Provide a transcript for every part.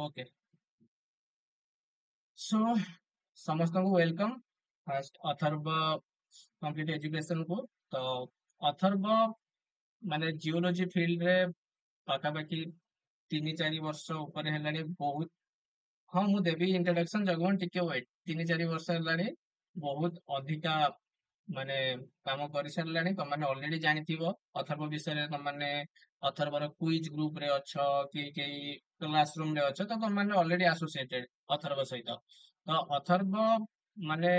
Okay so ସମସ୍ତଙ୍କୁ welcome first ଅଥର୍ବ complete education କୁ। ତ ଅଥର୍ବ ମାନେ ଜିଓଲୋଜି ଫିଲ୍ଡରେ ପାଖାପାଖି 3-4 ବର୍ଷ ଉପରେ ହେଲାଣି। ବହୁତ ହଁ ମୁଁ ଦେବି ଇଣ୍ଟ୍ରୋଡକ୍ସନ, ଜଗମୋହନ ଟିକେ ୱେଟ୍। 3-4 ବର୍ଷ ହେଲାଣି ବହୁତ ଅଧିକା ମାନେ କାମ କରିସାରିଲାଣି। ତମମାନେ ଅଲରେଡି ଜାଣିଥିବ ଅଥର୍ବ ବିଷୟରେ। ତମମାନେ ଅଥର୍ବର କୁଇଜ ଗ୍ରୁପ ରେ ଅଛ କି କେହି କ୍ଲାସ ରୁମ ରେ ଅଛ, ତ ତମମାନେ ଅଲରେଡି ଆସୋସିଏଟେଡ ଅଥର୍ବ ସହିତ। ତ ଅଥର୍ବ ମାନେ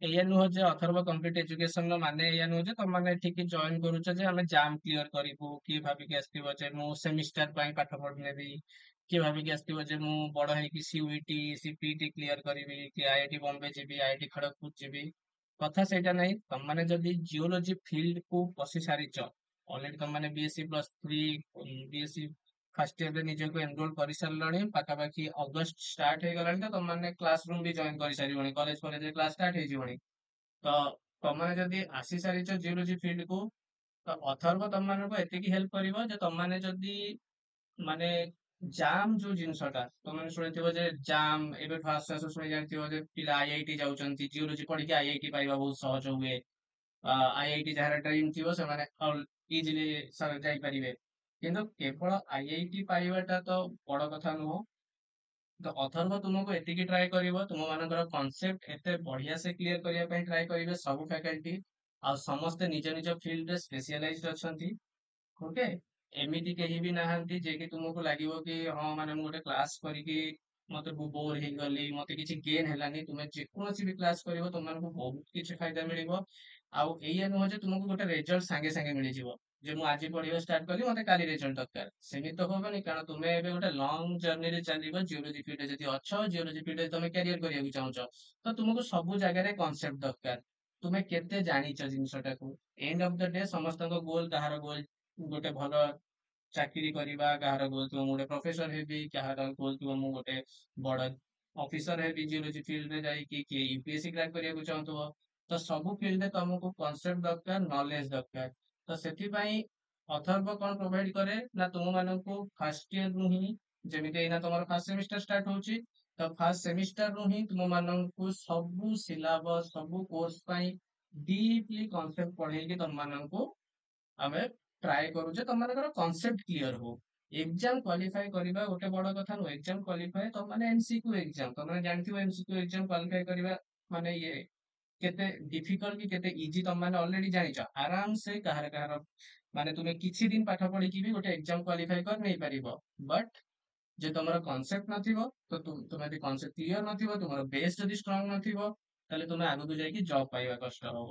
ଏଇଆ ନୁହଁ ଯେ ଅଥର୍ବ କମ୍ପ୍ଲିଟ ଏଜୁକେସନ ର ମାନେ ଏଇଆ ନୁହଁ ଯେ ତମମାନେ ଏଠିକି ଜଏନ କରୁଛ ଯେ ଆମେ ଜାମ୍ କ୍ଲିୟର କରିବୁ। କିଏ ଭାବିକି ଆସିଥିବ ଯେ ମୁଁ ସେମିଷ୍ଟାର ପାଇଁ ପାଠ ପଢି ନେବି, କିଏ ଭାବିକି ଆସିଥିବ ଯେ ମୁଁ ବଡ ହେଇକି ସିୟୁଇଟି ସିପିଟି କ୍ଲିୟର କରିବି, କି ଆଇଆଇଟି ବମ୍ବେ ଯିବି, ଆଇଆଇଟି ଖଡଗପୁର ଯିବି। କଥା ସେଇଟା ନାହିଁ। ତମମାନେ ଯଦି ଜିଓଲୋଜି ଫିଲ୍ଡ କୁ ପଶି ସାରିଛ ଅଲରେଡି, ତମମାନେ ବିଏସସି +3 ବିଏସସି ଫାର୍ଷ୍ଟ ଇୟରରେ ନିଜକୁ ଏନରୋଲ କରିସାରିଲଣି। ପାଖାପାଖି ଅଗଷ୍ଟ ଷ୍ଟାର୍ଟ ହେଇଗଲାଣି, ତ ତମମାନେ କ୍ଲାସ ରୁମ ବି ଜଏନ କରିସାରିବଣି। କଲେଜ କଲେଜରେ କ୍ଲାସ ଷ୍ଟାର୍ଟ ହେଇଯିବଣି। ତ ତମମାନେ ଯଦି ଆସି ସାରିଛ ଜିଓଲୋଜି ଫିଲ୍ଡ କୁ, ତ ଅଥର୍ବ ତମମାନଙ୍କୁ ଏତିକି ହେଲ୍ପ କରିବ ଯେ ତମମାନେ ଯଦି ମାନେ ଜାମ୍ ଯୋଉ ଜିନିଷଟା ତମେ ଶୁଣିଥିବ ଯେ ଜାମ୍ ଏବେ ଫାଷ୍ଟ ଫାଷ୍ଟ ଶୁଣି ଜାଣିଥିବ ଯେ ପିଲା ଆଇଆଇଟି ଯାଉଛନ୍ତି, ଜିଓଲୋଜି ପଢିକି ଆଇଆଇଟି ପାଇବା ବହୁତ ସହଜ ହୁଏ। ଆଇଆଇଟି ଯାହାର ଡ୍ରିମ୍ ଥିବ ସେମାନେ ଇଜିଲି ଯାଇପାରିବେ। କିନ୍ତୁ କେବଳ ଆଇଆଇଟି ପାଇବାଟା ତ ବଡ କଥା ନୁହଁ। ତ ଅଥର୍ବ ତୁମକୁ ଏତିକି ଟ୍ରାଏ କରିବ, ତୁମ ମାନଙ୍କର କନସେପ୍ଟ ଏତେ ବଢିଆ ସେ କ୍ଲିୟର କରିବା ପାଇଁ ଟ୍ରାଏ କରିବେ ସବୁ ଫ୍ୟାକଲ୍ଟି। ଆଉ ସମସ୍ତେ ନିଜ ନିଜ ଫିଲ୍ଡରେ ସ୍ପେସିଆଲାଇଜ୍ଡ ଅଛନ୍ତି। ଓକେ, ଏମିତି କେହି ବି ନାହାନ୍ତି ଯେ କି ତୁମକୁ ଲାଗିବ କି ହଁ ମାନେ ମୁଁ ଗୋଟେ କ୍ଲାସ କରିକି ମତେ ବୋର ହେଇଗଲି, ମତେ କିଛି ଗେନ୍ ହେଲାନି। ତୁମେ ଯେକୌଣସି ବି କ୍ଲାସ କରିବ ତୁମମାନଙ୍କୁ ବହୁତ କିଛି ଫାଇଦା ମିଳିବ। ଆଉ ଏଇଆ ନୁହଁ ଯେ ତୁମକୁ ଗୋଟେ ରେଜଲ୍ଟ ସାଙ୍ଗେ ସାଙ୍ଗେ ମିଳିଯିବ ଯେ ମୁଁ ଆଜି ପଢିବା ଷ୍ଟାର୍ଟ କଲି ମତେ କାଲି ରେଜଲ୍ଟ ଦରକାର। ସେମିତି ତ ହବନି, କାରଣ ତୁମେ ଏବେ ଗୋଟେ ଲଙ୍ଗ ଜର୍ଣ୍ଣିରେ ଚାଲିବ। ଜିଓଲୋଜି ଫିଲ୍ଡରେ ଯଦି ଅଛ, ଜିଓଲୋଜି ଫିଲ୍ଡରେ ତମେ କ୍ୟାରିୟର କରିବାକୁ ଚାହୁଁଛ, ତ ତୁମକୁ ସବୁ ଜାଗାରେ କନସେପ୍ଟ ଦରକାର। ତୁମେ କେତେ ଜାଣିଛ ଜିନିଷଟାକୁ। ଏଣ୍ଡ ଅଫ ଦ ଡେ ସମସ୍ତଙ୍କ ଗୋଲ, କାହାର ଗୋଲ ଗୋଟେ ଭଲ ଚାକିରି କରିବା, କାହାର ଗୋଲ ଥିବ ମୁଁ ଗୋଟେ ପ୍ରଫେସର ହେବି, କାହାର ଗୋଲ ଥିବ ମୁଁ ଗୋଟେ ବଡ ଅଫିସର ହେବି ଜିଓଲୋଜି ଫିଲ୍ଡରେ ଯାଇକି, କିଏ ୟୁପିଏସସି କ୍ରାକ୍ କରିବାକୁ ଚାହୁଁଥିବ। ତ ସବୁ ଫିଲ୍ଡରେ ତମକୁ କନସେପ୍ଟ ଦରକାର, ନଲେଜ ଦରକାର। ତ ସେଥିପାଇଁ ଅଥର୍ବ କଣ ପ୍ରୋଭାଇଡ କରେ ନା ତୁମ ମାନଙ୍କୁ ଫାର୍ଷ୍ଟ ଇୟର ରୁ ହିଁ, ଯେମିତି ଏଇନା ତମର ଫାର୍ଷ୍ଟ ସେମିଷ୍ଟାର ଷ୍ଟାର୍ଟ ହଉଛି, ତ ଫାର୍ଷ୍ଟ ସେମିଷ୍ଟାର ରୁ ହିଁ ତୁମ ମାନଙ୍କୁ ସବୁ ସିଲାବସ ସବୁ କୋର୍ସ ପାଇଁ ଡିପଲି କନସେପ୍ଟ ପଢେଇକି ତମ ମାନଙ୍କୁ ଆମେ ଟ୍ରାଏ କରୁଛେ ତମମାନଙ୍କର କନସେପ୍ଟ କ୍ଲିୟର ହଉ। ଏକ୍ସାମ କ୍ୱାଲିଫାଇ କରିବା ଗୋଟେ ବଡ କଥା ନୁହଁ। ଏକ୍ସାମ କ୍ୱାଲିଫାଇ ତମମାନେ ଏମସିକ୍ୟୁ ଏକ୍ସାମ, ତମେ ଜାଣିଥିବ ଏମସିକ୍ୟୁ ଏକ୍ସାମ କ୍ୱାଲିଫାଇ କରିବା ମାନେ ଇଏ କେତେ ଡିଫିକଲ୍ଟ କି କେତେ ଇଜି ତମମାନେ ଅଲରେଡି ଜାଣିଛ। ଆରାମ ସେ କାହାର କାହାର ମାନେ ତୁମେ କିଛି ଦିନ ପାଠ ପଢିକି ବି ଗୋଟେ ଏକ୍ସାମ କ୍ୱାଲିଫାଇ କରି ନେଇପାରିବ। ବଟ୍ ଯେ ତମର କନସେପ୍ଟ ନଥିବ, ତ ତୁମେ ଯଦି କନସେପ୍ଟ କ୍ଲିୟର ନଥିବ, ତୁମର ବେସ୍ ଯଦି ଷ୍ଟ୍ରଙ୍ଗ ନଥିବ, ତାହେଲେ ତୁମେ ଆଗକୁ ଯାଇକି ଜବ୍ ପାଇବା କଷ୍ଟ ହବ।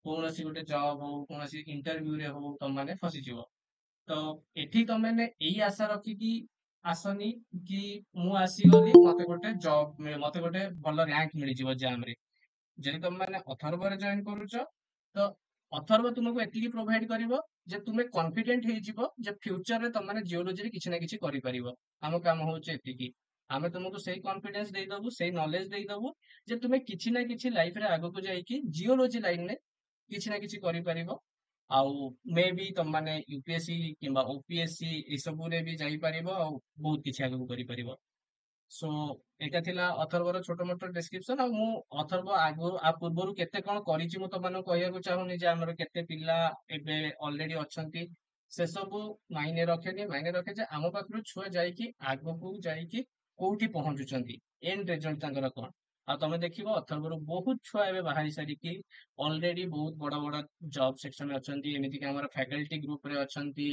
କୌଣସି ଗୋଟେ ଜବ୍ ହଉ, କୌଣସି ଇଣ୍ଟରଭ୍ୟୁରେ ହଉ, ତମମାନେ ଫସିଯିବ। ତ ଏଠି ତମମାନେ ଏଇ ଆଶା ରଖିକି ଆସନି କି ମୁଁ ଆସିଗଲି ମତେ ଗୋଟେ ଜବ୍, ମତେ ଗୋଟେ ଭଲ ରାଙ୍କ ମିଳିଯିବ ଜାମ୍ ରେ। ଯଦି ତମମାନେ ଅଥର୍ବରେ ଜଏନ କରୁଛ, ତ ଅଥର୍ବ ତୁମକୁ ଏତିକି ପ୍ରୋଭାଇଡ କରିବ ଯେ ତୁମେ କନଫିଡେଣ୍ଟ ହେଇଯିବ ଯେ ଫ୍ୟୁଚରରେ ତମମାନେ ଜିଓଲୋଜିରେ କିଛି ନା କିଛି କରିପାରିବ। ଆମ କାମ ହଉଛି ଏତିକି। ଆମେ ତୁମକୁ ସେଇ କନଫିଡେନ୍ସ ଦେଇଦବୁ, ସେଇ ନଲେଜ ଦେଇଦବୁ ଯେ ତୁମେ କିଛି ନା କିଛି ଲାଇଫରେ ଆଗକୁ ଯାଇକି ଜିଓଲୋଜି ଲାଇନରେ କିଛି ନା କିଛି କରିପାରିବ। ଆଉ ମେ ବି ତମମାନେ ୟୁପିଏସସି କିମ୍ବା ଓପିଏସସି ଏସବୁରେ ବି ଯାଇପାରିବ, ଆଉ ବହୁତ କିଛି ଆଗକୁ କରିପାରିବ। ସୋ ଏଇଟା ଥିଲା ଅଥର୍ବର ଛୋଟ ମୋଟ ଡେସକ୍ରିପସନ। ଆଉ ମୁଁ ଅଥର୍ବ ଆଗରୁ ପୂର୍ବରୁ କେତେ କଣ କରିଛି ମୁଁ ତମମାନଙ୍କୁ କହିବାକୁ ଚାହୁଁନି ଯେ ଆମର କେତେ ପିଲା ଏବେ ଅଲରେଡି ଅଛନ୍ତି। ସେ ସବୁ ମାଇନେ ରଖେନି। ମାଇନେ ରଖେ ଯେ ଆମ ପାଖରୁ ଛୁଆ ଯାଇକି ଆଗକୁ ଯାଇକି କୋଉଠି ପହଞ୍ଚୁଛନ୍ତି, ଏଣ୍ଡ ରେଜଲ୍ଟ ତାଙ୍କର କଣ। ଆଉ ତମେ ଦେଖିବ ଅଥର୍ବରୁ ବହୁତ ଛୁଆ ଏବେ ବାହାରି ସାରିକି ଅଲରେଡି ବହୁତ ବଡ ବଡ ଜବ୍ ସେକ୍ସନରେ ଅଛନ୍ତି। ଏମିତିକି ଆମର ଫ୍ୟାକଲ୍ଟି ଗ୍ରୁପରେ ଅଛନ୍ତି।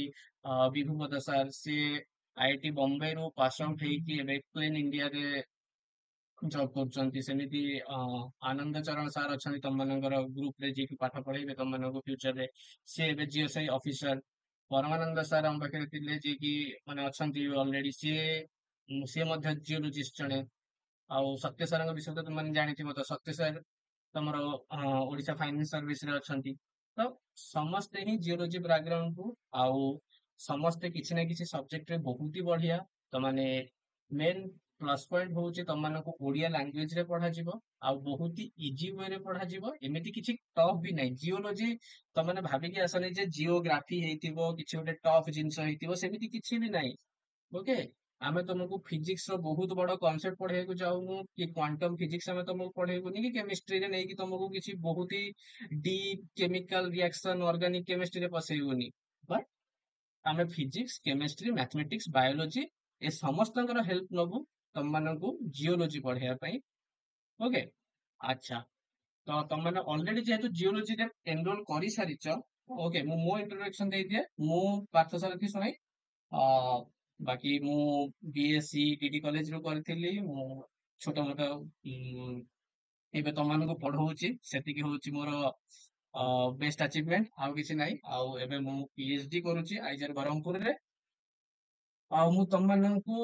ବିଭୁ ପଦ ସାର୍, ସିଏ ଆଇଆଇଟି ବମ୍ବେରୁ ପାସ୍ ଆଉଟ୍ ହେଇକି ଏବେ କ୍ଲିନ୍ ଇଣ୍ଡିଆରେ ଜବ୍ କରୁଛନ୍ତି। ସେମିତି ଆନନ୍ଦ ଚରଣ ସାର୍ ଅଛନ୍ତି ତମମାନଙ୍କର ଗ୍ରୁପରେ, ଯିଏକି ପାଠ ପଢେଇବେ ତମମାନଙ୍କୁ ଫ୍ୟୁଚରରେ। ସିଏ ଏବେ ଜିଓସାଇ ଅଫିସର। ପରମାନନ୍ଦ ସାର୍ ଆମ ପାଖରେ ଥିଲେ, ଯିଏକି ମାନେ ଅଛନ୍ତି ଅଲରେଡି। ସିଏ ମଧ୍ୟ ଜିଓଲୋଜିଷ୍ଟ ଜଣେ। ଆଉ ସତ୍ୟ ସାରଙ୍କ ବିଷୟରେ ତ ତୁମେ ଜାଣିଥିବ। ତ ସତ୍ୟ ସାର୍ ତମର ଓଡିଶା ଫାଇନାନ୍ସ ସର୍ଭିସରେ ଅଛନ୍ତି। ତ ସମସ୍ତେ ହିଁ ଜିଓଲୋଜି ବ୍ୟାକଗ୍ରାଉଣ୍ଡକୁ, ଆଉ ସମସ୍ତେ କିଛି ନା କିଛି ସବଜେକ୍ଟରେ ବହୁତ ହି ବଢିଆ। ତ ମାନେ ମେନ୍ ପ୍ଲସ୍ ପଏଣ୍ଟ ହଉଛି ତମମାନଙ୍କୁ ଓଡିଆ ଲାଙ୍ଗୁଏଜରେ ପଢାଯିବ, ଆଉ ବହୁତ ଇଜି ୱେରେ ପଢାଯିବ। ଏମିତି କିଛି ଟଫ୍ ବି ନାହିଁ। ଜିଓଲୋଜି ତମମାନେ ଭାବିକି ଆସନି ଯେ ଜିଓଗ୍ରାଫି ହେଇଥିବ, କିଛି ଗୋଟେ ଟଫ୍ ଜିନିଷ ହେଇଥିବ, ସେମିତି କିଛି ବି ନାହିଁ। ଓକେ, ଆମେ ତମକୁ ଫିଜିକ୍ସ ର ବହୁତ ବଡ କନସେପ୍ଟ ପଢେଇବାକୁ ଚାହୁଁନୁ କି କ୍ୱାଣ୍ଟମ ଫିଜିକ୍ସ ଆମେ ତମକୁ ପଢେଇବୁନି କି କେମିଷ୍ଟ୍ରିରେ ନେଇକି ତମକୁ କିଛି ବହୁତ ହି ଡିପ୍ କେମିକାଲ ରିଆକ୍ସନ ଅର୍ଗାନିକ କେମିଷ୍ଟ୍ରିରେ ପସେଇବୁନି। ବଟ୍ ଆମେ ଫିଜିକ୍ସ କେମିଷ୍ଟ୍ରି ମ୍ୟାଥମେଟିକ୍ସ ବାୟୋଲୋଜି ଏ ସମସ୍ତଙ୍କର ହେଲ୍ପ ନବୁ ତମମାନଙ୍କୁ ଜିଓଲୋଜି ପଢେଇବା ପାଇଁ। ଓକେ। ଆଚ୍ଛା। ତ ତମମାନେ ଅଲରେଡି ଯେହେତୁ ଜିଓଲୋଜିରେ ଏନରୋଲ କରିସାରିଛ, ଓକେ ମୁଁ ମୋ ଇଣ୍ଟ୍ରୋଡକ୍ସନ ଦେଇଦିଏ। ମୁଁ ପାର୍ଥସାରଥୀ ସ୍ୱାଇଁ। ବାକି ମୁଁ ବିଏସସି ଡିଡି କଲେଜରୁ କରିଥିଲି। ମୁଁ ଛୋଟ ମୋଟ ଏବେ ତମମାନଙ୍କୁ ପଢଉଛି, ସେତିକି ହଉଛି ମୋର ବେଷ୍ଟ ଆଚିଭମେଣ୍ଟ, ଆଉ କିଛି ନାହିଁ। ଆଉ ଏବେ ମୁଁ ପିଏଚଡି କରୁଛି ଆଇଜର ବ୍ରହ୍ମପୁରରେ। ଆଉ ମୁଁ ତମମାନଙ୍କୁ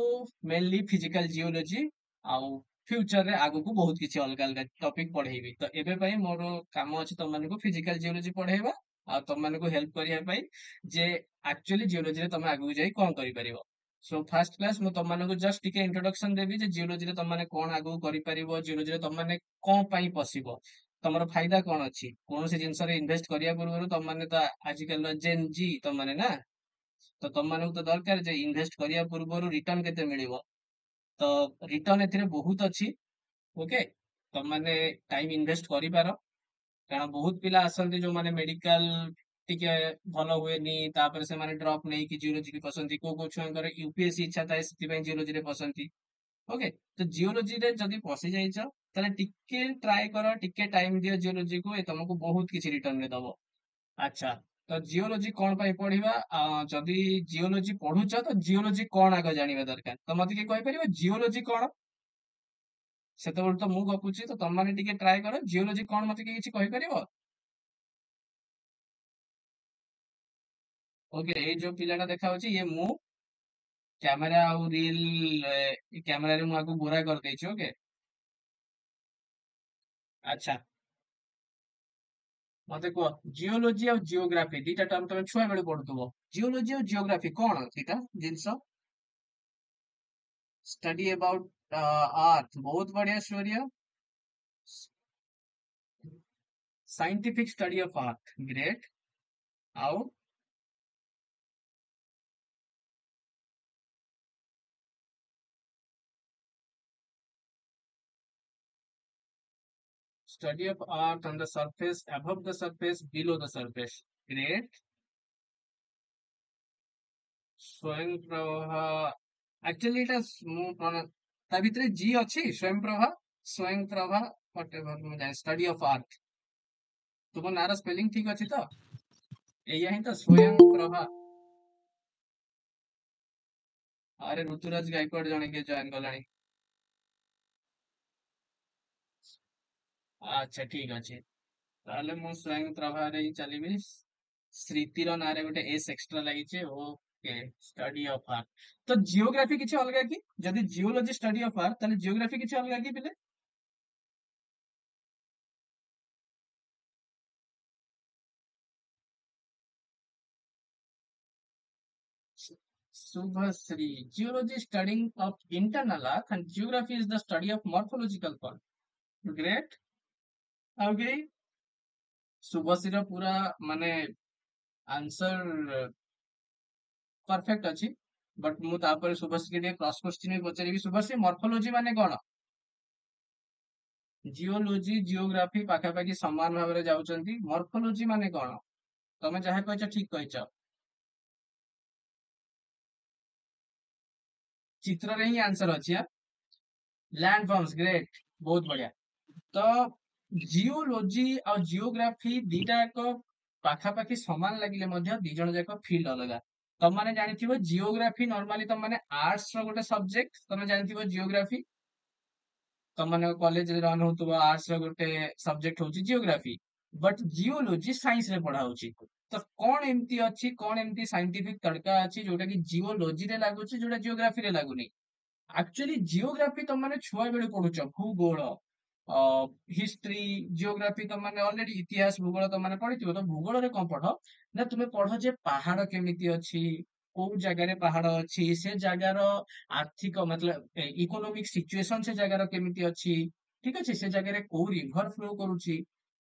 ମେନଲି ଫିଜିକାଲ ଜିଓଲୋଜି ଆଉ ଫ୍ୟୁଚରରେ ଆଗକୁ ବହୁତ କିଛି ଅଲଗା ଅଲଗା ଟପିକ ପଢେଇବି। ତ ଏବେ ପାଇଁ ମୋର କାମ ଅଛି ତମମାନଙ୍କୁ ଫିଜିକାଲ ଜିଓଲୋଜି ପଢେଇବା ଆଉ ତମମାନଙ୍କୁ ହେଲ୍ପ କରିବା ପାଇଁ ଯେ ଆକ୍ଚୁଆଲି ଜିଓଲୋଜିରେ ତମେ ଆଗକୁ ଯାଇ କଣ କରିପାରିବ। ସୋ ଫାର୍ଷ୍ଟ କ୍ଲାସ ମୁଁ ତମମାନଙ୍କୁ ଜଷ୍ଟ ଟିକେ ଇଣ୍ଟ୍ରୋଡକ୍ସନ ଦେବି ଯେ ଜିଓଲୋଜିରେ ତମମାନେ କଣ ଆଗକୁ କରିପାରିବ, ଜିଓଲୋଜିରେ ତମମାନେ କଣ ପାଇଁ ପଶିବ, ତମର ଫାଇଦା କଣ ଅଛି। କୌଣସି ଜିନିଷରେ ଇନଭେଷ୍ଟ କରିବା ପୂର୍ବରୁ ତମମାନେ ତ ଆଜିକାଲିର ଜେନ୍ ଜି ତମମାନେ ନା, ତ ତମମାନଙ୍କୁ ତ ଦରକାର ଯେ ଇନଭେଷ୍ଟ କରିବା ପୂର୍ବରୁ ରିଟର୍ନ କେତେ ମିଳିବ। ତ ରିଟର୍ନ ଏଥିରେ ବହୁତ ଅଛି। ଓକେ। ତମମାନେ ଟାଇମ ଇନଭେଷ୍ଟ କରିପାର, କାରଣ ବହୁତ ପିଲା ଆସନ୍ତି ଯୋଉମାନେ ମେଡିକାଲ ଟିକେ ଭଲ ହୁଏନି, ତାପରେ ସେମାନେ ଡ୍ରପ୍ ନେଇକି ଜିଓଲୋଜି ପସନ୍ତି। କୋଉ କୋଉ ଛୁଆଙ୍କର ୟୁପିଏସସି ଇଚ୍ଛା ଥାଏ ସେଥିପାଇଁ ଜିଓଲୋଜିରେ ପସନ୍ତି। ଓକେ। ତ ଜିଓଲୋଜିରେ ଯଦି ପଶି ଯାଇଛ ତାହେଲେ ଟିକେ ଟ୍ରାଏ କର, ଟିକେ ଟାଇମ ଦିଅ ଜିଓଲୋଜିକୁ, ଏ ତମକୁ ବହୁତ କିଛି ରିଟର୍ନରେ ଦବ। ଆଚ୍ଛା। ତ ଜିଓଲୋଜି କଣ ପାଇଁ ପଢିବା? ଯଦି ଜିଓଲୋଜି ପଢୁଛ ତ ଜିଓଲୋଜି କଣ ଆଗ ଜାଣିବା ଦରକାର। ତ ମତେ କିଏ କହିପାରିବ ଜିଓଲୋଜି କଣ? ସେତେବେଳେ ତ ମୁଁ ଗପୁଛି, ତ ତମମାନେ ଟିକେ ଟ୍ରାଏ କର ଜିଓଲୋଜି କଣ, ମତେ କିଏ କିଛି କହିପାରିବ? ଓକେ। ଏଇ ଯୋଉ ପିଲାଟା ଦେଖା ହଉଛି ଇଏ ମୁଁ। କ୍ୟାମେରା ଆଉ ରିଲ କ୍ୟାମେରାରେ ମୁଁ ଆକୁ ଗୋରା କରିଦେଇଛି। ଓକେ। ଆଚ୍ଛା। ମତେ କୁହ ଜିଓଲୋଜି ଆଉ ଜିଓଗ୍ରାଫି ଦିଟା ଟର୍ମ ତମେ ଛୁଆ ବେଳୁ ପଢୁଥିବ। ଜିଓଲୋଜି ଆଉ ଜିଓଗ୍ରାଫି କଣ ଦିଟା ଜିନିଷ? स्टडी अबाउट अर्थ, बहुत बढ़िया सूर्य। Scientific study of earth, great. आओ। Study of earth on the surface, above the surface, below the surface, great। स्वयं प्रभा, एक्चुअली এটা ମୁଁ ତା ଭିତରେ ଜି ଅଛି ସ୍ୱୟଂ ପ୍ରଭା। ସ୍ୱୟଂ ପ୍ରଭା whatever ମୁଁ ଜାଣି ସ୍ଟडी ଅଫ ଆର୍ଥ। ତୁମ ନାଁର ସ୍ପେଲିଂ ଠିକ ଅଛି ତ? ଏଇଆ ହିଁ ତ ସ୍ୱୟଂ ପ୍ରଭା। ଆରେ ଋତୁରାଜ ଗାଇକवाड ଜଣେ କିଏ ଜଏନ କଲାଣି। ଆଚ୍ଛା ଠିକ ଅଛି। ତାହେଲେ ମୁଁ ସ୍ୱୟଂ ପ୍ରଭାରେ ହିଁ ଚାଲିବି। ସ୍ମୃତିର ନାଁରେ ଗୋଟେ ଏସ୍ ଏକ୍ସଟ୍ରା ଲାଗିଛି। ଓକେ। Study of earth. ତ ଜିଓଗ୍ରାଫି କିଛି ଅଲଗା କି? ଯଦି ଜିଓଲୋଜି ଷ୍ଟଡି ଅଫ ଆର୍ଥ ତାହେଲେ ଜିଓଗ୍ରାଫି କିଛି ଅଲଗା କି ପିଲେ? Subhasri, geology studying of internal earth and geography is the study of morphological form. Great. Okay. ଶୁଭଶ୍ରୀର ପୁରା ମାନେ ଆନ୍ସର ପରଫେକ୍ଟ ଅଛି। ବଟ୍ ମୁଁ ତାପରେ ଶୁଭଶ୍ରୀ ଟିକେ କ୍ରସ୍ କ୍ୱେଶ୍ଚିନ୍ ବି ପଚାରିବି। ଶୁଭଶ୍ରୀ ମର୍ଫୋଲୋଜି ମାନେ କଣ? ଜିଓଲୋଜି ଜିଓଗ୍ରାଫି ପାଖାପାଖି ସମାନ ଭାବରେ ଯାଉଛନ୍ତି। ମର୍ଫୋଲୋଜି ମାନେ କଣ? ତମେ ଯାହା କହିଛ ଠିକ କହିଛ। ଚିତ୍ରରେ ହିଁ ଆନ୍ସର ଅଛି। Land forms, great. ବହୁତ ବଢିଆ। ତ ଜିଓଲୋଜି ଆଉ ଜିଓଗ୍ରାଫି ଦିଟା ଯାକ ପାଖାପାଖି ସମାନ ଲାଗିଲେ ମଧ୍ୟ ଦି ଜଣ ଯାକ ଫିଲ୍ଡ ଅଲଗା। ତମମାନେ ଜାଣିଥିବ ଜିଓଗ୍ରାଫି ନର୍ମାଲି ତମମାନେ ଆର୍ଟସ ର ଗୋଟେ ସବଜେକ୍ଟ, ତମେ ଜାଣିଥିବ ଜିଓଗ୍ରାଫି। ତମମାନଙ୍କ କଲେଜରେ ରନ୍ ହଉଥିବ ଆର୍ଟସ ର ଗୋଟେ ସବଜେକ୍ଟ ହଉଛି ଜିଓଗ୍ରାଫି। ବଟ୍ ଜିଓଲୋଜି ସାଇନ୍ସ ରେ ପଢା ହଉଛି। ତ କଣ ଏମିତି ଅଛି, କଣ ଏମିତି ସାଇଣ୍ଟିଫିକ ତଡକା ଅଛି ଯୋଉଟା କି ଜିଓଲୋଜିରେ ଲାଗୁଛି ଯୋଉଟା ଜିଓଗ୍ରାଫିରେ ଲାଗୁନି? ଆକ୍ଚୁଆଲି ଜିଓଗ୍ରାଫି ତମମାନେ ଛୁଆ ବେଳୁ ପଢୁଛ, ଭୂଗୋଳ ହିଷ୍ଟ୍ରି। ଜିଓଗ୍ରାଫି ତମମାନେ ଅଲରେଡି ଇତିହାସ ଭୂଗୋଳ ତମମାନେ ପଢିଥିବ। ତ ଭୂଗୋଳରେ କଣ ପଢ ନା ତୁମେ ପଢ ଯେ ପାହାଡ କେମିତି ଅଛି, କୋଉ ଜାଗାରେ ପାହାଡ ଅଛି, ସେ ଜାଗାର ଆର୍ଥିକ ମତଲବ ଇକୋନୋମିକ ସିଚୁଏସନ ସେ ଜାଗାର କେମିତି ଅଛି। ଠିକ ଅଛି। ସେ ଜାଗାରେ କୋଉ ରିଭର ଫ୍ଲୋ କରୁଛି।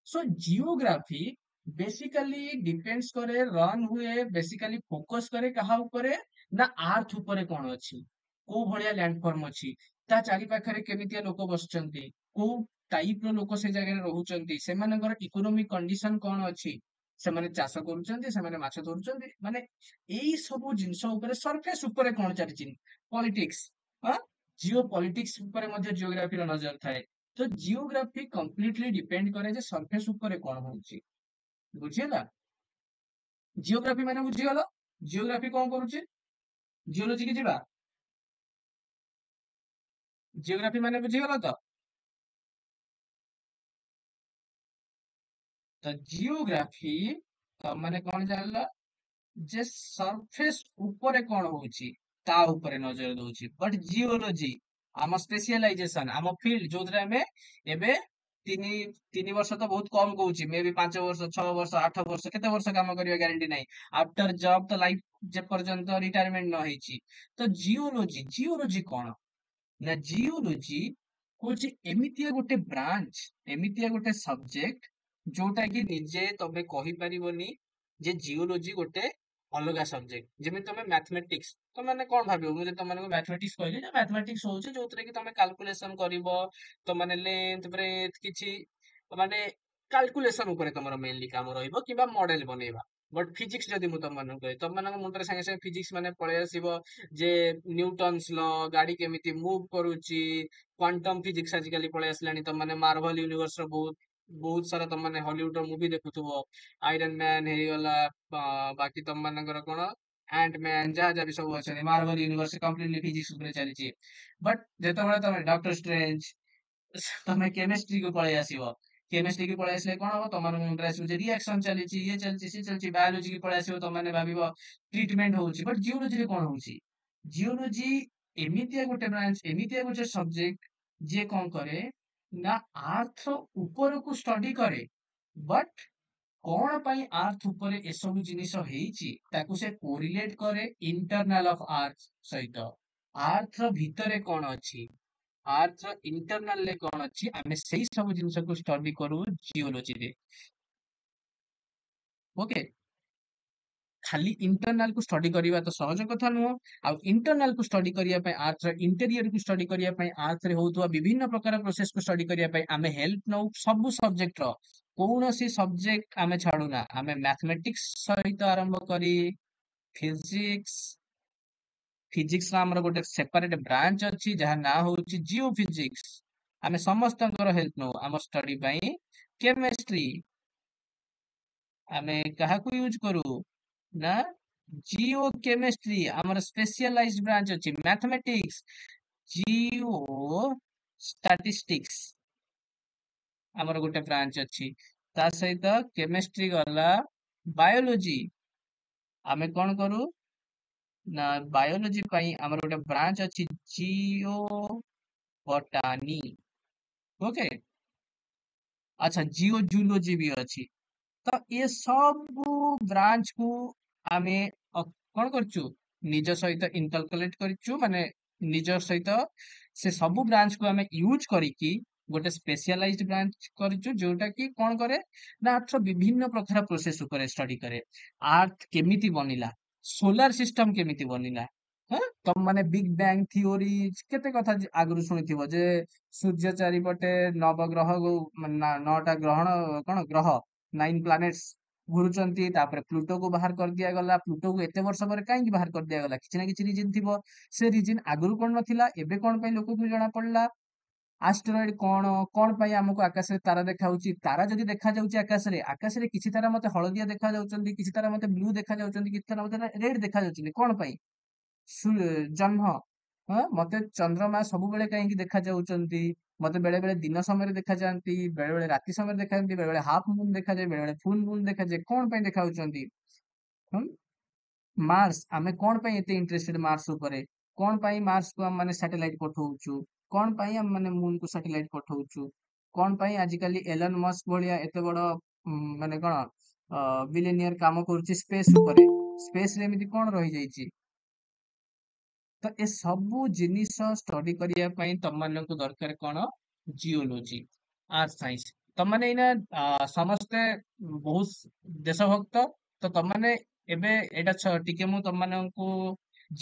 ସୋ ଜିଓଗ୍ରାଫି ବେସିକାଲି ଡିପେଣ୍ଡସ କରେ, ରନ୍ ହୁଏ, ବେସିକାଲି ଫୋକସ କରେ କାହା ଉପରେ ନା ଆର୍ଥ ଉପରେ କଣ ଅଛି। କୋଉ ଭଳିଆ ଲ୍ୟାଣ୍ଡଫର୍ମ ଅଛି, ତା ଚାରି ପାଖରେ କେମିତିଆ ଲୋକ ବସିଛନ୍ତି, କୋଉ ଟାଇପ ର ଲୋକ ସେ ଜାଗାରେ ରହୁଛନ୍ତି, ସେମାନଙ୍କର ଇକୋନୋମିକ କଣ୍ଡିସନ କଣ ଅଛି, ସେମାନେ ଚାଷ କରୁଛନ୍ତି, ସେମାନେ ମାଛ ଧରୁଛନ୍ତି, ମାନେ ଏଇ ସବୁ ଜିନିଷ ଉପରେ ସରଫେସ ଉପରେ କଣ ଚାଲିଛି, ପଲିଟିକ୍ସ, ଜିଓ ପଲିଟିକ୍ସ ଉପରେ ମଧ୍ୟ ଜିଓଗ୍ରାଫିର ନଜର ଥାଏ। ତ ଜିଓଗ୍ରାଫି କମ୍ପ୍ଲିଟଲି ଡିପେଣ୍ଡ କରେ ଯେ ସରଫେସ ଉପରେ କଣ ହଉଛି, ବୁଝିହେଲା। ଜିଓଗ୍ରାଫି ମାନେ ବୁଝିଗଲ, ଜିଓଗ୍ରାଫି କଣ କରୁଛି, ଜିଓଲୋଜି କି ଯିବା, ଜିଓଗ୍ରାଫି ମାନେ ବୁଝିଗଲ ତ। ତ ଜିଓଗ୍ରାଫି ମାନେ କଣ ଜାଣିଲ, ଯେ ସରଫେସ ଉପରେ କଣ ହଉଛି ତା ଉପରେ ନଜର ଦଉଛି। ବଟ ଜିଓଲୋଜି ଆମ ସ୍ପେସିଆଲାଇଜେସନ, ଆମ ଫିଲ୍ଡ ଯୋଉଥିରେ ଆମେ ଏବେ ତିନି ତିନି ବର୍ଷ ତ ବହୁତ କମ କହୁଛି, ମେ ବି 5 ବର୍ଷ 6 ବର୍ଷ 8 ବର୍ଷ କେତେ ବର୍ଷ କାମ କରିବା ଗ୍ୟାରେଣ୍ଟି ନାହିଁ, ଆଫ୍ଟର ଜବ ତ ଲାଇଫ ଯେ ପର୍ଯ୍ୟନ୍ତ ରିଟାୟାରମେଣ୍ଟ ନ ହେଇଛି। ତ ଜିଓଲୋଜି, ଜିଓଲୋଜି କଣ ନା, ଜିଓଲୋଜି ହଉଛି ଏମିତିଆ ଗୋଟେ ବ୍ରାଞ୍ଚ, ଏମିତିଆ ଗୋଟେ ସବଜେକ୍ଟ ଯୋଉଟା କି ନିଜେ ତମେ କହିପାରିବନି ଯେ ଜିଓଲୋଜି ଗୋଟେ ଅଲଗା ସବଜେକ୍ଟ। ଯେମିତି ତମେ ମ୍ୟାଥମେଟିକ୍ସ, ତମେ ମାନେ କଣ ଭାବିବ, ମୁଁ ଯଦି ତମମାନଙ୍କୁ ମ୍ୟାଥମେଟିକ୍ସ କହିଲି ଯେ ମ୍ୟାଥମେଟିକ୍ସ ହଉଛି ଯୋଉଥିରେ କି ତମେ କାଲକୁଲେସନ କରିବ, ତ ମାନେ ଲେନ୍ଥ ବ୍ରେଥ କିଛି ମାନେ କାଲକୁଲେସନ ଉପରେ ତମର ମେନଲି କାମ ରହିବ କିମ୍ବା ମଡେଲ ବନେଇବା। ବଟ ଫିଜିକ୍ସ ଯଦି ମୁଁ ତମମାନଙ୍କୁ କହେ, ତମମାନଙ୍କ ମୁଣ୍ଡରେ ସାଙ୍ଗେ ସାଙ୍ଗେ ଫିଜିକ୍ସ ମାନେ ପଳେଇ ଆସିବ ଯେ ନ୍ୟୁଟନ୍ସ ଲ, ଗାଡି କେମିତି ମୁଭ କରୁଛି, କ୍ୱାଣ୍ଟମ ଫିଜିକ୍ସ ଆଜିକାଲି ପଳେଇ ଆସିଲାଣି। ତମମାନେ ମାର୍ଭଲ ୟୁନିଭର୍ସ ର ବହୁତ ବହୁତ ସାରା ତମମାନେ ହଲିଉଡ ର ମୁଭି ଦେଖୁଥିବ, ଆଇରନ ମ୍ୟାନ ହେଇଗଲା, ବାକି ତମ ମାନଙ୍କର କଣ ଆଣ୍ଟ ମ୍ୟାନ, ଯାହା ଯାହା ବି ସବୁ ଅଛନ୍ତି ମାର୍ଭଲ ୟୁନିଭର୍ସ କମ୍ପ୍ଲିଟଲି ଫିଜିକ୍ସ ଉପରେ ଚାଲିଛି। ବଟ ଯେତେବେଳେ ତମେ ଡକ୍ଟର ଷ୍ଟ୍ରେଞ୍ଜ, ତମେ କେମିଷ୍ଟ୍ରି କୁ ପଳେଇ ଆସିବ, କେମିଷ୍ଟ୍ରି କି ପଳେଇ ଆସିଲେ କଣ ହବ, ତମମାନଙ୍କ ମୁଣ୍ଡରେ ଆସିବ ଯେ ରିଆକ୍ସନ ଚାଲିଛି, ଇଏ ଚାଲିଛି ସିଏ ଚାଲିଛି। ବାୟୋଲୋଜି କି ପଳେଇ ଆସିବ, ତମମାନେ ଭାବିବ ଟ୍ରିଟମେଣ୍ଟ ହଉଛି। ବଟ ଜିଓଲୋଜିରେ କଣ ହଉଛି, ଜିଓଲୋଜି ଏମିତିଆ ଗୋଟେ ବ୍ରାଞ୍ଚ, ଏମିତିଆ ଗୋଟେ ସବଜେକ୍ଟ ଯିଏ କଣ କରେ ନା ଆର୍ଥ ଉପରକୁ ଷ୍ଟଡି କରେ। ବଟ କଣ ପାଇଁ ଆର୍ଥ ଉପରେ ଏସବୁ ଜିନିଷ ହେଇଛି ତାକୁ ସେ କୋରିଲେଟ କରେ ଇଣ୍ଟରନାଲ ଅଫ ଆର୍ଥ ସହିତ। ଆର୍ଥ ର ଭିତରେ କଣ ଅଛି, ଆର୍ଥ ର ଇଣ୍ଟରନାଲ ରେ କଣ ଅଛି, ଆମେ ସେଇ ସବୁ ଜିନିଷକୁ ଷ୍ଟଡି କରୁ ଜିଓଲୋଜିରେ। ଓକେ, ଖାଲି ଇଣ୍ଟରନାଲ କୁ ଷ୍ଟଡି କରିବା ତ ସହଜ କଥା ନୁହଁ। ଆଉ ଇଣ୍ଟରନାଲ କୁ ଷ୍ଟଡି କରିବା ପାଇଁ, ଆର୍ଥ ର ଇଣ୍ଟେରିୟର କୁ ଷ୍ଟଡି କରିବା ପାଇଁ, ଆର୍ଥ ରେ ହଉଥିବା ବିଭିନ୍ନ ପ୍ରକାର ପ୍ରୋସେସ କୁ ଷ୍ଟଡି କରିବା ପାଇଁ ଆମେ ହେଲ୍ପ ନଉ ସବୁ ସବଜେକ୍ଟ ର। କୌଣସି ସବଜେକ୍ଟ ଆମେ ଛାଡୁନା, ଆମେ ମ୍ୟାଥମେଟିକ୍ସ ସହିତ ଆରମ୍ଭ କରି ଫିଜିକ୍ସ, ଫିଜିକ୍ସ ର ଆମର ଗୋଟେ ସେପାରେଟ ବ୍ରାଞ୍ଚ ଅଛି ଯାହା ନାଁ ହଉଛି ଜିଓ ଫିଜିକ୍ସ। ଆମେ ସମସ୍ତଙ୍କର ହେଲ୍ପ ନଉ ଆମ ଷ୍ଟଡି ପାଇଁ। କେମିଷ୍ଟ୍ରି ଆମେ କାହାକୁ ୟୁଜ କରୁ ନା, ଜିଓ କେମିଷ୍ଟ୍ରି ଆମର ସ୍ପେସିଆଲାଇଜ୍ଡ ବ୍ରାଞ୍ଚ ଅଛି। ମ୍ୟାଥମେଟିକ୍ସ, ଜିଓ ଷ୍ଟାଟିଷ୍ଟିକ୍ସ ଆମର ଗୋଟେ ବ୍ରାଞ୍ଚ ଅଛି। ତା ସହିତ କେମିଷ୍ଟ୍ରି ଗଲା, ବାୟୋଲୋଜି ଆମେ କଣ କରୁ ନା, ବାୟୋଲୋଜି ପାଇଁ ଆମର ଗୋଟେ ବ୍ରାଞ୍ଚ ଅଛି ଜିଓ ବଟାନି। ଓକେ, ଆଚ୍ଛା ଜିଓ ଜୁଲୋଜି ବି ଅଛି। ତ ଏ ସବୁ ବ୍ରାଞ୍ଚ କୁ ଆମେ କଣ କରୁଛୁ, ନିଜ ସହିତ ଇଣ୍ଟରକଲେକ୍ଟ କରିଛୁ, ମାନେ ନିଜ ସହିତ ସେ ସବୁ ବ୍ରାଞ୍ଚ କୁ ଆମେ ୟୁଜ କରିକି ଗୋଟେ ସ୍ପେସିଆଲାଇଜ୍ଡ ବ୍ରାଞ୍ଚ କରିଛୁ ଯୋଉଟା କି କଣ କରେ ନା ଆର୍ଥ ବିଭିନ୍ନ ପ୍ରକାର ପ୍ରୋସେସ ଉପରେ ଷ୍ଟଡି କରେ। ଆର୍ଥ କେମିତି ବନିଲା, ସୋଲାର ସିଷ୍ଟମ କେମିତି ବନିଲା, ହଁ ତମ ମାନେ ବିଗ ବ୍ୟାଙ୍ଗ ଥିଓରି କେତେ କଥା ଆଗରୁ ଶୁଣିଥିବ ଯେ ସୂର୍ଯ୍ୟ ଚାରିପଟେ ନବଗ୍ରହ, 9ଟା ଗ୍ରହଣ, କଣ ଗ୍ରହ, 9 ପ୍ଲାନେଟ୍ସ ଘୁରୁଛନ୍ତି। ତାପରେ ପ୍ଲୁଟୋକୁ ବାହାର କରିଦିଆଗଲା। ପ୍ଲୁଟୋକୁ ଏତେ ବର୍ଷ ପରେ କାହିଁକି ବାହାର କରିଦିଆଗଲା, କିଛି ନା କିଛି ରିଜିନ ଥିବ। ସେ ରିଜିନ ଆଗରୁ କଣ ନଥିଲା, ଏବେ କଣ ପାଇଁ ଲୋକଙ୍କୁ ଜଣା ପଡିଲା। ଆଷ୍ଟ୍ରଏଡ କଣ, କଣ ପାଇଁ ଆମକୁ ଆକାଶରେ ତାରା ଦେଖାଯାଉଛି, ତାରା ଯଦି ଦେଖାଯାଉଛି ଆକାଶରେ, ଆକାଶରେ କିଛି ତାରା ମତେ ହଳଦିଆ ଦେଖାଯାଉଛନ୍ତି, କିଛି ତାରା ମତେ ବ୍ଲୁ ଦେଖାଯାଉଛନ୍ତି, କିଛି ତାରା ମତେ ରେଡ ଦେଖାଯାଉଛନ୍ତି, କଣ ପାଇଁ। ଜହ୍ନ, ହଁ ମତେ ଚନ୍ଦ୍ରମା ସବୁବେଳେ କାହିଁକି ଦେଖାଯାଉଛନ୍ତି, ମତେ ବେଳେ ବେଳେ ଦିନ ସମୟରେ ଦେଖାଯାଆନ୍ତି, ବେଳେ ବେଳେ ରାତି ସମୟରେ ଦେଖାଯାଆନ୍ତି, ବେଳେ ବେଳେ ହାଫ ମୁନ ଦେଖାଯାଏ, ବେଳେ ବେଳେ ଫୁଲ ମୁନ ଦେଖାଯାଏ, କଣ ପାଇଁ ଦେଖାଯାଉଛନ୍ତି। ହୁଁ, ମାର୍ସ, ଆମେ କଣ ପାଇଁ ଏତେ ଇଣ୍ଟରେଷ୍ଟେଡ ମାର୍ସ ଉପରେ, କଣ ପାଇଁ ମାର୍ସ କୁ ଆମେ ମାନେ ସାଟେଲାଇଟ ପଠଉଛୁ, କଣ ପାଇଁ ଆମେ ମାନେ ମୁନ କୁ ସାଟେଲାଇଟ ପଠଉଛୁ, କଣ ପାଇଁ ଆଜିକାଲି ଏଲନ ମସ୍କ ଭଳିଆ ଏତେ ବଡ ମାନେ କଣ ବିଲିନିୟର କାମ କରୁଛି ସ୍ପେସ ଉପରେ, ସ୍ପେସ ରେ ଏମିତି କଣ ରହିଯାଇଛି। ତ ଏ ସବୁ ଜିନିଷ ଷ୍ଟଡି କରିବା ପାଇଁ ତମମାନଙ୍କୁ ଦରକାର କଣ, ଜିଓଲୋଜି, ଆର୍ଥ ସାଇନ୍ସ। ତମମାନେ ଏଇନା ସମସ୍ତେ ବହୁତ ଦେଶଭକ୍ତ। ତ ତମମାନେ ଏବେ ଏଇଟା ଟିକେ ମୁଁ ତମମାନଙ୍କୁ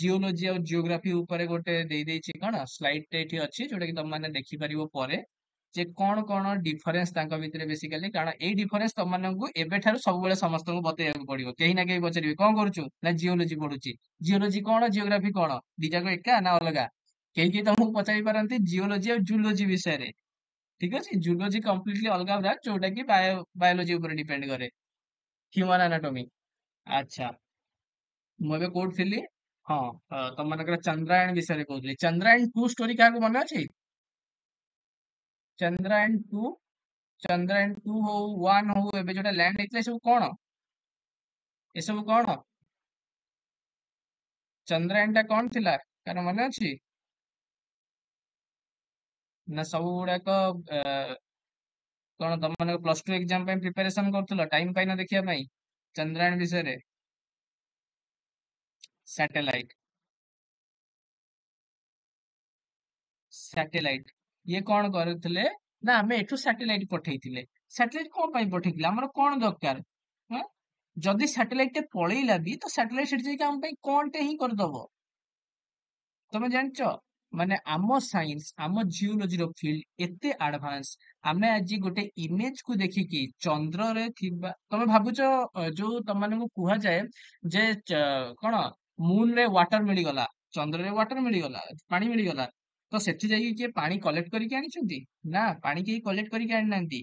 ଜିଓଲୋଜି ଆଉ ଜିଓଗ୍ରାଫି ଉପରେ ଗୋଟେ ଦେଇଦେଇଛି କଣ ସ୍ଲାଇଡ ଟେ ଏଠି ଅଛି ଯୋଉଟା କି ତମ ମାନେ ଦେଖିପାରିବ ପରେ ଯେ କଣ କଣ ଡିଫରେନ୍ସ ତାଙ୍କ ଭିତରେ ବେସିକାଲି, କାରଣ ଏଇ ଡିଫରେନ୍ସ ତମମାନଙ୍କୁ ଏବେଠାରୁ ସବୁବେଳେ ସମସ୍ତଙ୍କୁ ବତେଇବାକୁ ପଡିବ। କେହି ନା କେହି ପଚାରିବେ କଣ କରୁଛୁ, ନା ଜିଓଲୋଜି ପଢୁଛି। ଜିଓଲୋଜି କଣ, ଜିଓଗ୍ରାଫି କଣ, ଦିଟାକ ଏକା ନା ଅଲଗା? କେହି କେହି ତମକୁ ପଚାରି ପାରନ୍ତି ଜିଓଲୋଜି ଆଉ ଜୁଲୋଜି ବିଷୟରେ। ଠିକ ଅଛି, ଜୁଲୋଜି କମ୍ପ୍ଲିଟଲି ଅଲଗା ବ୍ରାଞ୍ଚ ଯୋଉଟା କି ବାୟୋଲୋଜି ଉପରେ ଡିପେଣ୍ଡ କରେ, ହ୍ୟୁମାନ ଆନାଟୋମି। ଆଚ୍ଛା, ମୁଁ ଏବେ କୋଉଠି ଥିଲି? ହଁ, ତମମାନଙ୍କର ଚନ୍ଦ୍ରାୟଣ ବିଷୟରେ କହୁଥିଲି। ଚନ୍ଦ୍ରାୟଣ ଟୁ ଷ୍ଟୋରି କାହାକୁ ମନେ ଅଛି? ଚନ୍ଦ୍ରାୟଣ ଟୁ, ଚନ୍ଦ୍ରାୟଣ ଟୁ ହଉ ୱାନ୍ ହଉ ଏବେ ଯୋଉଟା ଲ୍ୟାଣ୍ଡ ହେଇଥିଲା ଏସବୁ କଣ? ଏସବୁ କଣ? ଚନ୍ଦ୍ରାୟଣ ଟା କଣ ଥିଲା, କାହାର ମନେ ଅଛି? ନା ସବୁ ଗୁଡାକ କଣ ତମମାନଙ୍କ ପ୍ଲସ ଟୁ ଏକ୍ସାମ ପାଇଁ ପ୍ରିପାରେସନ କରୁଥିଲ, ଟାଇମ ପାଇନ ଦେଖିବା ପାଇଁ ଚନ୍ଦ୍ରାୟଣ ବିଷୟରେ? ସ୍ୟାଟେଲାଇଟ, ସ୍ୟାଟେଲାଇଟ ଇଏ କଣ କରୁଥିଲେ ନା ଆମେ ଏଠୁ ସ୍ୟାଟେଲାଇଟ ପଠେଇଥିଲେ। ସ୍ୟାଟେଲାଇଟ କଣ ପାଇଁ ପଠେଇଥିଲେ, ଆମର କଣ ଦରକାର? ହଁ? ଯଦି ସ୍ୟାଟେଲାଇଟ ଟେ ପଳେଇଲା ବି ତ ସ୍ୟାଟେଲାଇଟ ସେଠି ଯାଇକି ଆମ ପାଇଁ କଣ ଟେ ହିଁ କରିଦବ। ତମେ ଜାଣିଛ ମାନେ ଆମ ସାଇନ୍ସ, ଆମ ଜିଓଲୋଜିର ଫିଲ୍ଡ ଏତେ ଆଡଭାନ୍ସ। ଆମେ ଆଜି ଗୋଟେ ଇମେଜ କୁ ଦେଖିକି ଚନ୍ଦ୍ରରେ ଥିବା, ତମେ ଭାବୁଛ ଯୋଉ ତମମାନଙ୍କୁ କୁହାଯାଏ ଯେ କଣ ମୁନ ରେ ୱାଟର ମିଳିଗଲା, ଚନ୍ଦ୍ରରେ ୱାଟର ମିଳିଗଲା, ପାଣି ମିଳିଗଲା, ତ ସେଠି ଯାଇକି କିଏ ପାଣି କଲେକ୍ଟ କରିକି ଆଣିଛନ୍ତି? ନା, ପାଣି କେହି କଲେକ୍ଟ କରିକି ଆଣିନାହାନ୍ତି।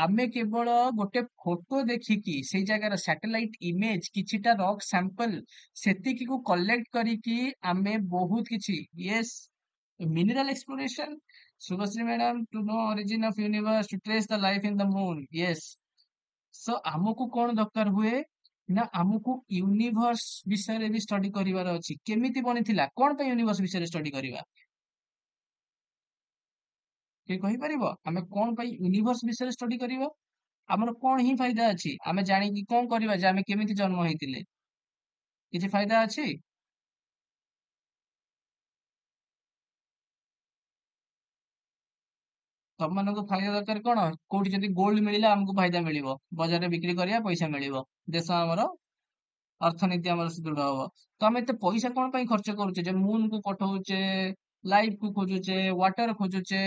ଆମେ କେବଳ ଗୋଟେ ଫଟୋ ଦେଖିକି ସେଇ ଜାଗାର ସ୍ୟାଟେଲାଇଟ ଇମେଜ, କିଛିଟା ରକ୍ ସାମ୍ପଲ ସେତିକି କୁ କଲେକ୍ଟ କରିକି ଆମେ ବହୁତ କିଛି, yes, mineral exploration, Shubhashree madam, to know origin of universe, to trace the life in the moon, yes. Show ଆମକୁ କଣ ଦରକାର ହୁଏ ନା ଆମକୁ ୟୁନିଭର୍ସ ବିଷୟରେ ବି ଷ୍ଟଡି କରିବାର ଅଛି। କେମିତି ବନିଥିଲା, କଣ ପାଇଁ ୟୁନିଭର୍ସ ବିଷୟରେ ଷ୍ଟଡି କରିବା? କିଏ କହିପାରିବ ଆମେ କଣ ପାଇଁ ୟୁନିଭର୍ସ ବିଷୟରେ ଷ୍ଟଡି କରିବା? ଆମର କଣ ହିଁ ଫାଇଦା ଅଛି, ଆମେ ଜାଣିକି କଣ କରିବା ଯେ ଆମେ କେମିତି ଜନ୍ମ ହେଇଥିଲେ? କିଛି ଫାଇଦା ଅଛି? ତମମାନଙ୍କୁ ଫାଇଦା ଦରକାର କଣ, କୋଉଠି ଯଦି ଗୋଲ୍ଡ ମିଳିଲା ଆମକୁ ଫାଇଦା ମିଳିବ, ବଜାରରେ ବିକ୍ରି କରିବା ପଇସା ମିଳିବ, ଦେଶ ଆମର ଅର୍ଥନୀତି ଆମର ସୁଦୃଢ ହବ। ତ ଆମେ ଏତେ ପଇସା କଣ ପାଇଁ ଖର୍ଚ୍ଚ କରୁଛେ ଯେ ମୁନ କୁ ପଠଉଛେ, ଲାଇଫ କୁ ଖୋଜୁଛେ, ୱାଟର ଖୋଜୁଛେ,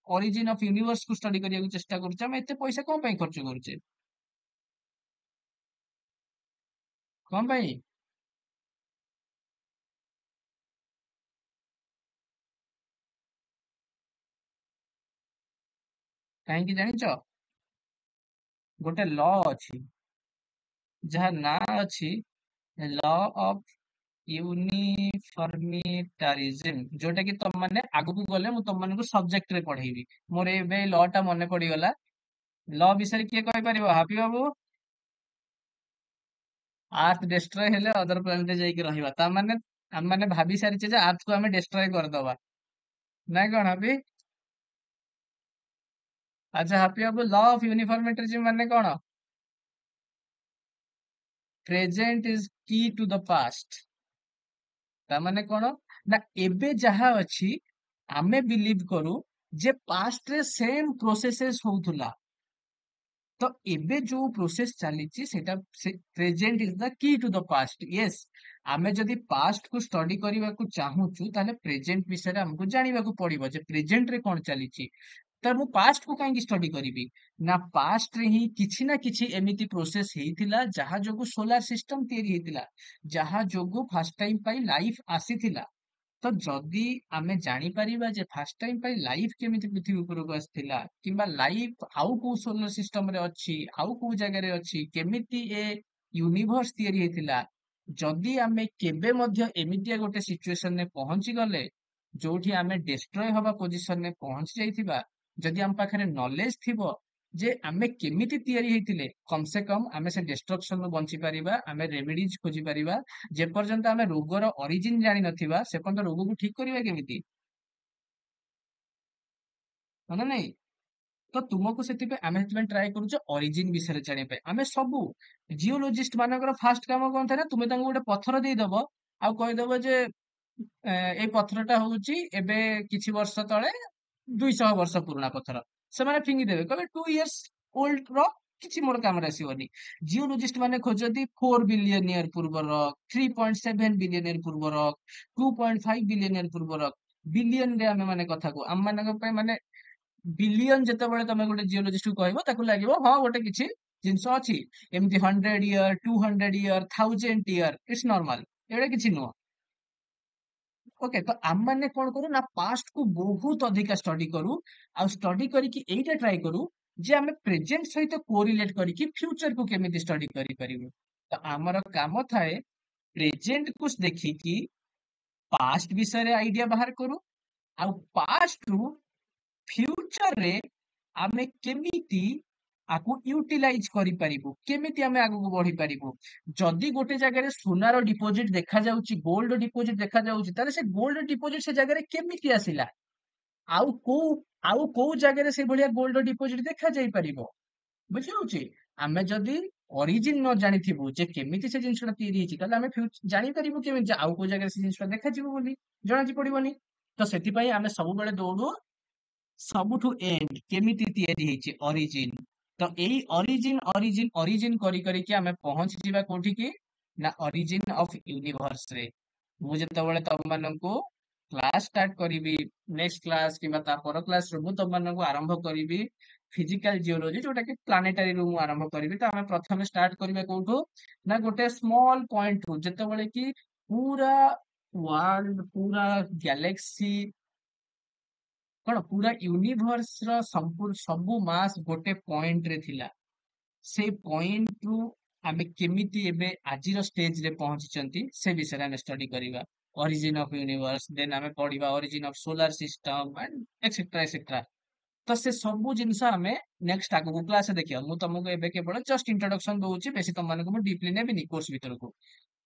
ଅରିଜିନ ଅଫ ୟୁନିଭର୍ସ କୁ ଷ୍ଟଡି କରିବାକୁ ଚେଷ୍ଟା କରୁଛେ, ଆମେ ଏତେ ପଇସା କଣ ପାଇଁ ଖର୍ଚ୍ଚ କରୁଛେ? କଣ ପାଇଁ? କାହିଁକି ଜାଣିଛ? ଗୋଟେ ଲ ଅଛି ଯାହା ନାଁ ଅଛି ଲ ଅଫ ୟୁନିଫର୍ମିଟାରିଜିମ, ଯୋଉଟା କି ତମ ମାନେ ଆଗକୁ ଗଲେ ମୁଁ ତମମାନଙ୍କୁ ସବଜେକ୍ଟ ରେ ପଢେଇବି। ମୋର ଏବେ ଲ ଟା ମନେ ପଡିଗଲା। ଲ ବିଷୟରେ କିଏ କହିପାରିବ, ହାପି ବାବୁ? ଆର୍ଥ ଡେଷ୍ଟ୍ରୟ ହେଲେ ଅଦର ପ୍ଲାନେଟ ଯାଇକି ରହିବା, ତା ମାନେ ଆମେ ମାନେ ଭାବି ସାରିଛେ ଯେ ଆର୍ଥ କୁ ଆମେ ଡେଷ୍ଟ୍ରୟ କରିଦବା, ନାଇଁ କଣ ହାପି? ଆଚ୍ଛା ହାପି ବାବୁ, ଲ ଅଫ ୟୁନିଫର୍ମିଟାରିଜିମ ମାନେ କଣ? ପ୍ରେଜେଣ୍ଟ ଇଜ କି ଟୁ ଦ ପାଷ୍ଟ। ତା ମାନେ କଣ ନା ଏବେ ଯାହା ଅଛି ଆମେ ବିଲିଭ କରୁ ଯେ ପାଷ୍ଟ ରେ ସେମ ପ୍ରୋସେସେସ ହଉଥିଲା, ତ ଏବେ ଯୋଉ ପ୍ରୋସେସ ଚାଲିଛି ସେଟା ପ୍ରେଜେଣ୍ଟ ଇଜ ଦ କି ଟୁ ଦ ପାଷ୍ଟ। ୟେସ୍, ଆମେ ଯଦି ପାଷ୍ଟ କୁ ଷ୍ଟଡି କରିବାକୁ ଚାହୁଁଛୁ ତାହେଲେ ପ୍ରେଜେଣ୍ଟ ବିଷୟରେ ଆମକୁ ଜାଣିବାକୁ ପଡିବ ଯେ ପ୍ରେଜେଣ୍ଟ ରେ କଣ ଚାଲିଛି। ତ ମୁଁ ପାଷ୍ଟ କୁ କାହିଁକି ଷ୍ଟଡି କରିବି, ନା ପାଷ୍ଟ ରେ ହିଁ କିଛି ନା କିଛି ଏମିତି ପ୍ରୋସେସ ହେଇଥିଲା ଯାହା ଯୋଗୁ ସୋଲାର ସିଷ୍ଟମ ତିଆରି ହେଇଥିଲା, ଯାହା ଯୋଗୁ ଫାଷ୍ଟ ଟାଇମ ପାଇଁ ଲାଇଫ ଆସିଥିଲା। ତ ଯଦି ଆମେ ଜାଣିପାରିବା ଯେ ଫାଷ୍ଟ ଟାଇମ ପାଇଁ ଲାଇଫ କେମିତି ପୃଥିବୀ ଉପରକୁ ଆସିଥିଲା, କିମ୍ବା ଲାଇଫ ଆଉ କୋଉ ସୋଲାର ସିଷ୍ଟମ ରେ ଅଛି, ଆଉ କୋଉ ଜାଗାରେ ଅଛି, କେମିତି ଏ ୟୁନିଭର୍ସ ତିଆରି ହେଇଥିଲା, ଯଦି ଆମେ କେବେ ମଧ୍ୟ ଏମିତିଆ ଗୋଟେ ସିଚୁଏସନରେ ପହଞ୍ଚି ଗଲେ ଯୋଉଠି ଆମେ ଡେଷ୍ଟ୍ରୟ ହବା ପୋଜିସନରେ ପହଞ୍ଚି ଯାଇଥିବା, ଯଦି ଆମ ପାଖରେ ନଲେଜ ଥିବ ଯେ ଆମେ କେମିତି ତିଆରି ହେଇଥିଲେ, କମ ସେ କମ ଆମେ ସେ ଡେଷ୍ଟ୍ରକ୍ସନ ରୁ ବଞ୍ଚି ପାରିବା, ଆମେ ରେମିଡିଜ ଖୋଜି ପାରିବା। ଯେପର୍ଯ୍ୟନ୍ତ ଆମେ ରୋଗର ଅରିଜିନ ଜାଣିନଥିବା ସେ ପର୍ଯ୍ୟନ୍ତ ରୋଗକୁ ଠିକ କରିବା କେମିତି, ହଁ ନା ନାଇଁ? ତ ତୁମକୁ ସେଥିପାଇଁ ଆମେ ସେଥିପାଇଁ ଟ୍ରାଏ କରୁଛେ ଅରିଜିନ ବିଷୟରେ ଜାଣିବା ପାଇଁ। ଆମେ ସବୁ ଜିଓଲୋଜିଷ୍ଟ ମାନଙ୍କର ଫାଷ୍ଟ କାମ କଣ ଥାଏ ନା, ତୁମେ ତାଙ୍କୁ ଗୋଟେ ପଥର ଦେଇଦବ ଆଉ କହିଦବ ଯେ ଏଇ ପଥରଟା ହଉଛି ଏବେ କିଛି ବର୍ଷ ତଳେ 200 ବର୍ଷ ପୁରୁଣା ପଥର। ସେମାନେ ଫିଙ୍ଗି ଦେବେ, କହିବେ 2 years ଓଲ୍ଡ ରକ୍, କିଛି ମୋର କାମରେ ଆସିବନି। ଜିଓଲୋଜିଷ୍ଟ ମାନେ ଖୋଜନ୍ତି 4 ବିଲିୟନ ଇୟର ପୂର୍ବର, 3.7 ବିଲିୟନ ଇୟର ପୂର୍ବର, 2.5 ବିଲିୟନ ଇୟର ପୂର୍ବର। ବିଲିୟନ ରେ ଆମେ ମାନେ କଥା କହୁ, ଆମ ମାନଙ୍କ ପାଇଁ ମାନେ ବିଲିୟନ ଯେତେବେଳେ ତମେ ଗୋଟେ ଜିଓଲୋଜିଷ୍ଟ କୁ କହିବ ତାକୁ ଲାଗିବ ହଁ ଗୋଟେ କିଛି ଜିନିଷ ଅଛି। ଏମିତି 100 year, 200 year, 1000 year, it's normal, ଏଇଟା କିଛି ନୁହଁ। ଓକେ, ତ ଆମେ ମାନେ କଣ କରୁ ନା ପାଷ୍ଟ କୁ ବହୁତ ଅଧିକା ଷ୍ଟଡି କରୁ, ଆଉ ଷ୍ଟଡି କରିକି ଏଇଟା ଟ୍ରାଏ କରୁ ଯେ ଆମେ ପ୍ରେଜେଣ୍ଟ ସହିତ କୋରିଲେଟ କରିକି ଫ୍ୟୁଚର କୁ କେମିତି ଷ୍ଟଡି କରିପାରିବୁ। ତ ଆମର କାମ ଥାଏ ପ୍ରେଜେଣ୍ଟ କୁ ଦେଖିକି ପାଷ୍ଟ ବିଷୟରେ ଆଇଡିଆ ବାହାର କରୁ, ଆଉ ପାଷ୍ଟ ରୁ ଫ୍ୟୁଚର ରେ ଆମେ କେମିତି ଆକୁ ୟୁଟିଲାଇଜ କରିପାରିବୁ, କେମିତି ଆମେ ଆଗକୁ ବଢି ପାରିବୁ। ଯଦି ଗୋଟେ ଜାଗାରେ ସୁନାର ଡିପୋଜିଟ ଦେଖାଯାଉଛି, ଗୋଲ୍ଡ ଡିପୋଜିଟ ଦେଖାଯାଉଛି, ତାହେଲେ ସେ ଗୋଲ୍ଡ ଡିପୋଜିଟ ସେ ଜାଗାରେ କେମିତି ଆସିଲା, ଆଉ କୋଉ ଆଉ କୋଉ ଜାଗାରେ ସେଇଭଳିଆ ଗୋଲ୍ଡ ଡିପୋଜିଟ ଦେଖାଯାଇ ପାରିବ। ବୁଝିହଉଛି। ଆମେ ଯଦି ଅରିଜିନ ନ ଜାଣିଥିବୁ ଯେ କେମିତି ସେ ଜିନିଷଟା ତିଆରି ହେଇଛି, ତାହେଲେ ଆମେ ଜାଣିପାରିବୁ କେମିତି ଯେ ଆଉ କୋଉ ଜାଗାରେ ସେ ଜିନିଷଟା ଦେଖାଯିବ ବୋଲି, ଜଣା ପଡିବନି। ତ ସେଥିପାଇଁ ଆମେ ସବୁବେଳେ ଦୌଡୁ ସବୁଠୁ ଏଣ୍ଡ କେମିତି ତିଆରି ହେଇଛି, ଅରିଜିନ। ତ ଏଇ ଅରିଜିନ ଅରିଜିନ ଅରିଜିନ କରି କରିକି ଆମେ ପହଞ୍ଚିଯିବା କୋଉଠିକି ନା ଅରିଜିନ ଅଫ ୟୁନିଭର୍ସ ରେ। ମୁଁ ଯେତେବେଳେ ତମମାନଙ୍କୁ କ୍ଲାସ ଷ୍ଟାର୍ଟ କରିବି, ନେକ୍ସଟ କ୍ଲାସ କିମ୍ବା ତା ପର କ୍ଲାସ ରୁ ମୁଁ ତମମାନଙ୍କୁ ଆରମ୍ଭ କରିବି ଫିଜିକାଲ ଜିଓଲୋଜି, ଯୋଉଟା କି ପ୍ଲାନେଟାରୀ ରୁ ମୁଁ ଆରମ୍ଭ କରିବି। ତ ଆମେ ପ୍ରଥମେ ଷ୍ଟାର୍ଟ କରିବା କୋଉଠୁ ନା ଗୋଟେ ସ୍ମଲ ପଏଣ୍ଟ ରୁ, ଯେତେବେଳେ କି ପୁରା ୱାର୍ଲଡ, ପୁରା ଗ୍ୟାଲେକ୍ସି, କଣ ପୁରା ୟୁନିଭର୍ସ ର ସମ୍ପୂର୍ଣ୍ଣ ସବୁ ମାସ ଗୋଟେ ପଏଣ୍ଟ ରେ ଥିଲା। ସେଇ ପଏଣ୍ଟ ରୁ ଆମେ କେମିତି ଏବେ ଆଜିର ଷ୍ଟେଜ ରେ ପହଞ୍ଚିଛନ୍ତି ସେ ବିଷୟରେ ଆମେ ଷ୍ଟଡି କରିବା। ଅରିଜିନ ଅଫ ୟୁନିଭର୍ସ, ଦେନ୍ ଆମେ ପଢିବା origin of solar system and etcetera etcetera. ତ ସେ ସବୁ ଜିନିଷ ଆମେ ନେକ୍ସଟ ଆଗକୁ କ୍ଲାସ ଦେଖିବା। ମୁଁ ତମକୁ ଏବେ କେବଳ ଜଷ୍ଟ ଇଣ୍ଟ୍ରୋଡକ୍ସନ ଦଉଛି, ବେଶୀ ତମମାନଙ୍କୁ ମୁଁ ଡିପଲି ନେବିନି କୋର୍ସ ଭିତରକୁ।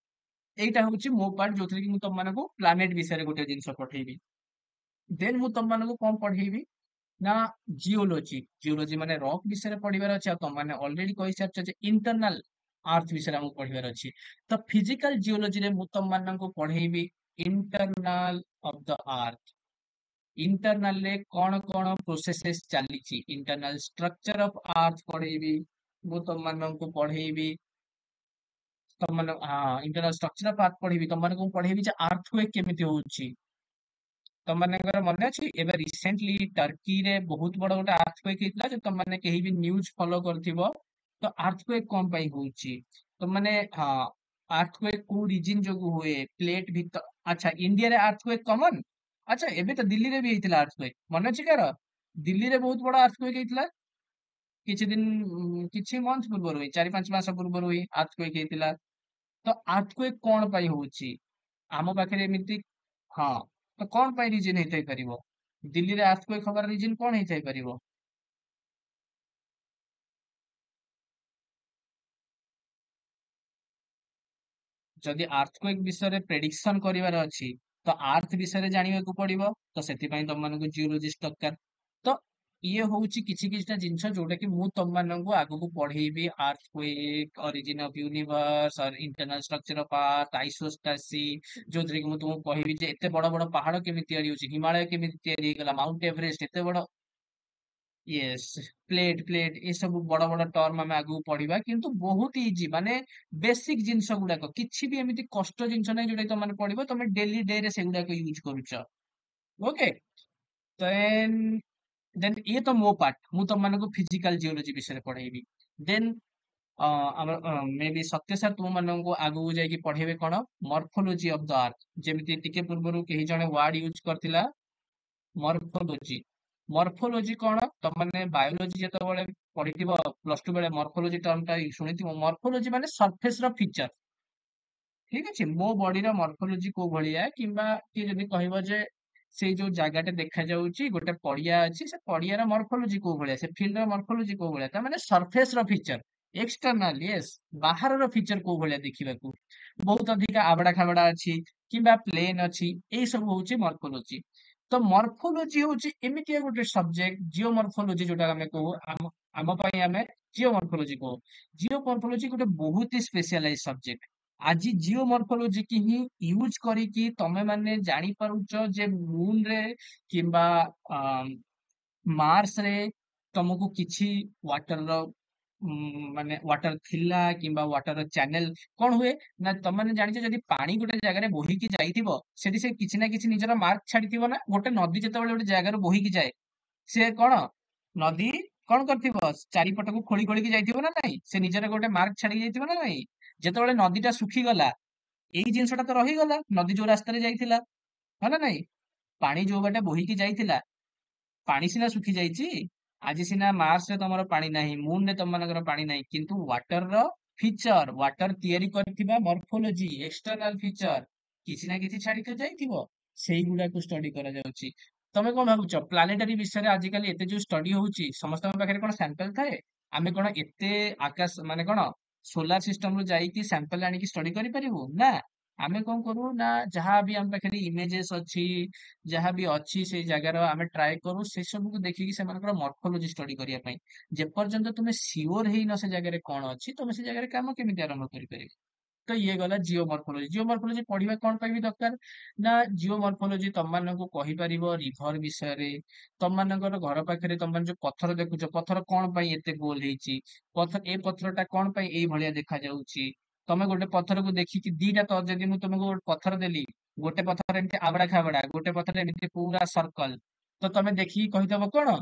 ଏଇଟା ହଉଛି ମୋ ପାର୍ଟ, ଯୋଉଥିରେ କି ମୁଁ ତମମାନଙ୍କୁ ପ୍ଲାନେଟ ବିଷୟରେ ଗୋଟେ ଜିନିଷ ପଠେଇବି। ଦେନ୍ ମୁଁ ତମମାନଙ୍କୁ କଣ ପଢେଇବି ନା ଜିଓଲୋଜି। ଜିଓଲୋଜି ମାନେ ରକ୍ ବିଷୟରେ ପଢିବାର ଅଛି, ଆଉ ତମମାନେ ଅଲରେଡି କହିସାରିଛ ଯେ ଇଣ୍ଟରନାଲ ଆର୍ଥ ବିଷୟରେ ଆମକୁ ପଢିବାର ଅଛି। ତ ଫିଜିକାଲ ଜିଓଲୋଜିରେ ମୁଁ ତମମାନଙ୍କୁ ପଢେଇବି internal of the earth. Internal ରେ କଣ କଣ ପ୍ରୋସେସେସ୍ ଚାଲିଛି, ଇଣ୍ଟରନାଲ ଷ୍ଟ୍ରକ୍ଚର ଅଫ ଆର୍ଥ ପଢେଇବି। ମୁଁ ତମମାନଙ୍କୁ ପଢେଇବି ଇଣ୍ଟରନାଲ ଷ୍ଟ୍ରକ୍ଚର ଅଫ ଆର୍ଥ ପଢେଇବି। ତମମାନଙ୍କୁ ମୁଁ ପଢେଇବି ଯେ ଆର୍ଥକ୍ୱେକ କେମିତି ହଉଛି। ତମମାନଙ୍କର ମନେ ଅଛି ଏବେ ରିସେଣ୍ଟଲି ଟର୍କିରେ ବହୁତ ବଡ ଗୋଟେ ଆର୍ଥକ୍ୱେକ ହେଇଥିଲା, ଯେ ତମମାନେ କେହି ବି ନ୍ୟୁଜ ଫଲୋ କରିଥିବ। ତ ଆର୍ଥକ୍ୱେକ କଣ ପାଇଁ ହଉଛି, ତ ମାନେ ହଁ, ଆର୍ଥକ୍ୱେକ କୋଉ ରିଜିନ ଯୋଗୁ ହୁଏ, ପ୍ଲେଟ ଭିତର। ଆଚ୍ଛା, ଇଣ୍ଡିଆରେ ଆର୍ଥକ୍ୱେକ କମନ। ଆଚ୍ଛା, ଏବେ ତ ଦିଲ୍ଲୀରେ ବି ହେଇଥିଲା ଆର୍ଥକ୍ୱେକ, ମନେ ଅଛି କାର? ଦିଲ୍ଲୀରେ ବହୁତ ବଡ ଆର୍ଥକ୍ୱେକ ହେଇଥିଲା କିଛି ଦିନ, କିଛି ମନ୍ଥ ପୂର୍ବରୁ ହିଁ, 4-5 ମାସ ପୂର୍ବରୁ ହିଁ ଆର୍ଥକ୍ୱେକ ହେଇଥିଲା। ତ ଆର୍ଥକ୍ୱେକ କଣ ପାଇଁ ହଉଛି ଆମ ପାଖରେ ଏମିତି? ହଁ, ତ କଣ ପାଇଁ ରିଜିନ ହେଇଥାଇ ପାରିବ? ଦିଲ୍ଲୀରେ ଆର୍ଥକ୍ୱେକ ହବାର ରିଜିନ କଣ ହେଇଥାଇ ପାରିବ? ଯଦି ଆର୍ଥକ୍ୱେକ ବିଷୟରେ ପ୍ରେଡିକ୍ସନ କରିବାର ଅଛି, ତ ଆର୍ଥ ବିଷୟରେ ଜାଣିବାକୁ ପଡିବ। ତ ସେଥିପାଇଁ ତମମାନଙ୍କୁ ଜିଓଲୋଜିଷ୍ଟ ଦରକାର। ତ ଇଏ ହଉଛି କିଛି କିଛିଟା ଜିନିଷ ଯୋଉଟା କି ମୁଁ ତମମାନଙ୍କୁ ଆଗକୁ ପଢେଇବି। Earthquake, origin of universe, internal structure of earth, isostasy, ଯୋଉଥିରେ କି ମୁଁ ତୁମକୁ କହିବି ଯେ ଏତେ ବଡ ବଡ ପାହାଡ କେମିତି ତିଆରି ହଉଛି, ହିମାଳୟ କେମିତି ତିଆରି ହେଇଗଲା, ମାଉଣ୍ଟ ଏଭରେଷ୍ଟ ଏତେ ବଡ। ୟେସ୍, ପ୍ଲେଟ ପ୍ଲେଟ ଏସବୁ ବଡ ବଡ ଟର୍ମ ଆମେ ଆଗକୁ ପଢିବା, କିନ୍ତୁ ବହୁତ ଇଜି, ମାନେ ବେସିକ ଜିନିଷ ଗୁଡାକ, କିଛି ବି ଏମିତି କଷ୍ଟ ଜିନିଷ ନାହିଁ ଯୋଉଟା କି ତମେ ପଢିବ, ତମେ ଡେଲି ଡେ ରେ ସେଗୁଡାକ ୟୁଜ କରୁଛ। ଓକେ, ଦେନ୍ ଦେନ୍ ଇଏ ତ ମୋ ପାର୍ଟ, ମୁଁ ତମମାନଙ୍କୁ ଫିଜିକାଲ ଜିଓଲୋଜି ବିଷୟରେ ପଢେଇବି। ଦେନ୍ ଆମର ମେ ବି ସତ୍ୟ ସାର୍ ତୁମମାନଙ୍କୁ ଆଗକୁ ଯାଇକି ପଢେଇବେ କଣ, ମର୍ଫୋଲୋଜି ଅଫ ଦ ଆର୍ଥ। ଯେମିତି ଟିକେ ପୂର୍ବରୁ କେହି ଜଣେ ୱାର୍ଡ ୟୁଜ କରିଥିଲା, ମର୍ଫୋଲୋଜି। ମର୍ଫୋଲୋଜି କଣ, ତମାନେ ବାୟୋଲୋଜି ଯେତେବେଳେ ପଢିଥିବ ପ୍ଲସ ଟୁ ବେଳେ, ମର୍ଫୋଲୋଜି ଟର୍ମ ଟା ଶୁଣିଥିବ। ମର୍ଫୋଲୋଜି ମାନେ ସରଫେସ ର ଫିଚର। ଠିକ ଅଛି, ମୋ ବଡିର ମର୍ଫୋଲୋଜି କୋଉ ଭଳିଆ, କିମ୍ବା କିଏ ଯଦି କହିବ ଯେ ସେଇ ଯୋଉ ଜାଗାଟେ ଦେଖାଯାଉଛି, ଗୋଟେ ପଡିଆ ଅଛି, ସେ ପଡିଆର ମର୍ଫୋଲୋଜି କୋଉ ଭଳିଆ, ସେ ଫିଲ୍ଡ ର ମର୍ଫୋଲୋଜି କୋଉ ଭଳିଆ, ତା ମାନେ ସରଫେସ ର ଫିଚର। ଏକ୍ସଟର୍ନାଲ, ୟେସ୍, ବାହାରର ଫିଚର କୋଉ ଭଳିଆ ଦେଖିବାକୁ, ବହୁତ ଅଧିକା ଆବଡା ଖାବଡା ଅଛି କିମ୍ବା ପ୍ଲେନ ଅଛି, ଏଇ ସବୁ ହଉଛି ମର୍ଫୋଲୋଜି। ତ ମର୍ଫୋଲୋଜି ହଉଛି ଏମିତିଆ ଗୋଟେ ସବଜେକ୍ଟ, ଜିଓ ମର୍ଫୋଲୋଜି ଯୋଉଟା ଆମେ କହୁ, ଆମ ଆମ ପାଇଁ ଆମେ ଜିଓ ମର୍ଫୋଲୋଜି କହୁ। ଜିଓ ମର୍ଫୋଲୋଜି ଗୋଟେ ବହୁତ ହି ସ୍ପେଶାଲାଇଜ ସବଜେକ୍ଟ। ଆଜି ଜିଓ ମର୍ଫୋଲୋଜି କି ହିଁ ୟୁଜ କରିକି ତମେ ମାନେ ଜାଣିପାରୁଛ ଯେ ମୁନ ରେ କିମ୍ବା ମାର୍ସ ରେ ତମକୁ କିଛି ୱାଟର ର ମାନେ ୱାଟର ଥିଲା କିମ୍ବା ୱାଟର ଚ୍ୟାନେଲ କଣ ହୁଏ ନା ତମାନେ ଜାଣିଛ ଯଦି ପାଣି ଗୋଟେ ଜାଗାରେ ବୋହିକି ଯାଇଥିବ ସେଠି ସେ କିଛି ନା କିଛି ନିଜର ମାର୍କ ଛାଡିଥିବ ନା ଗୋଟେ ନଦୀ ଯେତେବେଳେ ଗୋଟେ ଜାଗାରୁ ବୋହିକି ଯାଏ ସେ କଣ ନଦୀ କଣ କରିଥିବ ଚାରିପଟକୁ ଖୋଳି ଖୋଳିକି ଯାଇଥିବ ନା ନାଇଁ ସେ ନିଜର ଗୋଟେ ମାର୍କ ଛାଡି ଯାଇଥିବ ନା ନାଇଁ ଯେତେବେଳେ ନଦୀଟା ଶୁଖିଗଲା ଏଇ ଜିନିଷଟା ତ ରହିଗଲା ନଦୀ ଯୋଉ ରାସ୍ତାରେ ଯାଇଥିଲା ହଁ ନା ନାଇଁ ପାଣି ଯୋଉ ବାଟେ ବୋହିକି ଯାଇଥିଲା ପାଣି ସିନା ଶୁଖି ଯାଇଛି ଆଜି ସିନା ମାର୍ସ ରେ ତମର ପାଣି ନାହିଁ ମୁନ ରେ ତମମାନଙ୍କର ପାଣି ନାହିଁ କିନ୍ତୁ ୱାଟର ର ଫିଚର ୱାଟର ତିଆରି କରିଥିବା ମର୍ଫୋଲୋଜି ଏକ୍ସଟର୍ନାଲ ଫିଚର କିଛି ନା କିଛି ଛାଡି ତ ଯାଇଥିବ ସେଇଗୁଡାକୁ ଷ୍ଟଡି କରାଯାଉଛି ତମେ କଣ ଭାବୁଛ ପ୍ଲାନେଟାରୀ ବିଷୟରେ ଆଜିକାଲି ଏତେ ଯୋଉ ଷ୍ଟଡି ହଉଛି ସମସ୍ତଙ୍କ ପାଖରେ କଣ ସାମ୍ପଲ ଥାଏ ଆମେ କଣ ଏତେ ଆକାଶ ମାନେ କଣ ସୋଲାର ସିଷ୍ଟମ ରୁ ଯାଇକି ସାମ୍ପଲ ଆଣିକି ଷ୍ଟଡି କରିପାରିବୁ ନା ଆମେ କଣ କରୁ ନା ଯାହା ବି ଆମ ପାଖରେ ଇମେଜେସ୍ ଅଛି ଯାହା ବି ଅଛି ସେଇ ଜାଗାର ଆମେ ଟ୍ରାଏ କରୁ ସେ ସବୁକୁ ଦେଖିକି ସେମାନଙ୍କର ମର୍ଫୋଲୋଜି ଷ୍ଟଡି କରିବା ପାଇଁ ଯେପର୍ଯ୍ୟନ୍ତ ତୁମେ ସିଓର ହେଇନ ସେ ଜାଗାରେ କଣ ଅଛି ତମେ ସେ ଜାଗାରେ କାମ କେମିତି ଆରମ୍ଭ କରିପାରିବ ତ ଇଏ ଗଲା ଜିଓ ମର୍ଫୋଲୋଜି ପଢିବା କଣ ପାଇଁ ବି ଦରକାର ନା ଜିଓ ମର୍ଫୋଲୋଜି ତମମାନଙ୍କୁ କହିପାରିବ ରିଭର ବିଷୟରେ ତମମାନଙ୍କର ଘର ପାଖରେ ତମେ ଯୋଉ ପଥର ଦେଖୁଛ ପଥର କଣ ପାଇଁ ଏତେ ଗୋଲ ହେଇଛି ପଥର ଏ ପଥରଟା କଣ ପାଇଁ ଏଇ ଭଳିଆ ଦେଖାଯାଉଛି ତମେ ଗୋଟେ ପଥରକୁ ଦେଖିକି ଦିଟା ତ ଯଦି ମୁଁ ତମକୁ ଗୋଟେ ପଥର ଦେଲି ଗୋଟେ ପଥର ଏମିତି ଆବଡା ଖାବଡା ଗୋଟେ ପଥର ଏମିତି ପୁରା ସର୍କଲ ତ ତମେ ଦେଖିକି କହିଦବ କଣ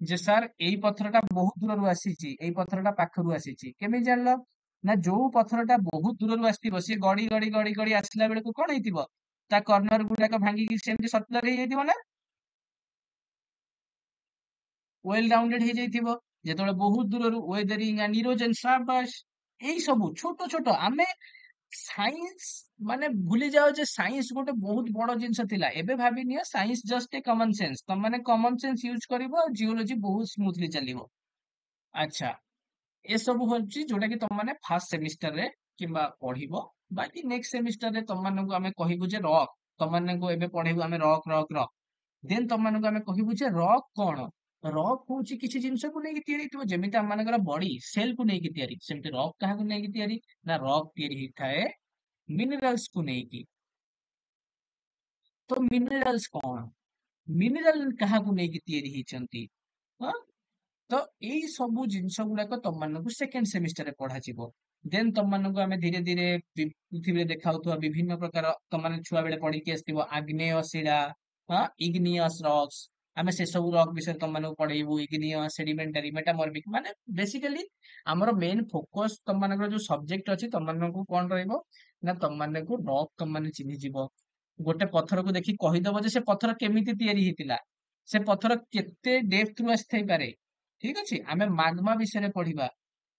ଯେ ସାର୍ ଏଇ ପଥରଟା ବହୁତ ଦୂରରୁ ଆସିଛି ଏଇ ପଥରଟା ପାଖରୁ ଆସିଛି କେମିତି ଜାଣିଲ ନା ଯୋଉ ପଥରଟା ବହୁତ ଦୂରରୁ ଆସିଥିବ ସିଏ ଗଡି ଗଡି ଗଡି ଗଡି ଆସିଲା ବେଳକୁ କଣ ହେଇଥିବ ତା କର୍ଣ୍ଣର ଗୁଡାକ ଭାଙ୍ଗିକି ସେମିତି ସର୍କୁଲାର ହେଇଯାଇଥିବ ନା ୱେଲ ରାଉଣ୍ଡେଡ ହେଇଯାଇଥିବ ଯେତେବେଳେ ବହୁତ ଦୂରରୁ ୱେଦରିଂ ଆଣ୍ଡ ଇରୋଜନ ସାବାସ ଏଇ ସବୁ ଛୋଟ ଛୋଟ ଆମେ ସାଇନ୍ସ ମାନେ ଭୁଲି ଯାଅ ଯେ ସାଇନ୍ସ ଗୋଟେ ବହୁତ ବଡ ଜିନିଷ ଥିଲା ଏବେ ଭାବିନିଅ science just a common sense ତମ ମାନେ କମନ ସେନ୍ସ ୟୁଜ କରିବ ଆଉ ଜିଓଲୋଜି ବହୁତ ସ୍ମୁଥଲି ଚାଲିବ ଆଚ୍ଛା ଏସବୁ ହଉଛି ଯୋଉଟା କି ତମମାନେ ଫାର୍ଷ୍ଟ ସେମିଷ୍ଟରରେ କିମ୍ବା ପଢିବ ବାକି ନେକ୍ସଟ ସେମିଷ୍ଟରରେ ତମମାନଙ୍କୁ ଆମେ କହିବୁ ଯେ ରକ୍ ତମମାନଙ୍କୁ ଏବେ ପଢେଇବୁ ଆମେ ରକ୍ ଦେନ୍ ତମମାନଙ୍କୁ ଆମେ କହିବୁ ଯେ ରକ୍ କଣ ରକ୍ ହଉଛି କିଛି ଜିନିଷକୁ ନେଇକି ତିଆରି ହେଇଥିବ ଯେମିତି ଆମମାନଙ୍କର ବଡି ସେଲକୁ ନେଇକି ତିଆରି ସେମିତି ରକ୍ କାହାକୁ ନେଇକି ତିଆରି ନା ରକ୍ ତିଆରି ହେଇଥାଏ ମିନେରାଲ୍ସ କୁ ନେଇକି ତ ମିନେରାଲ୍ସ କଣ ମିନେରାଲ କାହାକୁ ନେଇକି ତିଆରି ହେଇଛନ୍ତି ହଁ ତ ଏଇ ସବୁ ଜିନିଷ ଗୁଡାକ ତମମାନଙ୍କୁ ସେକେଣ୍ଡ ସେମିଷ୍ଟରରେ ପଢାଯିବ ଦେନ୍ ତମମାନଙ୍କୁ ଆମେ ଧୀରେ ଧୀରେ ପୃଥିବୀରେ ଦେଖାଉଥିବା ବିଭିନ୍ନ ପ୍ରକାର ତମମାନେ ଛୁଆ ବେଳେ ପଢିକି ଆସିଥିବ ଆଗ୍ନେୟ ଶିଳା ହଁ ଇଗ୍ନିୟସ ରକ୍ସ ଆମେ ସେ ସବୁ ରକ୍ ବିଷୟରେ ତମମାନଙ୍କୁ ପଢେଇବୁ ଇଗ୍ନିୟସ ସେଡିମେଣ୍ଟାରୀ ମେଟାମର୍ଫିକ ମାନେ ବେସିକାଲି ଆମର ମେନ୍ ଫୋକସ ତମମାନଙ୍କର ଯୋଉ ସବଜେକ୍ଟ ଅଛି ତମମାନଙ୍କୁ କଣ ରହିବ ନା ତମମାନଙ୍କୁ ରକ୍ ତମମାନେ ଚିହ୍ନିଯିବ ଗୋଟେ ପଥରକୁ ଦେଖି କହିଦବ ଯେ ସେ ପଥର କେମିତି ତିଆରି ହେଇଥିଲା ସେ ପଥର କେତେ ଡେପ୍ଥ ରୁ ଆସିଥାଇପାରେ ଠିକ ଅଛି ଆମେ ମାଗମା ବିଷୟରେ ପଢିବା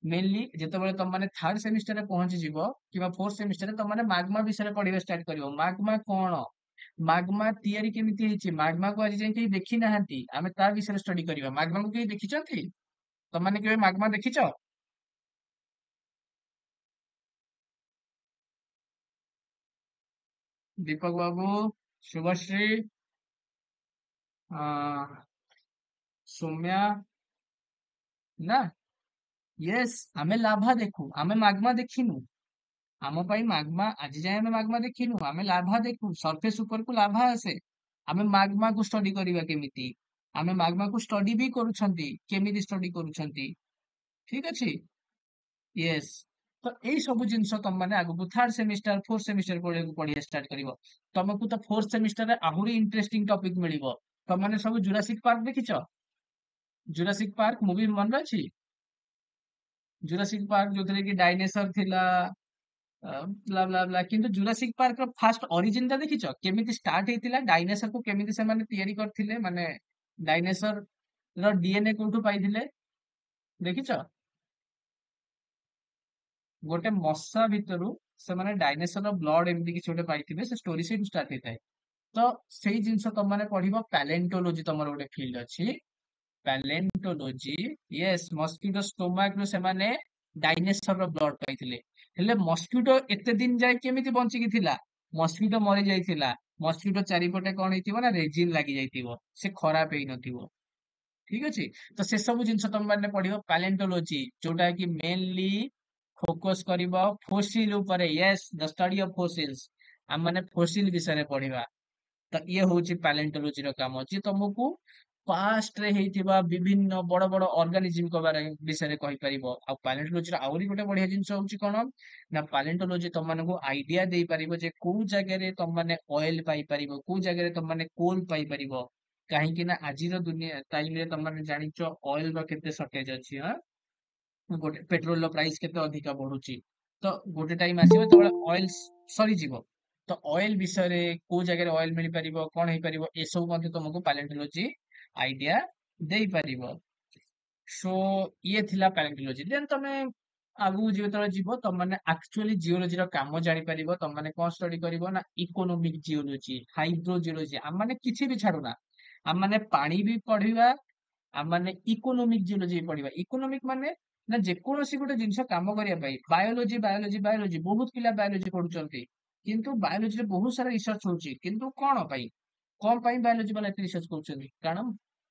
ମେନଲି ଯେତେବେଳେ ତମମାନେ ଥାର୍ଡ ସେମିଷ୍ଟରରେ ପହଞ୍ଚିଯିବ କିମ୍ବା ଫୋର୍ଥ ସେମିଷ୍ଟରରେ ତମମାନେ ମାଗମା ବିଷୟରେ ପଢିବା ଷ୍ଟାର୍ଟ କରିବ ମାଗମା କଣ ମାଗମା ତିଆରି କେମିତି ହେଇଛି ମାଗମାକୁ ଆଜି ଯାଇ କେହି ଦେଖି ନାହାନ୍ତି ଆମେ ତା ବିଷୟରେ ଷ୍ଟଡି କରିବା ମାଗମାକୁ କେହି ଦେଖିଛନ୍ତି ତମମାନେ କେବେ ମାଗମା ଦେଖିଛ ଦୀପକ ବାବୁ ଶୁଭଶ୍ରୀ ଆ, ସୌମ୍ୟା ନା ୟେସ୍ ଆମେ ଲାଭା ଦେଖୁ ଆମେ ମାଗମା ଦେଖିନୁ ଆମ ପାଇଁ ମାଗମା ଆଜି ଯାଏ ଆମେ ମାଗମା ଦେଖିନୁ ଆମେ ଲାଭା ଦେଖୁ ସରଫେସ ଉପରକୁ ଲାଭା ଆସେ ଆମେ ମାଗମାକୁ ଷ୍ଟଡି କରିବା କେମିତି ଆମେ ମାଗମାକୁ ଷ୍ଟଡି ବି କରୁଛନ୍ତି କେମିତି ଷ୍ଟଡି କରୁଛନ୍ତି ଠିକ ଅଛି ୟେସ୍ ତ ଏଇ ସବୁ ଜିନିଷ ତମ ମାନେ ଆଗକୁ ଥାର୍ଡ ସେମିଷ୍ଟାର ଫୋର୍ଥ ସେମିଷ୍ଟାର ପଢିବାକୁ ପଢିବା ଷ୍ଟାର୍ଟ କରିବ ତମକୁ ତ ଫୋର୍ଥ ସେମିଷ୍ଟାରରେ ଆହୁରି ଇଣ୍ଟରେଷ୍ଟିଂ ଟପିକ ମିଳିବ ତମମାନେ ସବୁ ଜୁରାସିକ ପାର୍କ ଦେଖିଛ ଜୁରାସିକ ପାର୍କ ମୁଭି ମନେ ଅଛି ଜୁରାସିକ ପାର୍କ ଯୋଉଥିରେ କି ଡାଇନେସର ଥିଲା ବ୍ଲା ବ୍ଲା ବ୍ଲା କିନ୍ତୁ ଜୁରାସିକ ପାର୍କ ର ଫାଷ୍ଟ ଅରିଜିନ ଟା ଦେଖିଛ କେମିତି ଷ୍ଟାର୍ଟ ହେଇଥିଲା ଡାଇନେସର କୁ କେମିତି ସେମାନେ ତିଆରି କରିଥିଲେ ମାନେ ଡାଇନେସର ର ଡିଏନଏ କୋଉଠୁ ପାଇଥିଲେ ଦେଖିଛ ଗୋଟେ ମଶା ଭିତରୁ ସେମାନେ ଡାଇନେସର ର ବ୍ଲଡ ଏମିତି କିଛି ଗୋଟେ ପାଇଥିବେ ସେ ଷ୍ଟୋରି ସେଇଠୁ ଷ୍ଟାର୍ଟ ହେଇଥାଏ ତ ସେଇ ଜିନିଷ ତମମାନେ ପଢିବ ପ୍ୟାଲେଣ୍ଟୋଲୋଜି ତମର ଗୋଟେ ଫିଲ୍ଡ ଅଛି ପ୍ୟାଲେଣ୍ଟୋଲୋଜି ୟେସ୍ ମସ୍କିଟୋ ଷ୍ଟୋମାକ ରୁ ସେମାନେ ଡାଇନେସର ର ବ୍ଲଡ ପାଇଥିଲେ ହେଲେ ମସ୍କିଟୋ ଏତେ ଦିନ ଯାଏ କେମିତି ବଞ୍ଚିକି ଥିଲା ମସ୍କିଟୋ ମରି ଯାଇଥିଲା ମସ୍କିଟୋ ଚାରିପଟେ କଣ ହେଇଥିବ ନା ରେଜିନ୍ ଲାଗି ଯାଇଥିବ ସେ ଖରାପ ହେଇନଥିବ ଠିକ ଅଛି ତ ସେ ସବୁ ଜିନିଷ ତମ ମାନେ ପଢିବ ପ୍ୟାଲେଣ୍ଟୋଲୋଜି ଯୋଉଟା କି ମେନଲି ଫୋକସ କରିବ ଫୋସିଲ ଉପରେ ୟେସ୍ ଦ ଷ୍ଟଡି ଅଫ ଫୋସିଲ୍ସ ଆମେ ମାନେ ଫୋସିଲ ବିଷୟରେ ପଢିବା ତ ଇଏ ହଉଛି ପ୍ୟାଲେଣ୍ଟୋଲୋଜି ର କାମ ଯିଏ ତମକୁ ପାଷ୍ଟ ରେ ହେଇଥିବା ବିଭିନ୍ନ ବଡ ବଡ ଅର୍ଗାନିଜିମ ବିଷୟରେ କହିପାରିବ। ଆଉ ପାଲେଣ୍ଟୋଲୋଜିର ଆହୁରି ଗୋଟେ ବଢିଆ ଜିନିଷ ହଉଛି କଣ ନା ପାଲେଣ୍ଟୋଲୋଜି ତମମାନଙ୍କୁ ଆଇଡିଆ ଦେଇପାରିବ ଯେ କୋଉ ଜାଗାରେ ତମମାନେ ଅଏଲ ପାଇପାରିବ, କୋଉ ଜାଗାରେ ତମମାନେ କୋଲ ପାଇପାରିବ। କାହିଁକି ନା ଆଜିର ଦୁନିଆ ଟାଇମରେ ତମମାନେ ଜାଣିଛ ଅଏଲ ର କେତେ ସର୍ଟେଜ ଅଛି। ହଁ, ଗୋଟେ ପେଟ୍ରୋଲ ର ପ୍ରାଇସ କେତେ ଅଧିକା ବଢୁଛି। ତ ଗୋଟେ ଟାଇମ ଆସିବ ଯେତେବେଳେ ଅଏଲ ସରିଯିବ। ତ ଅଏଲ ବିଷୟରେ କୋଉ ଜାଗାରେ ଅଏଲ ମିଳିପାରିବ, କଣ ହେଇପାରିବ, ଏସବୁ ମଧ୍ୟ ତମକୁ ପାଲେଣ୍ଟୋଲୋଜି ଆଇଡିଆ ଦେଇପାରିବ। ସୋ ଇଏ ଥିଲା ପାଲେଣ୍ଟୋଲୋଜି। ଦେନ୍ ତମେ ଆଗକୁ ଯେତେବେଳେ ଯିବ ତମମାନେ ଆକ୍ଚୁଆଲି ଜିଓଲୋଜିର କାମ ଜାଣିପାରିବ। ତମମାନେ କଣ ଷ୍ଟଡି କରିବ ନା ଇକୋନୋମିକ ଜିଓଲୋଜି, ହାଇଡ୍ରୋ ଜିଓଲୋଜି। ଆମମାନେ କିଛି ବି ଛାଡୁନା, ଆମମାନେ ପାଣି ବି ପଢିବା, ଆମମାନେ ଇକୋନୋମିକ ଜିଓଲୋଜି ବି ପଢିବା। ଇକୋନୋମିକ ମାନେ ନା ଯେକୌଣସି ଗୋଟେ ଜିନିଷ କାମ କରିବା ପାଇଁ ବାୟୋଲୋଜି ବାୟୋଲୋଜି ବାୟୋଲୋଜି ବହୁତ ପିଲା ବାୟୋଲୋଜି ପଢୁଛନ୍ତି, କିନ୍ତୁ ବାୟୋଲୋଜିରେ ବହୁତ ସାରା ରିସର୍ଚ୍ଚ ହଉଛି, କିନ୍ତୁ କଣ ପାଇଁ, କଣ ପାଇଁ ବାୟୋଲୋଜି ବାଲା ଏତେ ରିସର୍ଚ୍ଚ କରୁଛନ୍ତି? କାରଣ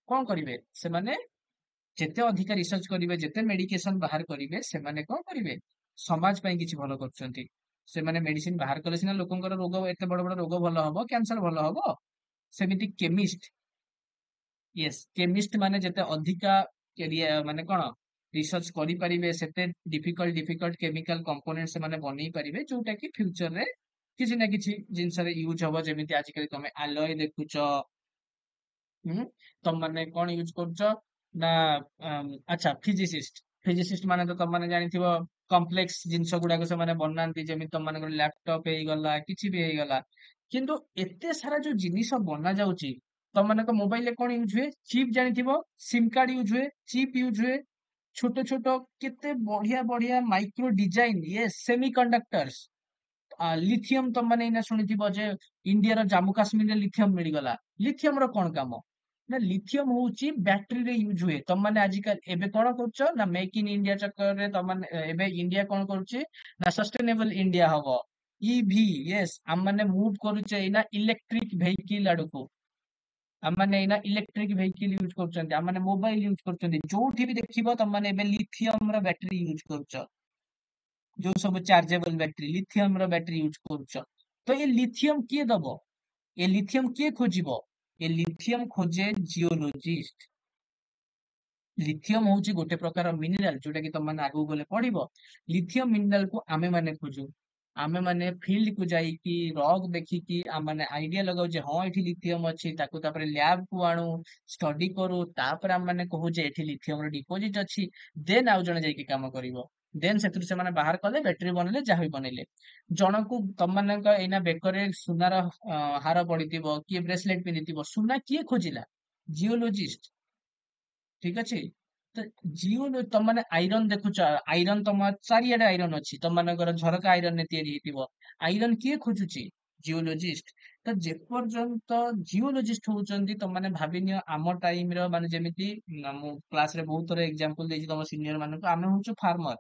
କଣ କରିବେ ସେମାନେ, ଯେତେ ଅଧିକା ରିସର୍ଚ୍ଚ କରିବେ, ଯେତେ ମେଡିକେସନ ବାହାର କରିବେ, ସେମାନେ କଣ କରିବେ, ସମାଜ ପାଇଁ କିଛି ଭଲ କରୁଛନ୍ତି। ସେମାନେ ମେଡିସିନ ବାହାର କଲେ ସିନା ଲୋକଙ୍କର ରୋଗ, ଏତେ ବଡ ବଡ ରୋଗ ଭଲ ହବ, କ୍ୟାନ୍ସର ଭଲ ହବ। ସେମିତି କେମିଷ୍ଟ, ୟେସ୍, କେମିଷ୍ଟ ମାନେ ଯେତେ ଅଧିକା ମାନେ କଣ ରିସର୍ଚ୍ଚ କରିପାରିବେ, ସେତେ ଡିଫିକଲ୍ଟ ଡିଫିକଲ୍ଟ କେମିକାଲ କମ୍ପୋନେଣ୍ଟ ସେମାନେ ବନେଇ ପାରିବେ, ଯୋଉଟା କି ଫ୍ୟୁଚରରେ କିଛି ନା କିଛି ଜିନିଷରେ ୟୁଜ ହବ। ଯେମିତି ଆଜିକାଲି ତମେ ଆଲୟ ଦେଖୁଛ। ହୁଁ, ତମମାନେ କଣ ୟୁଜ କରୁଛ ନା ଆଚ୍ଛା, ଫିଜିସିଷ୍ଟ। ଫିଜିସିଷ୍ଟ ମାନେ ତ ତମମାନେ ଜାଣିଥିବ କମ୍ପ୍ଲେକ୍ସ ଜିନିଷ ଗୁଡାକ ସେମାନେ ବନାନ୍ତି, ଯେମିତି ତମମାନଙ୍କର ଲ୍ୟାପଟପ ହେଇଗଲା, କିଛି ବି ହେଇଗଲା। କିନ୍ତୁ ଏତେ ସାରା ଯୋଉ ଜିନିଷ ବନା ଯାଉଛି, ତମମାନଙ୍କ ମୋବାଇଲରେ କଣ ୟୁଜ ହୁଏ, ଚିପ୍ ଜାଣିଥିବ, ସିମ୍ କାର୍ଡ ୟୁଜ ହୁଏ, ଚିପ୍ ୟୁଜ ହୁଏ, ଛୋଟ ଛୋଟ କେତେ ବଢିଆ ବଢିଆ ମାଇକ୍ରୋ ଡିଜାଇନ, ଇଏ ସେମି କଣ୍ଡକ୍ଟର୍ସ। ଲିଥିୟମ ତମମାନେ ଏଇନା ଶୁଣିଥିବ ଯେ ଇଣ୍ଡିଆର ଜାମ୍ମୁ କାଶ୍ମୀରରେ ଲିଥିୟମ ମିଳିଗଲା। ଲିଥିୟମ ର କଣ କାମ ନା ଲିଥିୟମ ହଉଛି ବ୍ୟାଟେରୀରେ ୟୁଜ ହୁଏ। ତମମାନେ ଆଜିକାଲି ଏବେ କଣ କରୁଛ ନା ମେକ୍ ଇନ ଇଣ୍ଡିଆ ଚକ୍କରରେ ତମମାନେ ଏବେ ଇଣ୍ଡିଆ କଣ କରୁଛି ନା ସଷ୍ଟେନେବଲ ଇଣ୍ଡିଆ ହବ, ଇଭି। ୟେସ୍, ଆମମାନେ ମୁଭ କରୁଛେ ଏଇନା ଇଲେକ୍ଟ୍ରିକ ଭେହିକିଲ ଆଡକୁ। ଆମମାନେ ଏଇନା ଇଲେକ୍ଟ୍ରିକ ଭେହିକିଲ ୟୁଜ କରୁଛନ୍ତି, ଆମମାନେ ମୋବାଇଲ ୟୁଜ କରୁଛନ୍ତି। ଯୋଉଠି ବି ଦେଖିବ ତମମାନେ ଏବେ ଲିଥିୟମ ର ବ୍ୟାଟେରୀ ୟୁଜ କରୁଛ, ଯୋଉ ସବୁ ଚାର୍ଜେବଲ ବ୍ୟାଟେରୀ, ଲିଥିୟମ ର ବ୍ୟାଟେରୀ ୟୁଜ କରୁଛ। ତ ଏ ଲିଥିୟମ କିଏ ଦବ, ଏ ଲିଥିୟମ କିଏ ଖୋଜିବ, ଏ ଲିଥିୟମ ଖୋଜେ ଜିଓଲୋଜିଷ୍ଟ। ଲିଥିୟମ ହଉଛି ଗୋଟେ ପ୍ରକାର ମିନେରାଲ, ଯୋଉଟା କି ତମମାନେ ଆଗକୁ ଗଲେ ପଢିବ। ଲିଥିୟମ ମିନେରାଲ କୁ ଆମେ ମାନେ ଖୋଜୁ। ଆମେ ମାନେ ଫିଲ୍ଡ କୁ ଯାଇକି ରକ୍ ଦେଖିକି ଆମେ ଆଇଡିଆ ଲଗାଉ ଯେ ହଁ ଏଠି ଲିଥିୟମ ଅଛି, ତାକୁ ତାପରେ ଲ୍ୟାବ କୁ ଆଣୁ, ଷ୍ଟଡି କରୁ, ତାପରେ ଆମେ ମାନେ କହୁ ଯେ ଏଠି ଲିଥିୟମ ର ଡିପୋଜିଟ ଅଛି। ଦେନ୍ ଆଉ ଜଣେ ଯାଇକି କାମ କରିବ, ଦେନ୍ ସେଥିରୁ ସେମାନେ ବାହାର କଲେ, ବ୍ୟାଟେରୀ ବନେଇଲେ, ଯାହା ବି ବନେଇଲେ। ଜଣକୁ ତମମାନଙ୍କ ଏଇନା ବେକରେ ସୁନାର ହାର ପଡିଥିବ, କିଏ ବ୍ରେସଲେଟ ପିନ୍ଧିଥିବ, ସୁନା କିଏ ଖୋଜିଲା, ଜିଓଲୋଜିଷ୍ଟ। ଠିକ ଅଛି। ତ ଜିଓ ତମମାନେ ଆଇରନ୍ ଦେଖୁଛ, ଆଇରନ୍ ତମ ଚାରିଆଡେ ଆଇରନ୍ ଅଛି, ତମମାନଙ୍କର ଝରକା ଆଇରନ୍ ରେ ତିଆରି ହେଇଥିବ। ଆଇରନ୍ କିଏ ଖୋଜୁଛି, ଜିଓଲୋଜିଷ୍ଟ। ତ ଯେପର୍ଯ୍ୟନ୍ତ ଜିଓଲୋଜିଷ୍ଟ ହଉଛନ୍ତି, ତମମାନେ ଭାବିନିଅ ଆମ ଟାଇମ ର ମାନେ ଯେମିତି ମୁଁ କ୍ଲାସ ରେ ବହୁତ ଥର ଏକ୍ସାମ୍ପଲ ଦେଇଛି ତମ ସିନିୟର ମାନଙ୍କୁ, ଆମେ ହଉଛୁ ଫାର୍ମର,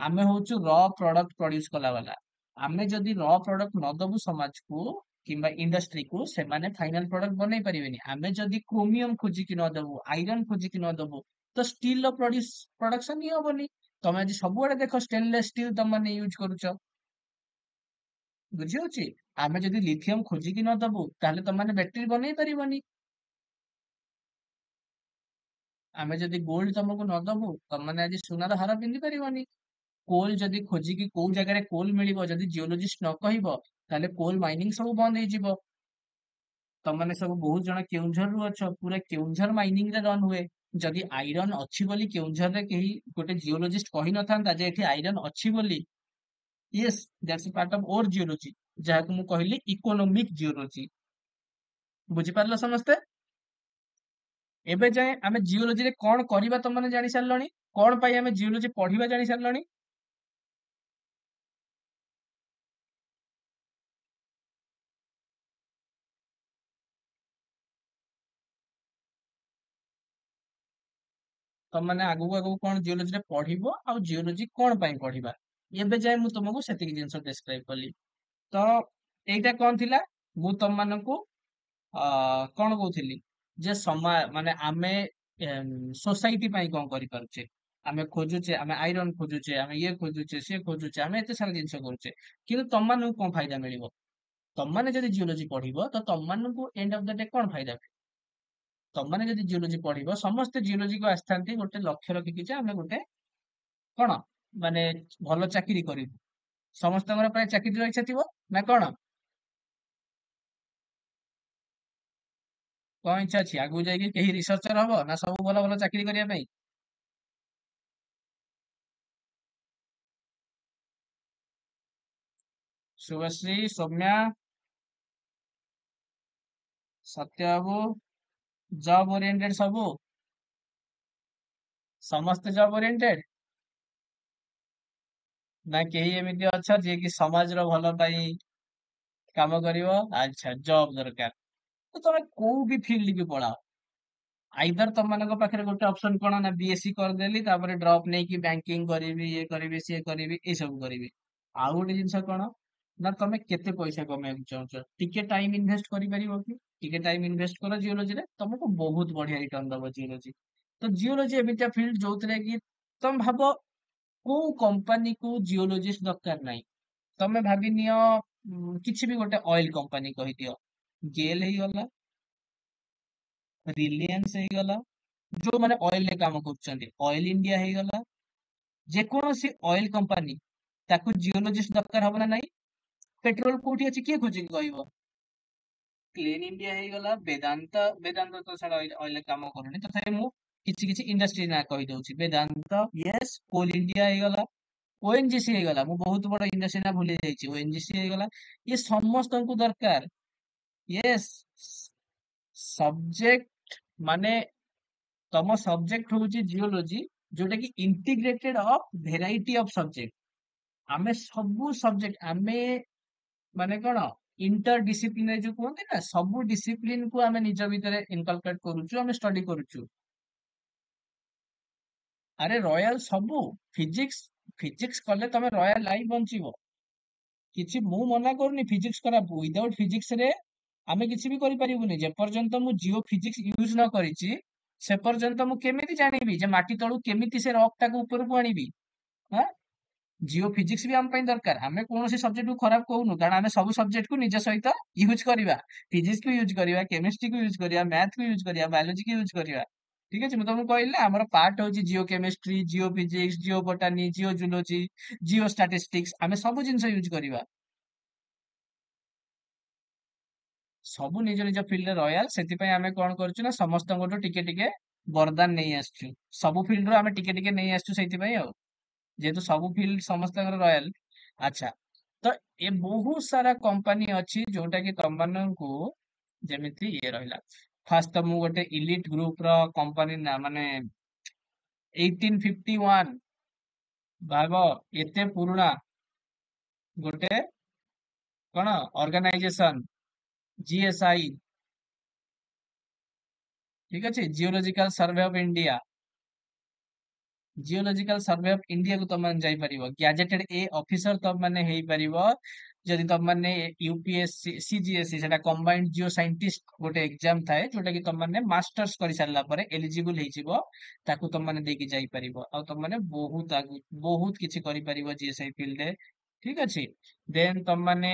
ଆମେ ହଉଛୁ ର ପ୍ରଡକ୍ଟ ପ୍ରଡ୍ୟୁସ କଲା ବାଲା। ଆମେ ଯଦି ର ପ୍ରଡକ୍ଟ ନ ଦବୁ ସମାଜକୁ କିମ୍ବା ଇଣ୍ଡଷ୍ଟ୍ରିକୁ, ସେମାନେ ଫାଇନାଲ ପ୍ରଡକ୍ଟ ବନେଇ ପାରିବେନି। ଆମେ ଯଦି କ୍ରୋମିୟମ ଖୋଜିକି ନ ଦବୁ, ଆଇରନ୍ ଖୋଜିକି ନ ଦବୁ, ତ ଷ୍ଟିଲ ର ପ୍ରଡକ୍ସନ ହିଁ ହବନି। ତମେ ଆଜି ସବୁଆଡେ ଦେଖ ଷ୍ଟେନଲେସ ଷ୍ଟିଲ ତମମାନେ ୟୁଜ କରୁଛ, ବୁଝିହଉଛି। ଆମେ ଯଦି ଲିଥିୟମ ଖୋଜିକି ନ ଦବୁ, ତାହେଲେ ତମମାନେ ବ୍ୟାଟେରୀ ବନେଇ ପାରିବନି। ଆମେ ଯଦି ଗୋଲ୍ଡ ତମକୁ ନ ଦବୁ, ତମମାନେ ଆଜି ସୁନାର ହାର ପିନ୍ଧି ପାରିବନି। କୋଲ ଯଦି ଖୋଜିକି କୋଉ ଜାଗାରେ କୋଲ ମିଳିବ ଯଦି ଜିଓଲୋଜିଷ୍ଟ ନ କହିବ, ତାହେଲେ କୋଲ ମାଇନିଂ ସବୁ ବନ୍ଦ ହେଇଯିବ। ତମମାନେ ସବୁ ବହୁତ ଜଣ କେଉଁଝରରୁ ଅଛ, ପୁରା କେଉଁଝର ମାଇନିଂ ରେ ରନ୍ ହୁଏ। ଯଦି ଆଇରନ୍ ଅଛି ବୋଲି କେଉଁଝରରେ କେହି ଗୋଟେ ଜିଓଲୋଜିଷ୍ଟ କହିନଥାନ୍ତା ଯେ ଏଠି ଆଇରନ୍ ଅଛି ବୋଲି। Yes, that's part of ore geology, ଯାହାକୁ ମୁଁ କହିଲି ଇକୋନୋମିକ ଜିଓଲୋଜି। ବୁଝିପାରିଲ ସମସ୍ତେ? ଏବେ ଯାଏ ଆମେ ଜିଓଲୋଜିରେ କଣ କରିବା ତମମାନେ ଜାଣି ସାରିଲଣି, କଣ ପାଇଁ ଆମେ ଜିଓଲୋଜି ପଢିବା ଜାଣି ସାରିଲଣି। ତମମାନେ ଆଗକୁ ଆଗକୁ କଣ ଜିଓଲୋଜିରେ ପଢିବ, ଆଉ ଜିଓଲୋଜି କଣ ପାଇଁ ପଢିବା, ଏବେ ଯାଏ ମୁଁ ତମକୁ ସେତିକି ଜିନିଷ ଡେସକ୍ରାଇବ କଲି। ତ ଏଇଟା କଣ ଥିଲା, ମୁଁ ତମମାନଙ୍କୁ କଣ କହୁଥିଲି ଯେ ମାନେ ଆମେ ସୋସାଇଟି ପାଇଁ କଣ କରିପାରୁଛେ। ଆମେ ଖୋଜୁଛେ, ଆମେ ଆଇରନ୍ ଖୋଜୁଛେ, ଆମେ ଇଏ ଖୋଜୁଛେ, ସିଏ ଖୋଜୁଛେ, ଆମେ ଏତେ ସାରା ଜିନିଷ କରୁଛେ, କିନ୍ତୁ ତମମାନଙ୍କୁ କଣ ଫାଇଦା ମିଳିବ। ତମମାନେ ଯଦି ଜିଓଲୋଜି ପଢିବ, ତ ତମମାନଙ୍କୁ ଏଣ୍ଡ ଅଫ ଦ ଡେ କଣ ଫାଇଦା ମିଳିବ, ତମମାନେ ଯଦି ଜିଓଲୋଜି ପଢିବ ସମସ୍ତେ ଜିଓଲୋଜି କୁ ଆସିଥାନ୍ତି ଗୋଟେ ଲକ୍ଷ୍ୟ ରଖିକି ଯେ ଆମେ ଗୋଟେ କଣ ମାନେ ଭଲ ଚାକିରି କରିବୁ। ସମସ୍ତଙ୍କର ପ୍ରାୟ ଚାକିରିର ଇଚ୍ଛା ଥିବ ନା କଣ? କଣ ଇଚ୍ଛା ଅଛି ଆଗକୁ ଯାଇକି କେହି ରିସର୍ଚର ହବ ନା ସବୁ ଭଲ ଭଲ ଚାକିରି କରିବା ପାଇଁ? ଶୁଭଶ୍ରୀ, ସୌମ୍ୟା, ସତ୍ୟବାବୁ, ଜବ୍ ଓରିଏଣ୍ଟେଡ ସବୁ, ସମସ୍ତେ ଜବ୍ ଓରିଏଣ୍ଟେଡ ନା କେହି ଏମିତି ଅଛ ଯିଏ କି ସମାଜର ଭଲ ପାଇଁ କାମ କରିବ? ଆଚ୍ଛା, ଜବ୍ ଦରକାର ତ ତମେ କୋଉ ବି ଫିଲ୍ଡ କି ପଳାଅ, ଆଇଦର ତମମାନଙ୍କ ପାଖରେ ଗୋଟେ ଅପସନ କଣ ନା ବିଏସସି କରିଦେଲି ତାପରେ ଡ୍ରପ୍ ନେଇକି ବ୍ୟାଙ୍କିଙ୍ଗ କରିବି, ଇଏ କରିବି, ସିଏ କରିବି, ଏଇ ସବୁ କରିବି। ଆଉ ଗୋଟେ ଜିନିଷ କଣ ନା ତମେ କେତେ ପଇସା କମେଇବାକୁ ଚାହୁଁଛ, ଟିକେ ଟାଇମ ଇନଭେଷ୍ଟ କରିପାରିବ କି? ଟିକେ ଟାଇମ ଇନଭେଷ୍ଟ କର ଜିଓଲୋଜିରେ, ତମକୁ ବହୁତ ବଢିଆ ରିଟର୍ନ ଦବ ଜିଓଲୋଜି। ତ ଜିଓଲୋଜି ଏମିତିଆ ଫିଲ୍ଡ ଯୋଉଥିରେ କି ତମେ ଭାବ କୋଉ କମ୍ପାନୀ କୁ ଜିଓଲୋଜିଷ୍ଟ ଦରକାର ନାହିଁ। ତମେ ଭାବି ନିଅ କିଛି ବି ଗୋଟେ ଅଏଲ କମ୍ପାନୀ କହିଦିଅ, ଗେଲ୍ ହେଇଗଲା, ରିଲିଆନ୍ସ ହେଇଗଲା, ଯୋଉମାନେ ଅଏଲ ରେ କାମ କରୁଛନ୍ତି, ଅଏଲ ଇଣ୍ଡିଆ ହେଇଗଲା, ଯେକୌଣସି ଅଏଲ କମ୍ପାନୀ, ତାକୁ ଜିଓଲୋଜିଷ୍ଟ ଦରକାର ହବ ନା ନାହିଁ? ପେଟ୍ରୋଲ କୋଉଠି ଅଛି କିଏ ଖୋଜିକି କହିବ? କ୍ଲିନ ଇଣ୍ଡିଆ ହେଇଗଲା, ବେଦାନ୍ତ, ବେଦାନ୍ତ ତ ଛାଡ ଅଏଲ କାମ କରୁନି, ତଥାପି ମୁଁ କିଛି କିଛି ଇଣ୍ଡଷ୍ଟ୍ରି ନା କହିଦଉଛି, ବେଦାନ୍ତ, ୟେସ୍, କୋଲ ଇଣ୍ଡିଆ ହେଇଗଲା, ଓଏନଜିସି ହେଇଗଲା, ମୁଁ ବହୁତ ବଡ ଇଣ୍ଡଷ୍ଟ୍ରି ନା ଭୁଲି ଯାଇଛି, ଓଏନଜିସି ହେଇଗଲା, ଇଏ ସମସ୍ତଙ୍କୁ ଦରକାର। ୟେସ୍, ସବଜେକ୍ଟ ମାନେ ତମ ସବଜେକ୍ଟ ହଉଛି ଜିଓଲୋଜି, ଯୋଉଟା କି integrated of variety of subject. ଆମେ ସବୁ ସବଜେକ୍ଟ ଆମେ ମାନେ କଣ ଇଣ୍ଟର ଡିସିପ୍ଲିନାରୀ ଯୋଉ କୁହନ୍ତି ନା, ସବୁ ଡିସିପ୍ଲିନ କୁ ଆମେ ନିଜ ଭିତରେ ଇନକଲକେଟ କରୁଛୁ, ଆମେ ଷ୍ଟଡି କରୁଛୁ। ଆରେ ରୟାଲ ସବୁ, ଫିଜିକ୍ସ, ଫିଜିକ୍ସ କଲେ ତମେ ରୟାଲ ଲାଇଫ ବଞ୍ଚିବ। କିଛି ମୁଁ ମନା କରୁନି ଫିଜିକ୍ସ ଖରାପ, ୱିଦାଉଟ୍ ଫିଜିକ୍ସ ରେ ଆମେ କିଛି ବି କରିପାରିବୁନି। ଯେପର୍ଯ୍ୟନ୍ତ ମୁଁ ଜିଓ ଫିଜିକ୍ସ ୟୁଜ ନ କରିଛି ସେ ପର୍ଯ୍ୟନ୍ତ ମୁଁ କେମିତି ଜାଣିବି ଯେ ମାଟି ତଳୁ କେମିତି ସେ ରକ୍ ଟାକୁ ଉପରକୁ ଆଣିବି? ହଁ, ଜିଓ ଫିଜିକ୍ସ ବି ଆମ ପାଇଁ ଦରକାର। ଆମେ କୌଣସି ସବଜେକ୍ଟ କୁ ଖରାପ କହୁନୁ, କାରଣ ଆମେ ସବୁ ସବଜେକ୍ଟ କୁ ନିଜ ସହିତ ୟୁଜ କରିବା। ଫିଜିକ୍ସ କୁ ୟୁଜ କରିବା, କେମିଷ୍ଟ୍ରି କୁ ୟୁଜ କରିବା, ମ୍ୟାଥ କୁ ୟୁଜ କରିବା, ବାୟୋଲୋଜି କୁ ୟୁଜ କରିବା। ଠିକ ଅଛି, ମୁଁ ତମକୁ କହିଲି ନା, ଆମର ପାର୍ଟ ହଉଛି Jio chemistry, Jio physics, Jio botany, Jio zoology, Jio statistics, ଆମେ ସବୁ ଜିନିଷ ୟୁଜ କରିବା। ସବୁ ନିଜ ନିଜ ଫିଲ୍ଡରେ ରୟାଲ, ସେଥିପାଇଁ ଆମେ କଣ କରୁଛୁ ନା ସମସ୍ତଙ୍କଠୁ ଟିକେ ଟିକେ ବରଦାନ ନେଇ ଆସିଛୁ। ସବୁ ଫିଲ୍ଡରୁ ଆମେ ଟିକେ ଟିକେ ନେଇ ଆସିଛୁ ସେଇଥିପାଇଁ ଆଉ, ଯେହେତୁ ସବୁ ଫିଲ୍ଡ ସମସ୍ତଙ୍କର ରୟାଲ। ଆଚ୍ଛା, ତ ଏ ବହୁତ ସାରା କମ୍ପାନୀ ଅଛି ଯୋଉଟା କି ତମମାନଙ୍କୁ, ଯେମିତି ଇଏ ରହିଲା, ଫାଷ୍ଟ ତ ମୁଁ ଗୋଟେ ଇଲିଟ ଗ୍ରୁପ ର କମ୍ପାନୀ ନା ମାନେ 1851, ଭାବ ଏତେ ପୁରୁଣା ଗୋଟେ କଣ ଅର୍ଗାନାଇଜେସନ, ଜିଏସଆଇ, ଠିକ ଅଛି, geological survey of India, geological survey of ଇଣ୍ଡିଆକୁ ତମମାନେ ଯାଇପାରିବ, ଗ୍ୟାଜେଟେଡ ଏ ଅଫିସର ତମମାନେ ହେଇପାରିବ ଯଦି ତମମାନେ ୟୁପିଏସସି, ସିଜିଏସସି, ସେଟା କମ୍ବାଇନ୍ଡ ଜିଓ ସାଇଣ୍ଟିଷ୍ଟ ଗୋଟେ ଏକ୍ସାମ ଥାଏ, ଯୋଉଟା କି ତମମାନେ ମାଷ୍ଟର୍ସ କରି ସାରିଲା ପରେ ଏଲିଜିବୁଲ ହେଇଯିବ, ତାକୁ ତମମାନେ ଦେଇକି ଯାଇପାରିବ, ଆଉ ତମମାନେ ବହୁତ ଆଗକୁ ବହୁତ କିଛି କରିପାରିବ ଜିଏସଆଇ ଫିଲ୍ଡରେ। ଠିକ ଅଛି, ଦେନ୍ ତମମାନେ,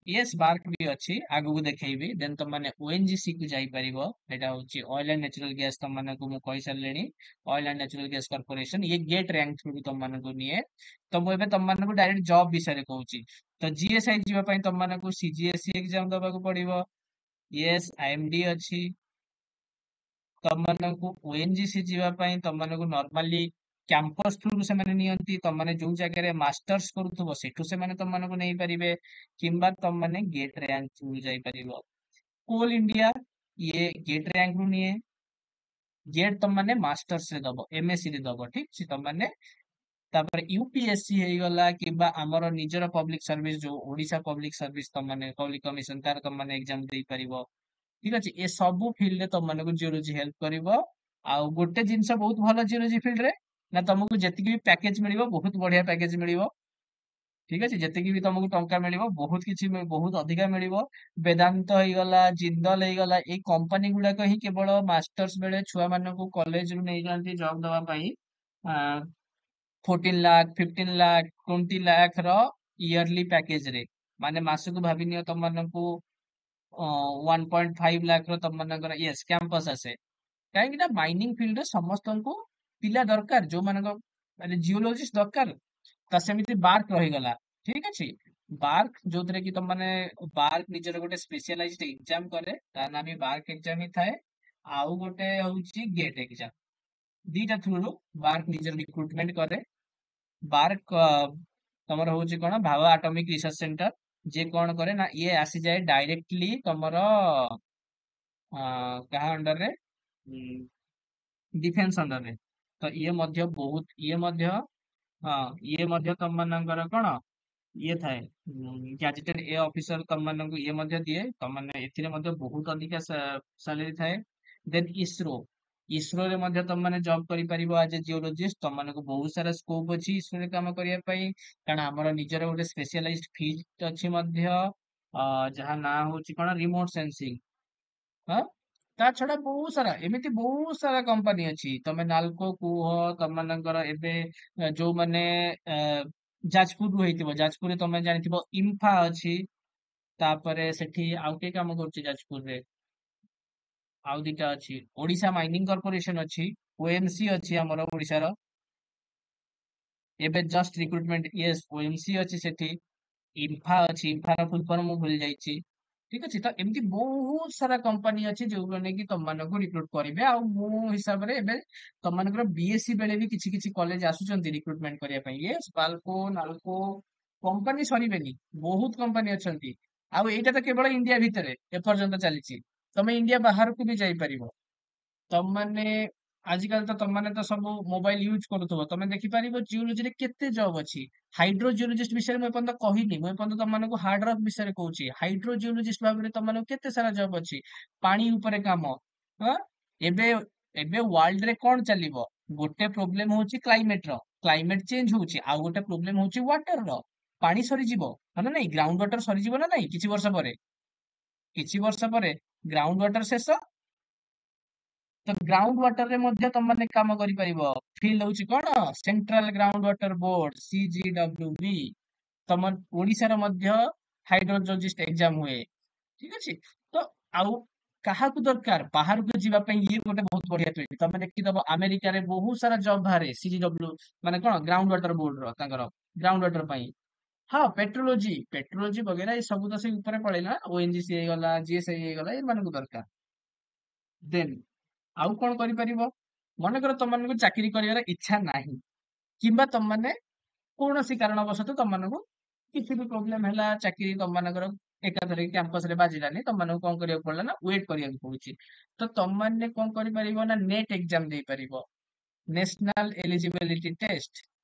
ୟେସ୍ ବାର୍କ ବି ଅଛି, ଆଗକୁ ଦେଖେଇବି। ଦେନ୍ ତମମାନେ ଓଏନଜିସି କୁ ଯାଇପାରିବ, ଏଟା ହଉଛି ଅଏଲ ଆଣ୍ଡ ନ୍ୟାଚୁରାଲ ଗ୍ୟାସ, ତମମାନଙ୍କୁ ମୁଁ କହିସାରିଲିଣି। Oil and natural gas corporation, ଇଏ ଗେଟ ରାଙ୍କ ଥ୍ରୁ ତମମାନଙ୍କୁ ନିଏ। ତ ମୁଁ ଏବେ ତମମାନଙ୍କୁ ଡାଇରେକ୍ଟ ଜବ ବିଷୟରେ କହୁଛି। ତ ଜିଏସଆଇ ଯିବା ପାଇଁ ତମମାନଙ୍କୁ ସିଜିଏସସି ଏକ୍ସାମ ଦବାକୁ ପଡିବ। ୟେସ୍, ଆଇଏମଡି ଅଛି। ତମମାନଙ୍କୁ ଓଏନଜିସି ଯିବା ପାଇଁ ତମମାନଙ୍କୁ ନର୍ମାଲି କ୍ୟାମ୍ପସ ଥ୍ରୁରୁ ସେମାନେ ନିଅନ୍ତି, ତମମାନେ ଯୋଉ ଜାଗାରେ ମାଷ୍ଟର୍ସ କରୁଥିବ ସେଠୁ ସେମାନେ ତମମାନଙ୍କୁ ନେଇପାରିବେ, କିମ୍ବା ତମମାନେ ଗେଟ ରାଙ୍କ ଥ୍ରୁ ଯାଇପାରିବ। କୋଲ ଇଣ୍ଡିଆ, ଇଏ ଗେଟ ରାଙ୍କ ରୁ ନିଏ, ଗେଟ ତମମାନେ ମାଷ୍ଟର୍ସ ରେ ଦବ, ଏମଏସସି ରେ ଦବ, ଠିକ ଅଛି ତମମାନେ। ତାପରେ ୟୁପିଏସସି ହେଇଗଲା, କିମ୍ବା ଆମର ନିଜର ପବ୍ଲିକ ସର୍ଭିସ ଯୋଉ ଓଡିଶା ପବ୍ଲିକ ସର୍ଭିସ, ତମମାନେ ପବ୍ଲିକ କମିଶନ, ତାର ତମମାନେ ଏକ୍ସାମ ଦେଇପାରିବ। ଠିକ ଅଛି, ଏ ସବୁ ଫିଲ୍ଡରେ ତମମାନଙ୍କୁ ଜିଓଲୋଜି ହେଲ୍ପ କରିବ। ଆଉ ଗୋଟେ ଜିନିଷ ବହୁତ ଭଲ ଜିଓଲୋଜି ଫିଲ୍ଡରେ, ନା ତମକୁ ଯେତିକି ବି ପ୍ୟାକେଜ ମିଳିବ ବହୁତ ବଢିଆ ପ୍ୟାକେଜ ମିଳିବ। ଠିକ ଅଛି, ଯେତିକି ବି ତମକୁ ଟଙ୍କା ମିଳିବ ବହୁତ କିଛି ବହୁତ ଅଧିକା ମିଳିବ। ବେଦାନ୍ତ ହେଇଗଲା, ଜିନ୍ଦଲ ହେଇଗଲା, ଏଇ କମ୍ପାନୀ ଗୁଡାକ ହିଁ କେବଳ ମାଷ୍ଟର୍ସ ବେଳେ ଛୁଆ ମାନଙ୍କୁ କଲେଜ ରୁ ନେଇଯାଆନ୍ତି ଜବ ଦବା ପାଇଁ। 14 ଲାଖ, 15 ଲାଖ, 20 ଲାଖ ର ଇୟରଲି ପ୍ୟାକେଜ ରେ, ମାନେ ମାସକୁ ଭାବିନିଅ ତମମାନଙ୍କୁ 1.5 लाख ର ତମ ମାନଙ୍କର ୟେସ୍ କ୍ୟାମ୍ପସ ଆସେ। କାହିଁକି ନା ମାଇନିଂ ଫିଲ୍ଡରେ ସମସ୍ତଙ୍କୁ ପିଲା ଦରକାର, ଯୋଉମାନଙ୍କ ମାନେ ଜିଓଲୋଜିଷ୍ଟ ଦରକାର। ତ ସେମିତି ବାର୍କ ରହିଗଲା, ଠିକ ଅଛି। ବାର୍କ ଯୋଉଥିରେ କି ତମାନେ ବାର୍କ ନିଜର ଗୋଟେ ସ୍ପେଶିଆଲାଇଜ୍ଡ ଏକ୍ଜାମ କରେ, ତା ନାଁ ବି ବାର୍କ ଏକ୍ଜାମ ହିଁ ଥାଏ। ଆଉ ଗୋଟେ ହଉଛି ଗେଟ୍ ଏକ୍ଜାମ। ଦିଟା ଥ୍ରୁରୁ ବାର୍କ ନିଜର ରିକ୍ରୁଟମେଣ୍ଟ କରେ। ବାର୍କ ତମର ହଉଛି କଣ ଭାବା ଆଟମିକ ରିସର୍ଚ୍ଚ ସେଣ୍ଟର। ଯିଏ କଣ କରେ ନା ଇଏ ଆସିଯାଏ ଡାଇରେକ୍ଟଲି ତମର କାହା ଅଣ୍ଡରରେ, ଡିଫେନ୍ସ ଅଣ୍ଡରରେ। ତ ଇଏ ମଧ୍ୟ ବହୁତ ଇଏ ମଧ୍ୟ ହଁ ଇଏ ମଧ୍ୟ ତମ ମାନଙ୍କର କଣ ଇଏ ଥାଏ ଗ୍ୟାଜେଟେଡ ଏ ଅଫିସର ତମ ମାନଙ୍କୁ ଇଏ ମଧ୍ୟ ଦିଏ। ତମାନେ ଏଥିରେ ମଧ୍ୟ ବହୁତ ଅଧିକା ସାଲେରୀ ଥାଏ। ଦେନ୍ ଇସ୍ରୋରେ ମଧ୍ୟ ତମମାନେ ଜବ୍ କରିପାରିବ ଆଜ ଏ ଜିଓଲୋଜିଷ୍ଟ। ତମମାନଙ୍କୁ ବହୁତ ସାରା ସ୍କୋପ ଅଛି ଇସ୍ରୋରେ କାମ କରିବା ପାଇଁ, କାରଣ ଆମର ନିଜର ଗୋଟେ ସ୍ପେଶିଆଲାଇଜ୍ଡ ଫିଲ୍ଡ ଅଛି ମଧ୍ୟ, ଯାହା ନାଁ ହଉଛି କଣ ରିମୋଟ ସେନ୍ସିଂ। ହଁ, ତା ଛଡା ବହୁତ ସାରା ଏମିତି ବହୁତ ସାରା କମ୍ପାନୀ ଅଛି। ତମେ ନାଲକୋ କୁହ, ତମମାନଙ୍କର ଏବେ ଯୋଉମାନେ ଅ, ଯାଜପୁରରୁ ହେଇଥିବ, ଯାଜପୁରରେ ତମେ ଜାଣିଥିବ ଇମ୍ଫା ଅଛି। ତାପରେ ସେଠି ଆଉ କିଏ କାମ କରୁଛି ଯାଜପୁରରେ, ଆଉ ଦିଟା ଅଛି। ଓଡିଶା ମାଇନିଂ କର୍ପୋରେସନ ଅଛି, ଓଏମସି ଅଛି ଆମର ଓଡିଶାର। ଏବେ ଜଷ୍ଟ ରିକ୍ରୁଟମେଣ୍ଟ, ୟେସ୍ ଓଏମସି ଅଛି ସେଠି। ଇମ୍ଫା ଅଛି, ଇମ୍ଫାର ଫୁଲ ଫର୍ମ ମୁଁ ଭୁଲି ଯାଇଛି। ଠିକ ଅଛି, ତ ଏମିତି ବହୁତ ସାରା କମ୍ପାନୀ ଅଛି ଯୋଉମାନେ କି ତମମାନଙ୍କୁ ରିକ୍ରୁଟ କରିବେ। ଆଉ ମୋ ହିସାବରେ ଏବେ ତମମାନଙ୍କର ବିଏସସି ବେଳେ ବି କିଛି କିଛି କଲେଜ ଆସୁଛନ୍ତି ରିକ୍ରୁଟମେଣ୍ଟ କରିବା ପାଇଁ। ୟେସ୍ ବାଲକୋ ନାଲକୋ କମ୍ପାନୀ ସରିବେନି, ବହୁତ କମ୍ପାନୀ ଅଛନ୍ତି। ଆଉ ଏଇଟା ତ କେବଳ ଇଣ୍ଡିଆ ଭିତରେ ଏପର୍ଯ୍ୟନ୍ତ ଚାଲିଛି। ତମେ ଇଣ୍ଡିଆ ବାହାରକୁ ବି ଯାଇପାରିବ। ତମମାନେ ଆଜିକାଲି ତ ତମମାନେ ତ ସବୁ ମୋବାଇଲ ୟୁଜ କରୁଥିବ, ତମେ ଦେଖିପାରିବ ଜିଓଲୋଜିରେ କେତେ ଜବ୍ ଅଛି। ହାଇଡ୍ରୋ ଜିଓଲୋଜିଷ୍ଟ ବିଷୟରେ ମୁଁ ଏପର୍ଯ୍ୟନ୍ତ କହିନି, ମୁଁ ଏପର୍ଯ୍ୟନ୍ତ ତମମାନଙ୍କୁ ହାର୍ଡ ରକ୍ ବିଷୟରେ କହୁଛି। ହାଇଡ୍ରୋ ଜିଓଲୋଜିଷ୍ଟ ଭାବରେ ତମମାନଙ୍କୁ କେତେ ସାରା ଜବ୍ ଅଛି, ପାଣି ଉପରେ କାମ। ହଁ, ଏବେ ଏବେ ୱାର୍ଲଡ ରେ କଣ ଚାଲିବ, ଗୋଟେ ପ୍ରୋବ୍ଲେମ ହଉଛି କ୍ଲାଇମେଟ ର, କ୍ଲାଇମେଟ ଚେଞ୍ଜ ହଉଛି। ଆଉ ଗୋଟେ ପ୍ରୋବ୍ଲେମ ହଉଛି ୱାଟର ର, ପାଣି ସରିଯିବ ହଁ ନା ନାଇଁ, ଗ୍ରାଉଣ୍ଡ ୱାଟର ସରିଯିବ ନା ନାଇଁ କିଛି ବର୍ଷ ପରେ। କିଛି ବର୍ଷ ପରେ ଗ୍ରାଉଣ୍ଡ ୱାଟର ଶେଷ। ତ ଗ୍ରାଉଣ୍ଡ ୱାଟର ରେ ମଧ୍ୟ ତମମାନେ କାମ କରିପାରିବ। ଫିଲ୍ଡ ହଉଛି କଣ central ground water board CGWB। ତମ ଓଡିଶାର ମଧ୍ୟ ହାଇଡ୍ରୋଲୋଜିଷ୍ଟ ଏକ୍ଜାମ ହୁଏ, ଠିକ ଅଛି। ତ ଆଉ କାହାକୁ ଦରକାର ବାହାରକୁ ଯିବା ପାଇଁ, ଇଏ ଗୋଟେ ବହୁତ ବଢିଆ ଫିଲ୍ଡ। ତମେ ଦେଖିଦବ ଆମେରିକାରେ ବହୁତ ସାରା ଜବ୍ ବାହାରେ CGW, ମାନେ କଣ ଗ୍ରାଉଣ୍ଡ ୱାଟର ବୋର୍ଡ ର, ତାଙ୍କର ଗ୍ରାଉଣ୍ଡ ୱାଟର ପାଇଁ। ହଁ, ପେଟ୍ରୋଲୋଜି ପେଟ୍ରୋଲୋଜି ବଗେରା ଏ ସବୁ ତ ସେଇ ଉପରେ ପଳେଇଲା। ONGC ହେଇଗଲା, GSI ହେଇଗଲା, ଏମାନଙ୍କୁ ଦରକାର। ଦେନ୍ ଆଉ କଣ କରିପାରିବ, ମନେକର ତମମାନଙ୍କୁ ଚାକିରି କରିବାର ଇଚ୍ଛା ନାହିଁ, କିମ୍ବା ତମମାନେ କୌଣସି କାରଣବଶତଃ ତମମାନଙ୍କୁ କିଛି ବି ପ୍ରୋବ୍ଲେମ ହେଲା, ଚାକିରି ତମମାନଙ୍କର ଏକାଥରେ କ୍ୟାମ୍ପସ ରେ ବାଜିଲାନି, ତମମାନଙ୍କୁ କଣ କରିବାକୁ ପଡିଲା ନା ୱେଟ୍ କରିବାକୁ ପଡୁଛି। ତ ତମମାନେ କଣ କରିପାରିବ ନା ନେଟ୍ ଏକ୍ଜାମ ଦେଇପାରିବ, ନ୍ୟାସନାଲ ଏଲିଜିବିଲିଟି ଟେଷ୍ଟ,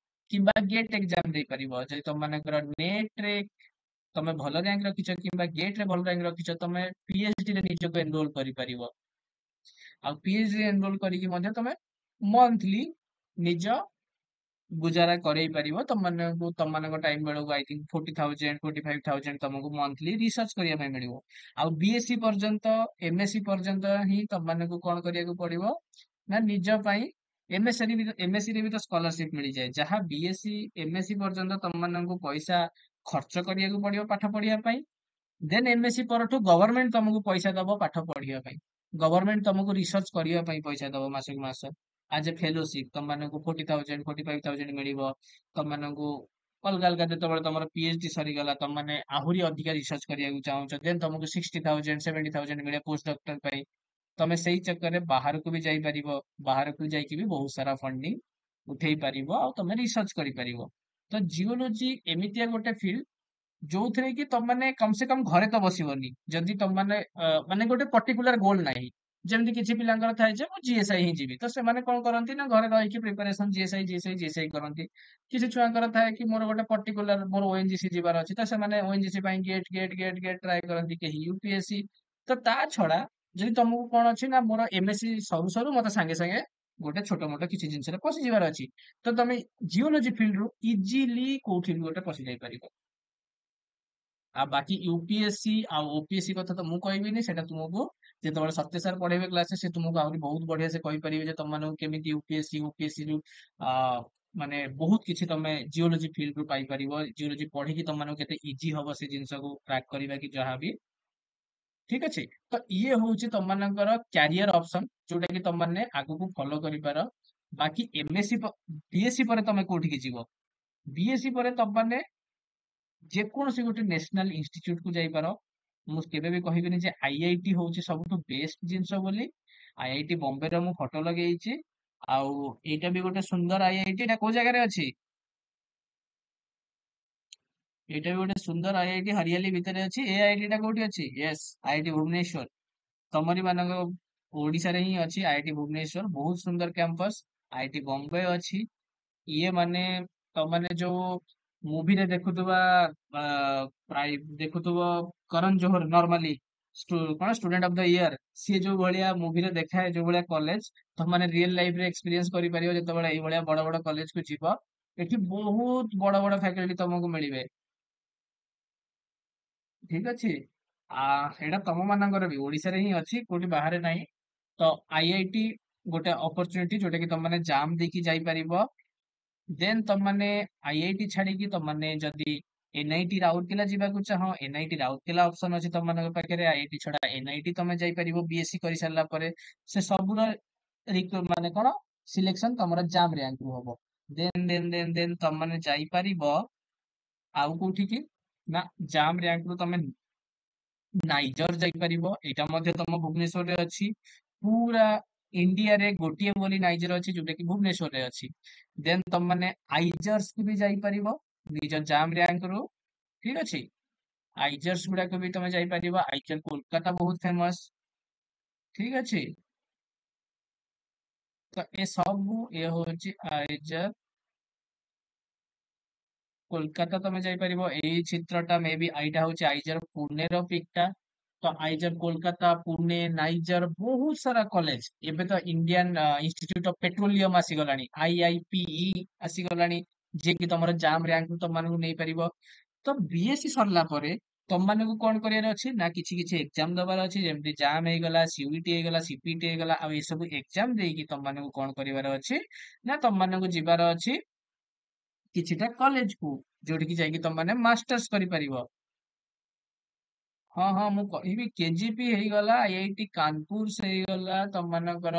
କିମ୍ବା ଗେଟ୍ ଏକ୍ଜାମ ଦେଇପାରିବ। ଯଦି ତମମାନଙ୍କର ନେଟ୍ ରେ ତମେ ଭଲ ରାଙ୍କ ରଖିଛ, କିମ୍ବା ଗେଟ୍ ରେ ଭଲ ରାଙ୍କ ରଖିଛ, ତମେ PhD ରେ ନିଜକୁ ଏନରୋଲ କରିପାରିବ। ଆଉ PhD ରେ ଏନରୋଲ କରିକି ମଧ୍ୟ ତମେ ମନ୍ଥଲି ନିଜ ଗୁଜାରା କରେଇ ପାରିବ। ତମମାନଙ୍କୁ ତମମାନଙ୍କ ଟାଇମ ବେଳକୁ ଆଇ ଥିଙ୍କ 40,000 45,000 ତମକୁ ମନ୍ଥଲି ରିସର୍ଚ୍ଚ କରିବା ପାଇଁ ମିଳିବ। ଆଉ BSc ପର୍ଯ୍ୟନ୍ତ, MSc ପର୍ଯ୍ୟନ୍ତ ହିଁ ତମମାନଙ୍କୁ କଣ କରିବାକୁ ପଡିବ ନା ନିଜ ପାଇଁ MSc ରେ ବି ତ ସ୍କଲାରସିପ ମିଳିଯାଏ। ଯାହା BSc MSc ପର୍ଯ୍ୟନ୍ତ ତମମାନଙ୍କୁ ପଇସା ଖର୍ଚ୍ଚ କରିବାକୁ ପଡିବ ପାଠ ପଢିବା ପାଇଁ। ଦେନ୍ MSc ପରଠୁ ଗଭର୍ଣମେଣ୍ଟ ତମକୁ ପଇସା ଦବ ପାଠ ପଢିବା ପାଇଁ। ଗଭର୍ଣମେଣ୍ଟ ତମକୁ ରିସର୍ଚ୍ଚ କରିବା ପାଇଁ ପଇସା ଦବ ମାସକୁ ମାସ। ଆଜ ଏ ଫେଲୋସିପ ତମମାନଙ୍କୁ 40,000 45,000 ମିଳିବ। ତମମାନଙ୍କୁ ଅଲଗା ଅଲଗା ଯେତେବେଳେ ତମର PhD ସରିଗଲା, ତମମାନେ ଆହୁରି ଅଧିକା ରିସର୍ଚ୍ଚ କରିବାକୁ ଚାହୁଁଛ, ଦେନ୍ ତମକୁ 60,000 70,000 ମିଳେ ପୋଷ୍ଟ ଡକ୍ଟର ପାଇଁ। ତମେ ସେଇ ଚକ୍କରରେ ବାହାରକୁ ବି ଯାଇପାରିବ, ବାହାରକୁ ଯାଇକି ବି ବହୁତ ସାରା ଫଣ୍ଡିଂ ଉଠେଇ ପାରିବ, ଆଉ ତମେ ରିସର୍ଚ୍ଚ କରିପାରିବ। ତ ଜିଓଲୋଜି ଏମିତିଆ ଗୋଟେ ଫିଲ୍ଡ ଯୋଉଥିରେ କି ତମମାନେ କମ ସେ କମ ଘରେ ତ ବସିବନି। ଯଦି ତମମାନେ ମାନେ ଗୋଟେ ପର୍ଟିକୁଲାର ଗୋଲ ନାହିଁ, ଯେମିତି କିଛି ପିଲାଙ୍କର ଥାଏ ଯେ ମୁଁ GSI ହିଁ ଯିବି, ତ ସେମାନେ କଣ କରନ୍ତି ନା ଘରେ ରହିକି ପ୍ରିପାରେସନ GSI କରନ୍ତି। କିଛି ଛୁଆଙ୍କର ଥାଏ କି ମୋର ଗୋଟେ ପର୍ଟିକୁଲାର ମୋର ONGC ଯିବାର ଅଛି, ତ ସେମାନେ ONGC ପାଇଁ ଗେଟ୍ ଟ୍ରାଏ କରନ୍ତି, କେହି UPSC। ତ ତା ଛଡା ଯଦି ତମକୁ କଣ ଅଛି ନା ମୋର MSc ସରୁ ସରୁ ମତେ ସାଙ୍ଗେ ସାଙ୍ଗେ ଗୋଟେ ଛୋଟ ମୋଟ କିଛି ଜିନିଷରେ ପଶିଯିବାର ଅଛି, ତ ତମେ ଜିଓଲୋଜି ଫିଲ୍ଡ ରୁ ଇଜିଲି କୋଉଠି ବି ଗୋଟେ ପଶି ଯାଇପାରିବ। ଆଉ ବାକି UPSC ଆଉ OPSC କଥା ତ ମୁଁ କହିବିନି, ସେଟା ତୁମକୁ ଯେତେବେଳେ ସତ୍ୟ ସାର୍ ପଢେଇବେ କ୍ଲାସରେ, ସେ ତୁମକୁ ଆହୁରି ବହୁତ ବଢିଆ ସେ କହିପାରିବେ ଯେ ତମମାନଙ୍କୁ କେମିତି UPSC ରୁ ଆ ମାନେ ବହୁତ କିଛି ତମେ ଜିଓଲୋଜି ଫିଲ୍ଡ ରୁ ପାଇପାରିବ। ଜିଓଲୋଜି ପଢିକି ତମମାନଙ୍କୁ କେତେ ଇଜି ହବ ସେ ଜିନିଷକୁ କ୍ରାକ୍ କରିବା କି ଯାହାବି। ଠିକ ଅଛି। ତ ଇଏ ହଉଛି ତମମାନଙ୍କର କ୍ୟାରିୟର ଅପସନ ଯୋଉଟା କି ତମମାନେ ଆଗକୁ ଫଲୋ କରିପାର। ବାକି ଏମଏସସି ବିଏସସି ପରେ ତମେ କୋଉଠିକି ଯିବ? ବିଏସସି ପରେ ତମମାନେ ଯେକୌଣସି ଗୋଟେ ନ୍ୟାସନାଲ ଇନଷ୍ଟିଚ୍ୟୁଟ କୁ ଯାଇପାର। ମୁଁ କେବେ ବି କହିବିନି ଯେ ଆଇଆଇଟି ହଉଛି ସବୁଠୁ ବେଷ୍ଟ ଜିନିଷ ବୋଲି। ଆଇଆଇଟି ବମ୍ବେର ମୁଁ ଫଟୋ ଲଗେଇଛି। ଆଉ ଏଇଟା ବି ଗୋଟେ ସୁନ୍ଦର ଆଇଆଇଟି। ଏଇଟା କୋଉ ଜାଗାରେ ଅଛି? ଏଇଟା ବି ଗୋଟେ ସୁନ୍ଦର ଆଇଆଇଟି ହରିଆଲି ଭିତରେ ଅଛି। ଏ ଆଇଆଇଟି ଟା କୋଉଠି ଅଛି? Yes, IIT Bhubaneswar. ତମରି ମାନଙ୍କ ଓଡିଶାରେ ହିଁ ଅଛି ଆଇଆଇଟି ଭୁବନେଶ୍ୱର। ବହୁତ ସୁନ୍ଦର କ୍ୟାମ୍ପସ। ଆଇଆଇଟି ବମ୍ବେ ଅଛି। ଇଏ ମାନେ ତମାନେ ଯୋଉ ମୁଭିରେ ଦେଖୁଥିବା ପ୍ରାୟ ଦେଖୁଥିବ କରଣ ଜୋହର ନର୍ମାଲି କଣ ଷ୍ଟୁଡେଣ୍ଟ ଅଫ ଦ ଇୟର, ସିଏ ଯୋଉ ଭଳିଆ ମୁଭିରେ ଦେଖାଏ ଯୋଉ ଭଳିଆ କଲେଜ, ତମମାନେ ରିଏଲ ଲାଇଫ ରେ ଏକ୍ସପିରିଏନ୍ସ କରିପାରିବ ଯେତେବେଳେ ଏଇଭଳିଆ ବଡ ବଡ କଲେଜ କୁ ଯିବ। ଏଠି ବହୁତ ବଡ ବଡ ଫ୍ୟାକଲ୍ଟି ତମକୁ ମିଳିବେ। ଠିକ ଅଛି। ଆ ଏଇଟା ତମ ମାନଙ୍କର ବି ଓଡିଶାରେ ହିଁ ଅଛି, କୋଉଠି ବାହାରେ ନାହିଁ। ତ ଆଇଆଇଟି ଗୋଟେ ଅପରଚୁନିଟି ଯୋଉଟା କି ତମମାନେ ଜାମ୍ ଦେଇକି ଯାଇପାରିବ। ଦେନ୍ ତମମାନେ ଆଇଆଇଟି ଛାଡିକି ତମମାନେ ଯଦି ଏନଆଇଟି ରାଉରକେଲା ଯିବାକୁ ଚାହଁ, ଏନଆଇଟି ରାଉରକେଲା ଅପସନ ଅଛି ତମମାନଙ୍କ ପାଖରେ। ଆଇଆଇଟି ଛଡା ଏନଆଇଟି ତମେ ଯାଇପାରିବ ବିଏସସି କରି ସାରିଲା ପରେ। ସେ ସବୁର ମାନେ କଣ ସିଲେକ୍ସନ ତମର ଜାମ୍ ର୍ୟାଙ୍କ ରୁ ହବ। ଦେନ୍ ତମମାନେ ଯାଇପାରିବ ଆଉ କୋଉଠିକି ନା, ଜାମ୍ ର୍ୟାଙ୍କ ରୁ ତମେ ନାଇଜର ଯାଇପାରିବ। ଏଇଟା ମଧ୍ୟ ତମ ଭୁବନେଶ୍ୱରରେ ଅଛି। ପୁରା ଇଣ୍ଡିଆରେ ଗୋଟିଏ ବୋଲି ନାଇଜର ଅଛି ଯୋଉଟା କି ଭୁବନେଶ୍ୱରରେ ଅଛି। ଦେନ୍ ତମମାନେ ଆଇଜର୍ସ କୁ ବି ଯାଇପାରିବ ନିଜ ଜାମ୍ ର୍ୟାଙ୍କ ରୁ। ଠିକ ଅଛି। ଆଇଜର୍ସ ଗୁଡାକ ବି ତମେ ଯାଇପାରିବ। ଆଇଜର କୋଲକାତା ବହୁତ ଫେମସ। ଠିକ ଅଛି। ତ ଏ ସବୁ ଏ ହଉଛି ଆଇଜର କୋଲକାତା ତମେ ଯାଇପାରିବ। ଏଇ ଚିତ୍ରଟା ମେ ବି ଏଇଟା ହଉଛି ଆଇଜର ପୁନେର ପିକ୍ ଟା। ତ ଆଇଜର କୋଲକାତା, ପୁନେ, ନାଇଜର ବହୁତ ସାରା କଲେଜ। ଏବେ ତ ଇଣ୍ଡିଆନ ଇନଷ୍ଟିଚ୍ୟୁଟ ଅଫ ପେଟ୍ରୋଲିୟମ ଆସିଗଲାଣି, ଆଇଆଇପିଇ ଆସିଗଲାଣି, ଯିଏ କି ତମର ଜାମ୍ ର୍ୟାଙ୍କ ତମମାନଙ୍କୁ ନେଇପାରିବ। ତ ବିଏସସି ସରିଲା ପରେ ତମମାନଙ୍କୁ କଣ କରିବାର ଅଛି ନା, କିଛି କିଛି ଏକ୍ଜାମ ଦବାର ଅଛି, ଯେମିତି ଜାମ୍ ହେଇଗଲା, ସିୟୁଟି ହେଇଗଲା, ସିପିଟି ହେଇଗଲା। ଆଉ ଏସବୁ ଏକ୍ଜାମ ଦେଇକି ତମମାନଙ୍କୁ କଣ କରିବାର ଅଛି ନା, ତମମାନଙ୍କୁ ଯିବାର ଅଛି କିଛିଟା କଲେଜ କୁ, ଯୋଉଠିକି ଯାଇକି ତମମାନେ ମାଷ୍ଟର୍ସ କରିପାରିବ। ହଁ ହଁ, ମୁଁ କହିବି କେଜିପି ହେଇଗଲା, ଆଇଆଇଟି କାନପୁର ହେଇଗଲା ତମମାନଙ୍କର।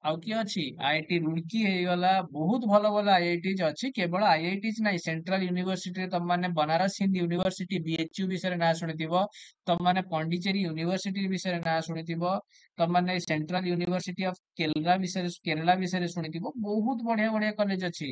ଆଉ କିଏ ଅଛି? ଆଇଆଇଟି ରୁड़की ହେଇଗଲା। ବହୁତ ଭଲ ଭଲ ଆଇଆଇଟି ଅଛି। କେବଳ ଆଇଆଇଟି ନାହିଁ, ସେଣ୍ଟ୍ରାଲ ୟୁନିଭର୍ସିଟିରେ ତମମାନେ ବନାରସ ହିନ୍ଦୁ ୟୁନିଭର୍ସିଟି ବିଏଚୟୁ ବିଷୟରେ ନାଁ ଶୁଣିଥିବ। ତମମାନେ ପଣ୍ଡିଚେରୀ ୟୁନିଭର୍ସିଟି ବିଷୟରେ ନାଁ ଶୁଣିଥିବ। ତମମାନେ ସେଣ୍ଟ୍ରାଲ ୟୁନିଭର୍ସିଟି ଅଫ କେରଳା ବିଷୟରେ ଶୁଣିଥିବ। ବହୁତ ବଢିଆ ବଢିଆ କଲେଜ ଅଛି।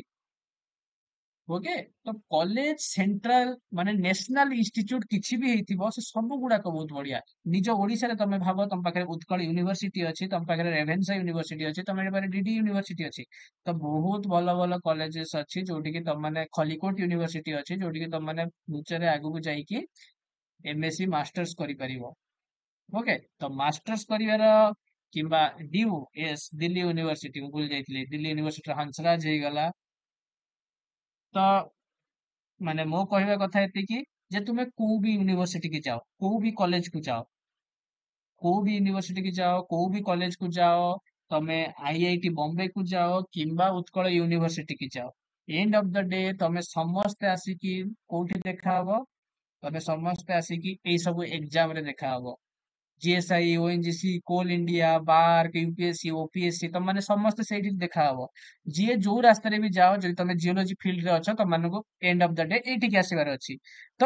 ଓକେ। ତ କଲେଜ ସେଣ୍ଟ୍ରାଲ ମାନେ ନ୍ୟାସନାଲ ଇନଷ୍ଟିଚ୍ୟୁଟ କିଛି ବି ହେଇଥିବ, ସେ ସବୁ ଗୁଡାକ ବହୁତ ବଢିଆ। ନିଜ ଓଡିଶାରେ ତମେ ଭାବ, ତମ ପାଖରେ ଉତ୍କଳ ୟୁନିଭର୍ସିଟି ଅଛି, ତମ ପାଖରେ ରେଭେନ୍ସା ୟୁନିଭର୍ସିଟି ଅଛି, ତମ ପାଖରେ ଡିଡି ୟୁନିଭର୍ସିଟି ଅଛି। ତ ବହୁତ ଭଲ ଭଲ କଲେଜେସ୍ ଅଛି ଯୋଉଠିକି ତମମାନେ ଖଲିକୋଟ ୟୁନିଭର୍ସିଟି ଅଛି ଯୋଉଠିକି ତମମାନେ ଫ୍ୟୁଚରରେ ଆଗକୁ ଯାଇକି ଏମଏସସି ମାଷ୍ଟର୍ସ କରିପାରିବ। ଓକେ। ତ ମାଷ୍ଟର୍ସ କରିବାର କିମ୍ବା ଡିୟୁ, ଏସ୍ ଦିଲ୍ଲୀ ୟୁନିଭର୍ସିଟି, ମୁଁ ଭୁଲି ଯାଇଥିଲି, ଦିଲ୍ଲୀ ୟୁନିଭର୍ସିଟିର ହଂସରାଜ ହେଇଗଲା। ତ ମାନେ ମୋ କହିବା କଥା ଏତିକି ଯେ ତୁମେ କୋଉ ବି ୟୁନିଭର୍ସିଟି କି ଯାଅ, କୋଉ ବି କଲେଜ କୁ ଯାଅ, କୋଉ ବି ୟୁନିଭର୍ସିଟି କି ଯାଅ, କୋଉ ବି କଲେଜ କୁ ଯାଅ, ତମେ ଆଇଆଇଟି ବମ୍ବେ କୁ ଯାଅ କିମ୍ବା ଉତ୍କଳ ୟୁନିଭର୍ସିଟି କି ଯାଅ, ଏଣ୍ଡ ଅଫ ଦ ଡେ ତମେ ସମସ୍ତେ ଆସିକି କୋଉଠି ଦେଖାହବ? ତମେ ସମସ୍ତେ ଆସିକି ଏଇ ସବୁ ଏକ୍ସାମ ରେ ଦେଖାହବ। GSI, ONGC, coal India, BARC, UPSC, OPSC, ତମମାନେ ସମସ୍ତେ ସେଇଠି ଦେଖାହବ। ଯିଏ ଯୋଉ ରାସ୍ତାରେ ବି ଯାଅ, ଯଦି ତମେ ଜିଓଲୋଜି ଫିଲ୍ଡ ରେ ଅଛ, ତମମାନଙ୍କୁ ଏଣ୍ଡ ଅଫ ଦ ଡେ ଏଇଠିକି ଆସିବାର ଅଛି। ତ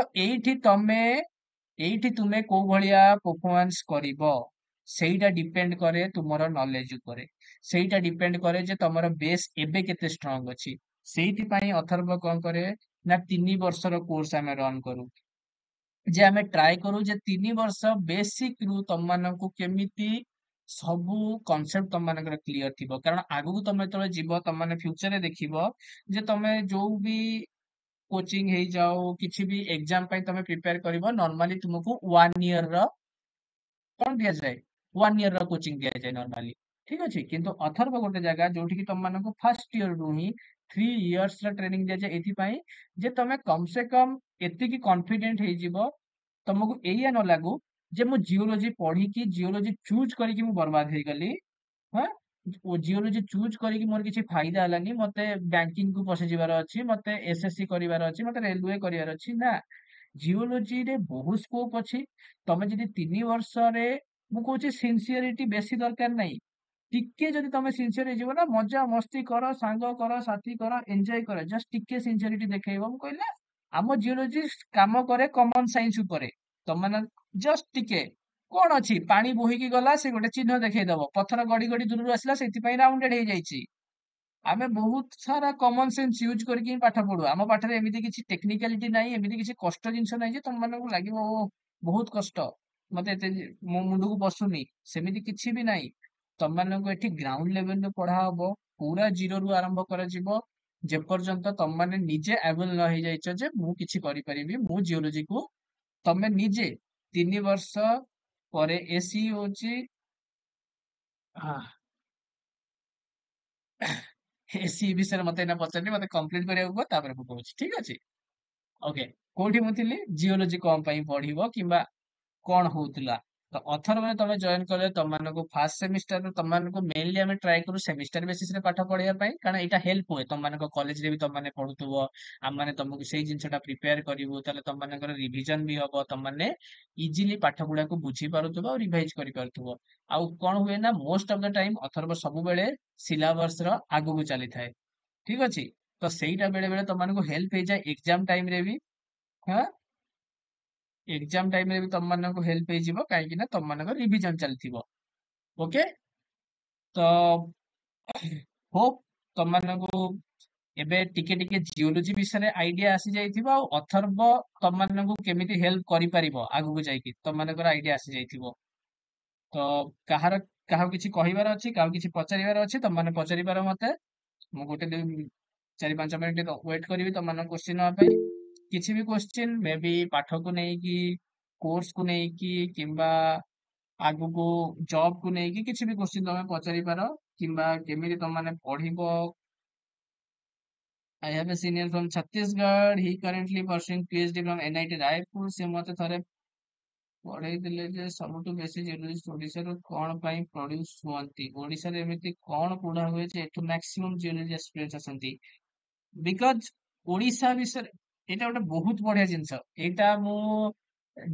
ଏଇଠି ତୁମେ କୋଉ ଭଳିଆ ପରଫମାନ୍ସ କରିବ, ସେଇଟା ଡିପେଣ୍ଡ କରେ ତୁମର ନଲେଜ ଉପରେ। ସେଇଟା ଡିପେଣ୍ଡ କରେ ଯେ ତମର ବେସ୍ ଏବେ କେତେ ଷ୍ଟ୍ରଙ୍ଗ ଅଛି। ସେଇଥିପାଇଁ ଅଥର୍ବ କଣ କରେ ନା, 3 ବର୍ଷର କୋର୍ସ ଆମେ ରନ୍ କରୁ। ଯେ ଆମେ ଟ୍ରାଏ କରୁ ଯେ 3 ବର୍ଷ ବେସିକ ରୁ ତମମାନଙ୍କୁ କେମିତି ସବୁ କନସେପ୍ଟ ତମମାନଙ୍କର କ୍ଲିୟର ଥିବ। କାରଣ ଆଗକୁ ତମେ ଯେତେବେଳେ ଯିବ, ତମମାନେ ଫ୍ୟୁଚରରେ ଦେଖିବ ଯେ ତମେ ଯୋଉ ବି କୋଚିଂ ହେଇଯାଉ, କିଛି ବି ଏକ୍ସାମ ପାଇଁ ତମେ ପ୍ରିପେୟାର କରିବ, ନର୍ମାଲି ତୁମକୁ 1 ଇୟର ର କଣ ଦିଆଯାଏ? 1 ଇୟର ର କୋଚିଂ ଦିଆଯାଏ ନର୍ମାଲି। ଠିକ ଅଛି। କିନ୍ତୁ ଅଥର୍ବ ଗୋଟେ ଜାଗା ଯୋଉଠିକି ତମମାନଙ୍କୁ ଫାର୍ଷ୍ଟ ଇୟର ରୁ ହିଁ 3 ଇୟର୍ସ ର ଟ୍ରେନିଂ ଦିଆଯାଏ। ଏଥିପାଇଁ ଯେ ତମେ କମ ସେ କମ ଏତିକି କନଫିଡେଣ୍ଟ ହେଇଯିବ, ତମକୁ ଏଇଆ ନ ଲାଗୁ ଯେ ମୁଁ ଜିଓଲୋଜି ପଢିକି ଜିଓଲୋଜି ଚୁଜ କରିକି ମୁଁ ବର୍ବାଦ ହେଇଗଲି। ହଁ, ଜିଓଲୋଜି ଚୁଜ କରିକି ମୋର କିଛି ଫାଇଦା ହେଲାନି, ମତେ ବ୍ୟାଙ୍କିଙ୍ଗ କୁ ପଶିଯିବାର ଅଛି, ମତେ ଏସଏସସି କରିବାର ଅଛି, ମତେ ରେଲୱେ କରିବାର ଅଛି। ନା, जियोलॉजी रे बहुत स्कोप अछि। तमे जदि 3 वर्ष मु कहूँ सिनसीयरिटी बेसी दरकार नहीं, टिके जदि तमे सिनसीयर हो ना मजा मस्ती कर सांग कर साथी कर एंजॉय कर जस्ट टिके सिनसीयरिटी देखैबो मु कहले आम जियोलॉजी काम करे कॉमन साइंस उपरे तम माने जस्ट टिके कौन अछि पानी बोहिकी गला से गोटे चिन्ह देखै दबो पत्थर गड़ी गड़ी दूर आसला सेति राउंडेड हो जाइछि। ଆମେ ବହୁତ ସାରା କମନ ସେନ୍ସ ୟୁଜ କରିକି ହିଁ ପାଠ ପଢୁ। ଆମ ପାଠରେ ଏମିତି କିଛି ଟେକ୍ନିକାଲିଟି ନାହିଁ, ଏମିତି କିଛି କଷ୍ଟ ଜିନିଷ ନାହିଁ ଯେ ତମ ମାନଙ୍କୁ ଲାଗିବ ଓ ବହୁତ କଷ୍ଟ ମତେ ଏତେ ମୋ ମୁଣ୍ଡକୁ ପଶୁନି, ସେମିତି କିଛି ବି ନାହିଁ। ତମ ମାନଙ୍କୁ ଏଠି ଗ୍ରାଉଣ୍ଡ ଲେଭେଲରୁ ପଢା ହବ, ପୁରା ଜିରୋ ରୁ ଆରମ୍ଭ କରାଯିବ ଯେପର୍ଯ୍ୟନ୍ତ ତମ ମାନେ ନିଜେ ଆବେଲ ନ ହେଇଯାଇଛ ଯେ ମୁଁ କିଛି କରିପାରିବି। ମୁଁ ଜିଓଲୋଜିକୁ ତମେ ନିଜେ 3 ବର୍ଷ ପରେ ଏସି ହଉଛି ଏସି ବିଷୟରେ ମତେ ଏଇନା ପଚାରିଲି, ମତେ କମ୍ପ୍ଲିଟ କରିବାକୁ କୁହ ତାପରେ ମୁଁ କହୁଛି, ଠିକ ଅଛି? ଓକେ, କୋଉଠି ମୁଁ ଥିଲି? ଜିଓଲୋଜି କଣ ପାଇଁ ପଢିବ କିମ୍ବା କଣ ହଉଥିଲା? ତ ଅଥର୍ବରେ ତମେ ଜଏନ କଲେ ତମମାନଙ୍କୁ ଫାର୍ଷ୍ଟ ସେମିଷ୍ଟାର ତମମାନଙ୍କୁ ମେନଲି ଆମେ ଟ୍ରାଏ କରୁ ସେମିଷ୍ଟାର ବେସିସ ରେ ପାଠ ପଢେଇବା ପାଇଁ, କାରଣ ଏଇଟା ହେଲ୍ପ ହୁଏ ତମମାନଙ୍କ କଲେଜରେ ବି ତମମାନେ ପଢୁଥିବ, ଆମମାନେ ତମକୁ ସେଇ ଜିନିଷଟା ପ୍ରିପେୟାର କରିବୁ, ତାହେଲେ ତମମାନଙ୍କର ରିଭିଜନ ବି ହବ, ତମମାନେ ଇଜିଲି ପାଠ ଗୁଡାକୁ ବୁଝି ପାରୁଥିବ ଆଉ ରିଭାଇଜ କରିପାରୁଥିବ। ଆଉ କଣ ହୁଏ ନା ମୋଷ୍ଟ ଅଫ ଦ ଟାଇମ ଅଥର୍ବ ସବୁବେଳେ ସିଲାବସ ର ଆଗକୁ ଚାଲିଥାଏ, ଠିକ ଅଛି? ତ ସେଇଟା ବେଳେ ବେଳେ ତମମାନଙ୍କୁ ହେଲ୍ପ ହେଇଯାଏ ଏକ୍ସାମ ଟାଇମ ରେ ବି। ହଁ, ଏକ୍ସାମ ଟାଇମ ରେ ବି ତମମାନଙ୍କୁ ହେଲ୍ପ ହେଇଯିବ କାହିଁକି ନା ତମମାନଙ୍କ ରିଭିଜନ ଚାଲିଥିବ। ଓକେ, ତ ହୋପ ତମମାନଙ୍କୁ ଏବେ ଟିକେ ଟିକେ ଜିଓଲୋଜି ବିଷୟରେ ଆଇଡିଆ ଆସି ଯାଇଥିବ ଆଉ ଅଥର୍ବ ତମମାନଙ୍କୁ କେମିତି ହେଲ୍ପ କରିପାରିବ ଆଗକୁ ଯାଇକି ତମମାନଙ୍କର ଆଇଡିଆ ଆସି ଯାଇଥିବ। ତ କାହାର କାହାକୁ କିଛି କହିବାର ଅଛି, କାହାକୁ କିଛି ପଚାରିବାର ଅଛି ତମମାନେ ପଚାରିପାର ମତେ। ମୁଁ ଗୋଟେ 4-5 ମିନିଟ ୱେଟ କରିବି ତମମାନଙ୍କ କୋଶ୍ଚିନ୍ ନବା ପାଇଁ। କିଛି ବି କୋଶ୍ଚିନ୍ ମେ ବି ପାଠକୁ ନେଇକି, କୋର୍ସ କୁ ନେଇକି କିମ୍ବା ଆଗକୁ ଜବ୍ କୁ ନେଇକି କିଛି ବି କୋଶ୍ଚିନ୍ ତମେ ପଚାରି ପାର, କିମ୍ବା କେମିତି ତମମାନେ ପଢିବ। I have a senior from Chhattisgarh. He currently pursuing PhD from NIT Raipur. ସେ ମତେ ଥରେ ପଢେଇଥିଲେ ଯେ ସବୁଠୁ ବେଶୀ ଜିଓଲୋଜିଷ୍ଟ ଓଡିଶାରୁ କଣ ପାଇଁ ପ୍ରଡ୍ୟୁସ ହୁଅନ୍ତି? ଓଡିଶାରେ ଏମିତି କଣ ପଢା ହୁଏ ଯେ ଏଠୁ ମ୍ୟାକ୍ସିମମ୍ ଜିଓଲୋଜି ଆସ୍ପିରେଣ୍ଟସ୍ ଆସନ୍ତି? ବିକଜ ଓଡିଶା ବିଷୟରେ ଏଇଟା ଗୋଟେ ବହୁତ ବଢିଆ ଜିନିଷ। ଏଇଟା ମୁଁ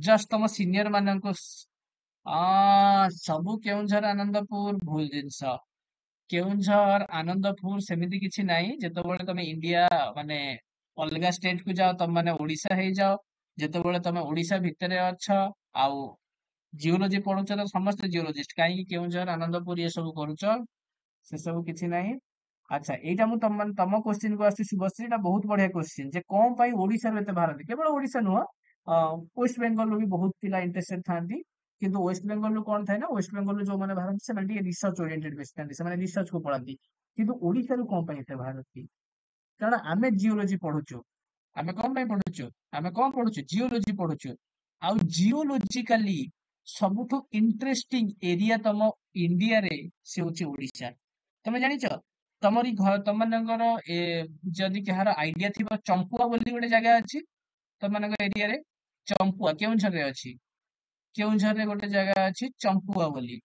ଜଷ୍ଟ ତମ ସିନିୟର ମାନଙ୍କୁ ସବୁ କେଉଁଝର ଆନନ୍ଦପୁର ଭୁଲ ଜିନିଷ। କେଉଁଝର ଆନନ୍ଦପୁର ସେମିତି କିଛି ନାହିଁ। ଯେତେବେଳେ ତମେ ଇଣ୍ଡିଆ ମାନେ ଅଲଗା ଷ୍ଟେଟ କୁ ଯାଅ ତମ ମାନେ ଓଡିଶା ହେଇଯାଅ, ଯେତେବେଳେ ତମେ ଓଡିଶା ଭିତରେ ଅଛ ଆଉ ଜିଓଲୋଜି ପଢୁଛ ତ ସମସ୍ତେ ଜିଓଲୋଜିଷ୍ଟ, କାହିଁକି କେଉଁଝର ଆନନ୍ଦପୁର ଏ ସବୁ କରୁଛ? ସେ ସବୁ କିଛି ନାହିଁ। ଆଚ୍ଛା, ଏଇଟା ମୁଁ ତମ କୋଶ୍ଚିନ୍ କୁ ଆସୁଛି ଶୁଭଶ୍ରୀ, ଏଇଟା ବହୁତ ବଢିଆ କୋଶ୍ଚିନ୍ ଯେ କଣ ପାଇଁ ଓଡିଶାରୁ ଏତେ ବାହାରନ୍ତି? କେବଳ ଓଡିଶା ନୁହଁ, ୱେଷ୍ଟ ବେଙ୍ଗଲରୁ ବି ବହୁତ ପିଲା ଇଣ୍ଟରେଷ୍ଟେଡ ଥାନ୍ତି। କିନ୍ତୁ ୱେଷ୍ଟ ବେଙ୍ଗଲରୁ କଣ ଥାଏ ନା, ୱେଷ୍ଟ ବେଙ୍ଗଲରୁ ଯୋଉମାନେ ବାହାରନ୍ତି ସେମାନେ ଟିକେ ରିସର୍ଚ୍ଚ ଓରିଏଣ୍ଟେଡ ବେଶୀ ଥାନ୍ତି, ସେମାନେ ରିସର୍ଚ୍ଚ କୁ ପଳାନ୍ତି। କିନ୍ତୁ ଓଡିଶାରୁ କଣ ପାଇଁ ଏତେ ବାହାରନ୍ତି? କାରଣ ଆମେ ଜିଓଲୋଜି ପଢୁଛୁ। ଆମେ କଣ ପାଇଁ ପଢୁଛୁ? ଆମେ କଣ ପଢୁଛୁ? ଜିଓଲୋଜି ପଢୁଛୁ। ଆଉ ଜିଓଲୋଜିକାଲି ସବୁଠୁ ଇଣ୍ଟରେଷ୍ଟିଂ ଏରିଆ ତମ ଇଣ୍ଡିଆରେ ସେ ହଉଛି ଓଡିଶା। ତମେ ଜାଣିଛ ତମରି ଘର ତମମାନଙ୍କର ଯଦି କାହାର ଆଇଡିଆ ଥିବ, ଚମ୍ପୁଆ ବୋଲି ଗୋଟେ ଜାଗା ଅଛି ତମମାନଙ୍କ ଏରିଆରେ। ଚମ୍ପୁଆ କେଉଁଝରରେ ଅଛି। କେଉଁଝରରେ ଗୋଟେ ଜାଗା ଅଛି ଚମ୍ପୁଆ ବୋଲି।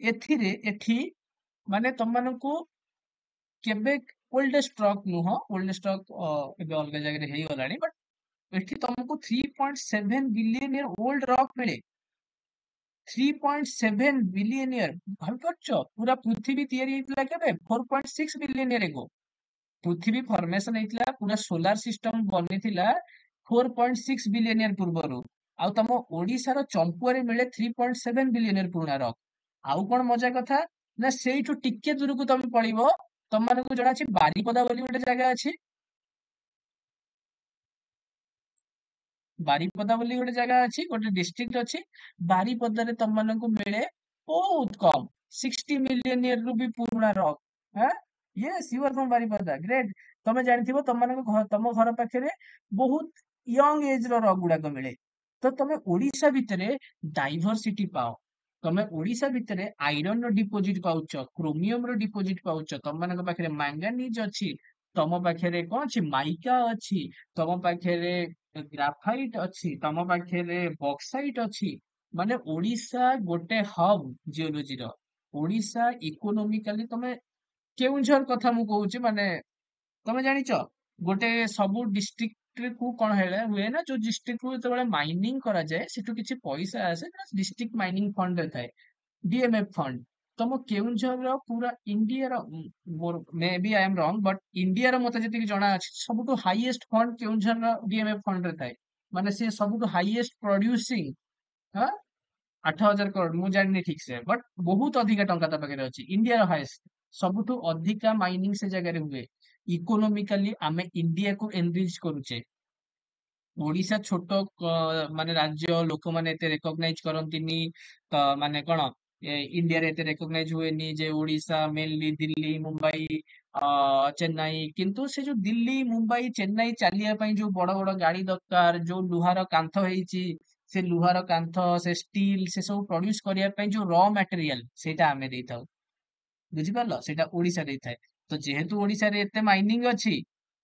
ଏଠି ମାନେ ତମମାନଙ୍କୁ କେବେ ଓଲ୍ଡ ଷ୍ଟକ୍ ନୁହଁ, ଓଲ୍ଡ ଷ୍ଟକ୍ ଏବେ ଅଲଗା ଜାଗାରେ ହେଇଗଲାଣି, ବଟ ଏଠି ତମକୁ 3.7 ବିଲିୟନ ଓଲ୍ଡ ରକ୍ ମିଳେ। 3.7 ବିଲିୟନ ଭାବିପାରୁଛ? ପୁରା ପୃଥିବୀ ତିଆରି ହେଇଥିଲା କେବେ? 4.6 ବିଲିୟନ ଏଗୋ ପୃଥିବୀ ଫର୍ମେସନ ହେଇଥିଲା, ପୁରା ସୋଲାର ସିଷ୍ଟମ ବନିଥିଲା 4.6 ବିଲିୟନ ପୂର୍ବରୁ। ଆଉ ତମ ଓଡିଶାର ଚମ୍ପୁଆରେ ମିଳେ 3.7 ବିଲିୟନ ପୁରୁଣା ରକ୍। ଆଉ କଣ ମଜା କଥା ନା, ସେଇଠୁ ଟିକେ ଦୂରକୁ ତମେ ପଳିବ, ତମମାନଙ୍କୁ ଜଣା ଅଛି ବାରିପଦା ବୋଲି ଗୋଟେ ଜାଗା ଅଛି। ବାରିପଦା ବୋଲି ଗୋଟେ ଜାଗା ଅଛି, ଗୋଟେ ଡିଷ୍ଟ୍ରିକ୍ଟ ଅଛି। ବାରିପଦାରେ ତମମାନଙ୍କୁ ମିଳେ ବହୁତ କମ 60 ମିଲିୟନ ରୁ ବି ପୁରୁଣା ରକ୍। ହଁ, yes you are from Baripada, great. ତମେ ଜାଣିଥିବ ତମ ଘର ପାଖରେ ବହୁତ ୟଙ୍ଗ ଏଜ ର ରକ୍ ଗୁଡାକ ମିଳେ। ତ ତମେ ଓଡିଶା ଭିତରେ ଡାଇଭରସିଟି ପାଅ। ତମେ ଓଡିଶା ଭିତରେ ଆଇରନ ର ଡିପୋଜିଟ ପାଉଛ, କ୍ରୋମିୟମ ର ଡିପୋଜିଟ ପାଉଛ, ତମମାନଙ୍କ ପାଖରେ ମାଙ୍ଗାନିଜ ଅଛି, ତମ ପାଖରେ କଣ ଅଛି ମାଇକା ଅଛି, ତମ ପାଖରେ ଗ୍ରାଫାଇଟ ଅଛି, ତମ ପାଖରେ ବକ୍ସାଇଟ ଅଛି। ମାନେ ଓଡିଶା ଗୋଟେ ହବ ଜିଓଲୋଜିର। ଓଡିଶା ଇକୋନୋମିକାଲି ତମେ କେଉଁଝର କଥା ମୁଁ କହୁଛି, ମାନେ ତମେ ଜାଣିଛ ଗୋଟେ ସବୁ ଡିଷ୍ଟ୍ରିକ୍ଟ डिस्ट्रिक्ट को कौन है हुए ना जो डिस्ट्रिक्ट को जो माइनिंग करा जाए सेठू किछि पैसा आसे डिस्ट्रिक्ट माइनिंग फंड रे डीएमएफ फंड तुम केउंझर पूरा इंडिया मोर may be I am wrong but India मते जति जना अछि सबटु highest fund Keonjhar DMF fund रे थाए माने से सबटु हाईएस्ट प्रोड्यूसिंग हाँ 8,000 करोड़ मु जानि ठीक से बट बहुत अधिका टंका ता पाखे अछि इंडिया हाईएस्ट सबटु अधिका माइनिंग से जगह रे हुए इकोनॉमिकली आमे इंडिया को एनरिच करूचे ओडिशा छोट माने राज्य लोक माने एते रिकॉग्नाइज करंतिनी तो माने कोन इंडिया रे एते रिकॉग्नाइज हुएनी जे ओडिशा मेनली दिल्ली मुंबई चेन्नई किंतु से जो दिल्ली मुंबई चेन्नई चलिया पई जो बड़ बड़ गाड़ी दरकार जो लुहार कांथ ହେଇଛି से लुहार कांथ से स्टील से सब प्रोड्यूस करिया पई जो रॉ मटेरियल सेटा आमे देइथाउ बुझिपारल सेटा ओडिशा ଦେଇଥାଏ ତ ଯେହେତୁ ଓଡିଶାରେ ଏତେ ମାଇନିଂ ଅଛି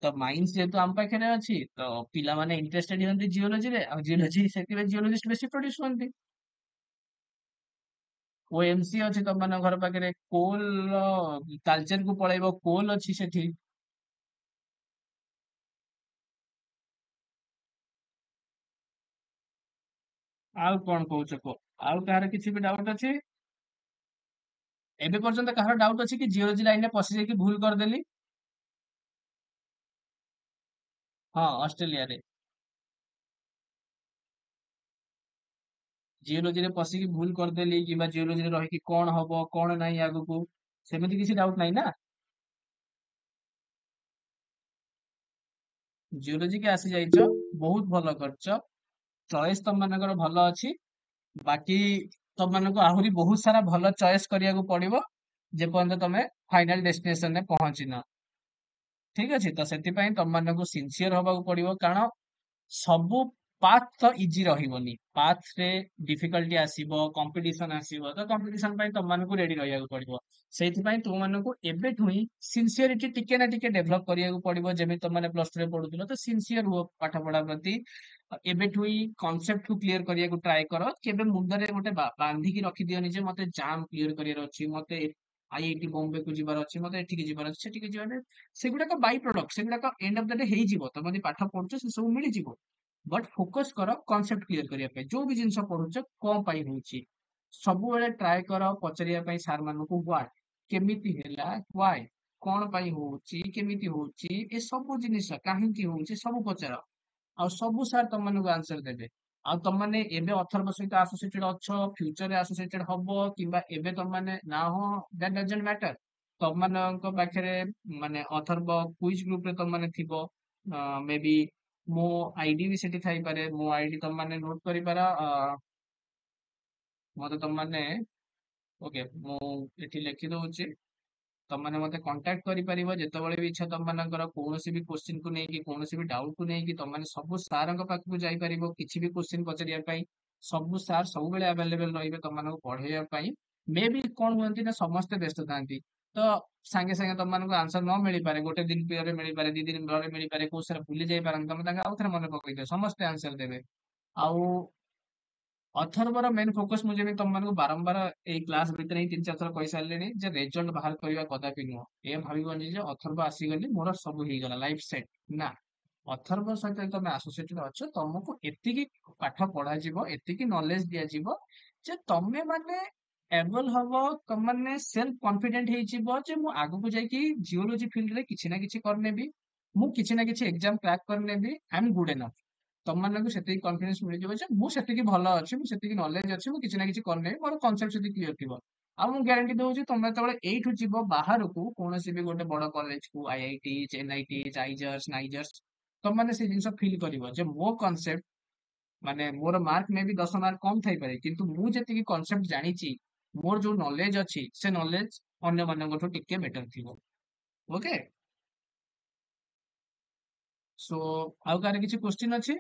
ତ ମାଇନ୍ସ ଯେହେତୁ ଆମ ପାଖରେ ଅଛି ତ ପିଲାମାନେ ଇଣ୍ଟରେଷ୍ଟେଡ ହୁଅନ୍ତି ଜିଓଲୋଜିରେ ଆଉ ଜିଓଲୋଜି ସେଥିପାଇଁ ଜିଓଲୋଜିଷ୍ଟ ବେଶୀ ପ୍ରଡ୍ୟୁସ ହୁଅନ୍ତି ଓଏମସି ଅଛି ତମମାନଙ୍କ ଘର ପାଖରେ କୋଲ କାଲଚର କୁ ପଳେଇବ କୋଲ ଅଛି ସେଠି ଆଉ କଣ କହୁଛ କୁହ ଆଉ କାହାର କିଛି ବି ଡାଉଟ ଅଛି ଏବେ ପର୍ଯ୍ୟନ୍ତ କାହାର ଡାଉଟ ଅଛି କି ଜିଓଲୋଜି ଲାଇନରେ ପଶି ଯାଇକି ଭୁଲ କରିଦେଲି ହଁ ଅଷ୍ଟ୍ରେଲିଆରେ ଜିଓଲୋଜିରେ ପଶିକି ଭୁଲ କରିଦେଲି କିମ୍ବା ଜିଓଲୋଜିରେ ରହିକି କଣ ହବ କଣ ନାହିଁ ଆଗକୁ ସେମିତି କିଛି ଡାଉଟ ନାହିଁ ନା ଜିଓଲୋଜି କି ଆସି ଯାଇଛ ବହୁତ ଭଲ କରିଛ ଚଏସ୍ ତମମାନଙ୍କର ଭଲ ଅଛି ବାକି ତମମାନଙ୍କୁ ଆହୁରି ବହୁତ ସାରା ଭଲ ଚଏସ୍ କରିବାକୁ ପଡିବ ଯେପର୍ଯ୍ୟନ୍ତ ତମେ ଫାଇନାଲ ଡେଷ୍ଟିନେସନରେ ପହଞ୍ଚିନ ଠିକ ଅଛି ତ ସେଥିପାଇଁ ତମମାନଙ୍କୁ ସିନସିୟର ହବାକୁ ପଡିବ କାରଣ ସବୁ ପାଥ ତ ଇଜି ରହିବନି ପାଥରେ ଡିଫିକଲ୍ଟି ଆସିବ କମ୍ପିଟିସନ ଆସିବ ତ କମ୍ପିଟିସନ ପାଇଁ ତମମାନଙ୍କୁ ରେଡି ରହିବାକୁ ପଡିବ ସେଇଥିପାଇଁ ତୁମମାନଙ୍କୁ ଏବେଠୁ ହିଁ ସିନସିୟରିଟି ଟିକେ ନା ଟିକେ ଡେଭଲପ କରିବାକୁ ପଡିବ ଯେମିତି ତମମାନେ ପ୍ଲସ ଟୁ ରେ ପଢୁଥିଲ ତ ସିନସିୟର ହୁଅ ପାଠ ପଢା ପ୍ରତି ଏବେଠୁ ହିଁ କନସେପ୍ଟ କୁ କ୍ଲିୟର କରିବାକୁ ଟ୍ରାଏ କର କେବେ ମୁଣ୍ଡରେ ଗୋଟେ ବାନ୍ଧିକି ରଖିଦିଅନି ଯେ ମତେ ଜାମ୍ କ୍ଲିୟର କରିବାର ଅଛି ମତେ ଆଇଆଇଟି ବମ୍ବେ କୁ ଯିବାର ଅଛି ମତେ ଏଠିକି ଯିବାର ଅଛି ସେଠିକି ଯିବାର ସେଗୁଡାକ ବାଇ ପ୍ରଡକ୍ଟ ସେଗୁଡାକ ଏଣ୍ଡ ଅଫ ଦ ଡେ ହେଇଯିବ ତମେ ଯଦି ପାଠ ପଢୁଛ ସେ ସବୁ ମିଳିଯିବ ବଟ୍ ଫୋକସ କର କନସେପ୍ଟ କ୍ଲିୟର କରିବା ପାଇଁ ଯୋଉ ବି ଜିନିଷ ପଢୁଛ କଣ ପାଇଁ ହଉଛି ସବୁବେଳେ ଟ୍ରାଏ କର ପଚାରିବା ପାଇଁ ସାର୍ ମାନଙ୍କୁ ହ୍ୱାଟ କେମିତି ହେଲା ହ୍ୱାଇ କଣ ପାଇଁ ହଉଛି କେମିତି ହଉଛି ଏ ସବୁ ଜିନିଷ କାହିଁକି ହଉଛି ସବୁ ପଚାର ଆଉ ସବୁ ସାର୍ ତମମାନଙ୍କୁ ଆନ୍ସର ଦେବେ ଆଉ ତମମାନେ ଏବେ ଅଥର୍ବ ସହିତ ଆସୋସିଏଟେଡ ଅଛ ଫ୍ୟୁଚରରେ ଆସୋସିଏଟେଡ ହବ କିମ୍ବା ଏବେ ତମମାନେ ନା ହଁ ଦ୍ୟାଟ ଡଜଣ୍ଟ ମ୍ୟାଟର ତମମାନଙ୍କ ପାଖରେ ମାନେ ଅଥର୍ବ କୁଇଜ ଗ୍ରୁପରେ ତମମାନେ ଥିବ ମେ ବି ମୋ ଆଇଡି ବି ସେଠି ଥାଇପାରେ ମୋ ଆଇଡି ତମମାନେ ନୋଟ କରିପାର ମତେ ତମମାନେ ଓକେ ମୁଁ ଏଠି ଲେଖି ଦଉଛି ତମମାନେ ମତେ କଣ୍ଟାକ୍ଟ କରିପାରିବ ଯେତେବେଳେ ବି ଇଚ୍ଛା ତମମାନଙ୍କର କୌଣସି ବି କୋଶ୍ଚିନ୍ କୁ ନେଇକି କୌଣସି ବି ଡାଉଟ୍ କୁ ନେଇକି ତମମାନେ ସବୁ ସାରଙ୍କ ପାଖକୁ ଯାଇପାରିବ କିଛି ବି କୋଶ୍ଚିନ୍ ପଚାରିବା ପାଇଁ ସବୁ ସାର୍ ସବୁବେଳେ ଆଭେଲେବେଲ ରହିବେ ତମମାନଙ୍କୁ ପଢେଇବା ପାଇଁ ମେ ବି କଣ ହୁଅନ୍ତି ନା ସମସ୍ତେ ବ୍ୟସ୍ତ ଥାନ୍ତି ତ ସାଙ୍ଗେ ସାଙ୍ଗେ ତମମାନଙ୍କୁ ଆନ୍ସର ନ ମିଳିପାରେ ଗୋଟେ ଦିନ ପରେ ମିଳିପାରେ ଦି ଦିନ ପରେ ମିଳିପାରେ କୋଉ ସାର୍ ଭୁଲି ଯାଇପାରନ୍ତି ତମେ ତାଙ୍କୁ ଆଉ ଥରେ ମନେ ପକେଇଦିଅ ସମସ୍ତେ ଆନ୍ସର ଦେବେ ଆଉ ଅଥର୍ବର ମେନ୍ ଫୋକସ ମୁଁ ଯେମିତି ତମମାନଙ୍କୁ ବାରମ୍ବାର ଏଇ କ୍ଲାସ ଭିତରେ ହିଁ 3-4 ଥର କହିସାରିଲିଣି ଯେ ରେଜଲ୍ଟ ବାହାର କରିବା କଦାପି ନୁହଁ ଏ ଭାବିବନି ଯେ ଅଥର୍ବ ଆସିଗଲି ମୋର ସବୁ ହେଇଗଲା ଲାଇଫ ସେଟ ନା ଅଥର୍ବ ସହିତ ତମେ ଆସୋସିଏଟେଡ ଅଛ ତମକୁ ଏତିକି ପାଠ ପଢାଯିବ ଏତିକି ନଲେଜ ଦିଆଯିବ ଯେ ତମେ ମାନେ ଏବଲ ହବ ତମମାନେ ସେଲ୍ଫ କନଫିଡେଣ୍ଟ ହେଇଯିବ ଯେ ମୁଁ ଆଗକୁ ଯାଇକି ଜିଓଲୋଜି ଫିଲ୍ଡରେ କିଛି ନା କିଛି କରିନେବି ମୁଁ କିଛି ନା କିଛି ଏକ୍ସାମ କ୍ରାକ୍ କରିନେବି ଆଇ ଏମ୍ ଗୁଡ ଏନଫ୍ ତମମାନଙ୍କୁ ସେତିକି କନଫିଡେନ୍ସ ମିଳିଯିବ ଯେ ମୁଁ ସେତିକି ଭଲ ଅଛି ମୁଁ ସେତିକି ନଲେଜ ଅଛି ମୁଁ କିଛି ନା କିଛି କରିନେବି ମୋର କନସେପ୍ଟ ସେତିକି କ୍ଲିୟର ଥିବ ଆଉ ମୁଁ ଗ୍ୟାରେଣ୍ଟି ଦଉଛି ତମେ ଯେତେବେଳେ ଏଇଠୁ ଯିବ ବାହାରକୁ କୌଣସି ବି ଗୋଟେ ବଡ କଲେଜ କୁ ଆଇଆଇଟି ଏନ୍ଆଇଟି ଜାଇଜର୍ସ ନାଇଜର୍ସ ତମମାନେ ସେ ଜିନିଷ ଫିଲ୍ କରିବ ଯେ ମୋ କନସେପ୍ଟ ମାନେ ମୋର ମାର୍କ ମେ ବି 10 ମାର୍କ କମ ଥାଇପାରେ କିନ୍ତୁ ମୁଁ ଯେତିକି କନସେପ୍ଟ ଜାଣିଛି ମୋର ଯୋଉ ନଲେଜ ଅଛି ସେ ନଲେଜ ଅନ୍ୟମାନଙ୍କଠୁ ଟିକେ ବେଟର ଥିବ ଓକେ ସୋ ଆଉ କାହାର କିଛି କ୍ୱେଶ୍ଚିନ୍ ଅଛି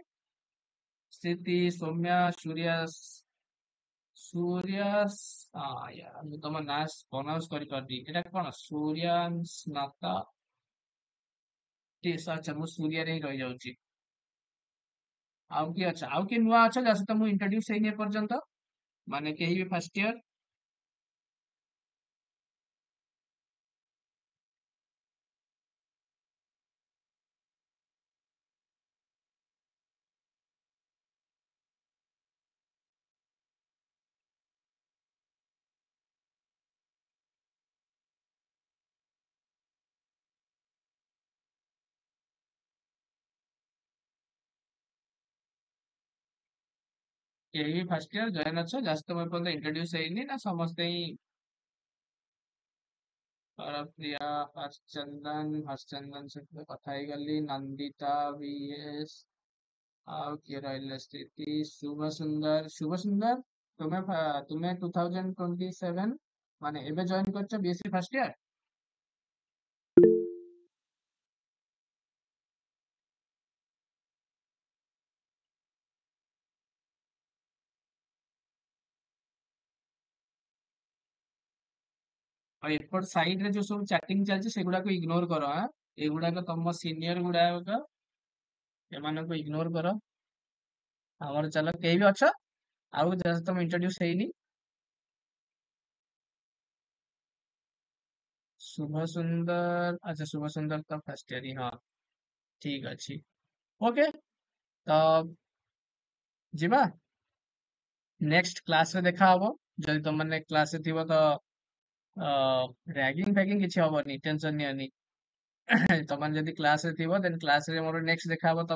ସ୍ଥିତି ସୌମ୍ୟା ସୂର୍ୟାସ ମୁଁ ତମ ନାଁ ପ୍ରନାଉନ୍ସ କରିପାରୁନି ଏଇଟା କଣ ସୂର୍ୟାସ୍ନାତା ଆଚ୍ଛା ମୁଁ ସୂର୍ୟାରେ ହିଁ ରହିଯାଉଛି ଆଉ କିଏ ଅଛ ଆଉ କିଏ ନୂଆ ଅଛ ଯାହା ସହିତ ମୁଁ ଇଣ୍ଟ୍ରୋଡ୍ୟୁସ ହେଇନି ଏପର୍ଯ୍ୟନ୍ତ ମାନେ କେହି ବି ଫାର୍ଷ୍ଟ ଇୟର କେହି ବି ଫାର୍ଷ୍ଟ ଇୟର ଜଏନ୍ ଅଛ ଜାଷ୍ଟ ତମେ ଏପର୍ଯ୍ୟନ୍ତ ଇଣ୍ଟ୍ରୋଡ୍ୟୁସ ହେଇନି ନା ସମସ୍ତେ ହିଁ ପ୍ରିୟା ହର୍ଷଚନ୍ଦନ ସହିତ କଥା ହେଇଗଲି ନନ୍ଦିତା VS ଆଉ କିଏ ରହିଲେ ସ୍ଥିତି ଶୁଭ ସୁନ୍ଦର ତୁମେ 2027 ମାନେ ଏବେ ଜଏନ୍ କରିଛ BSc ଫାର୍ଷ୍ଟ ଇୟର। ଆଉ ଏପଟ ସାଇଡ୍ ରେ ଯୋଉ ସବୁ ଚାଟିଂ ଚାଲିଛି ସେଗୁଡାକୁ ଇଗ୍ନୋର କର ଆଁ। ଏଗୁଡାକ ତମ ସିନିୟର ଗୁଡାକ ଏମାନଙ୍କୁ ଇଗ୍ନୋର କର। ଆମର ଚାଲ କେହି ବି ଅଛ ଆଉ just ତମ ଇଣ୍ଟ୍ରୋଡ୍ୟୁସ ହେଇନି। ଶୁଭ ସୁନ୍ଦର ଆଚ୍ଛା ଶୁଭ ସୁନ୍ଦର ତ ଫାର୍ଷ୍ଟ ଇୟର ହିଁ ହଁ ଠିକ ଅଛି। ଓକେ ତ ଯିବା ନେକ୍ସଟ କ୍ଲାସ ରେ ଦେଖା ହବ। ଯଦି ତମମାନେ କ୍ଲାସ ରେ ଥିବ ତ ରାଗିଂ ଫ୍ୟାଗିଂ କିଛି ହବନି ଟେନସନ ନିଅନି। ତମମାନେ ଯଦି କ୍ଲାସ ରେ ଥିବ ଦେନ୍ କ୍ଲାସ ରେ ମୋର ନେକ୍ସଟ ଦେଖା ହବ।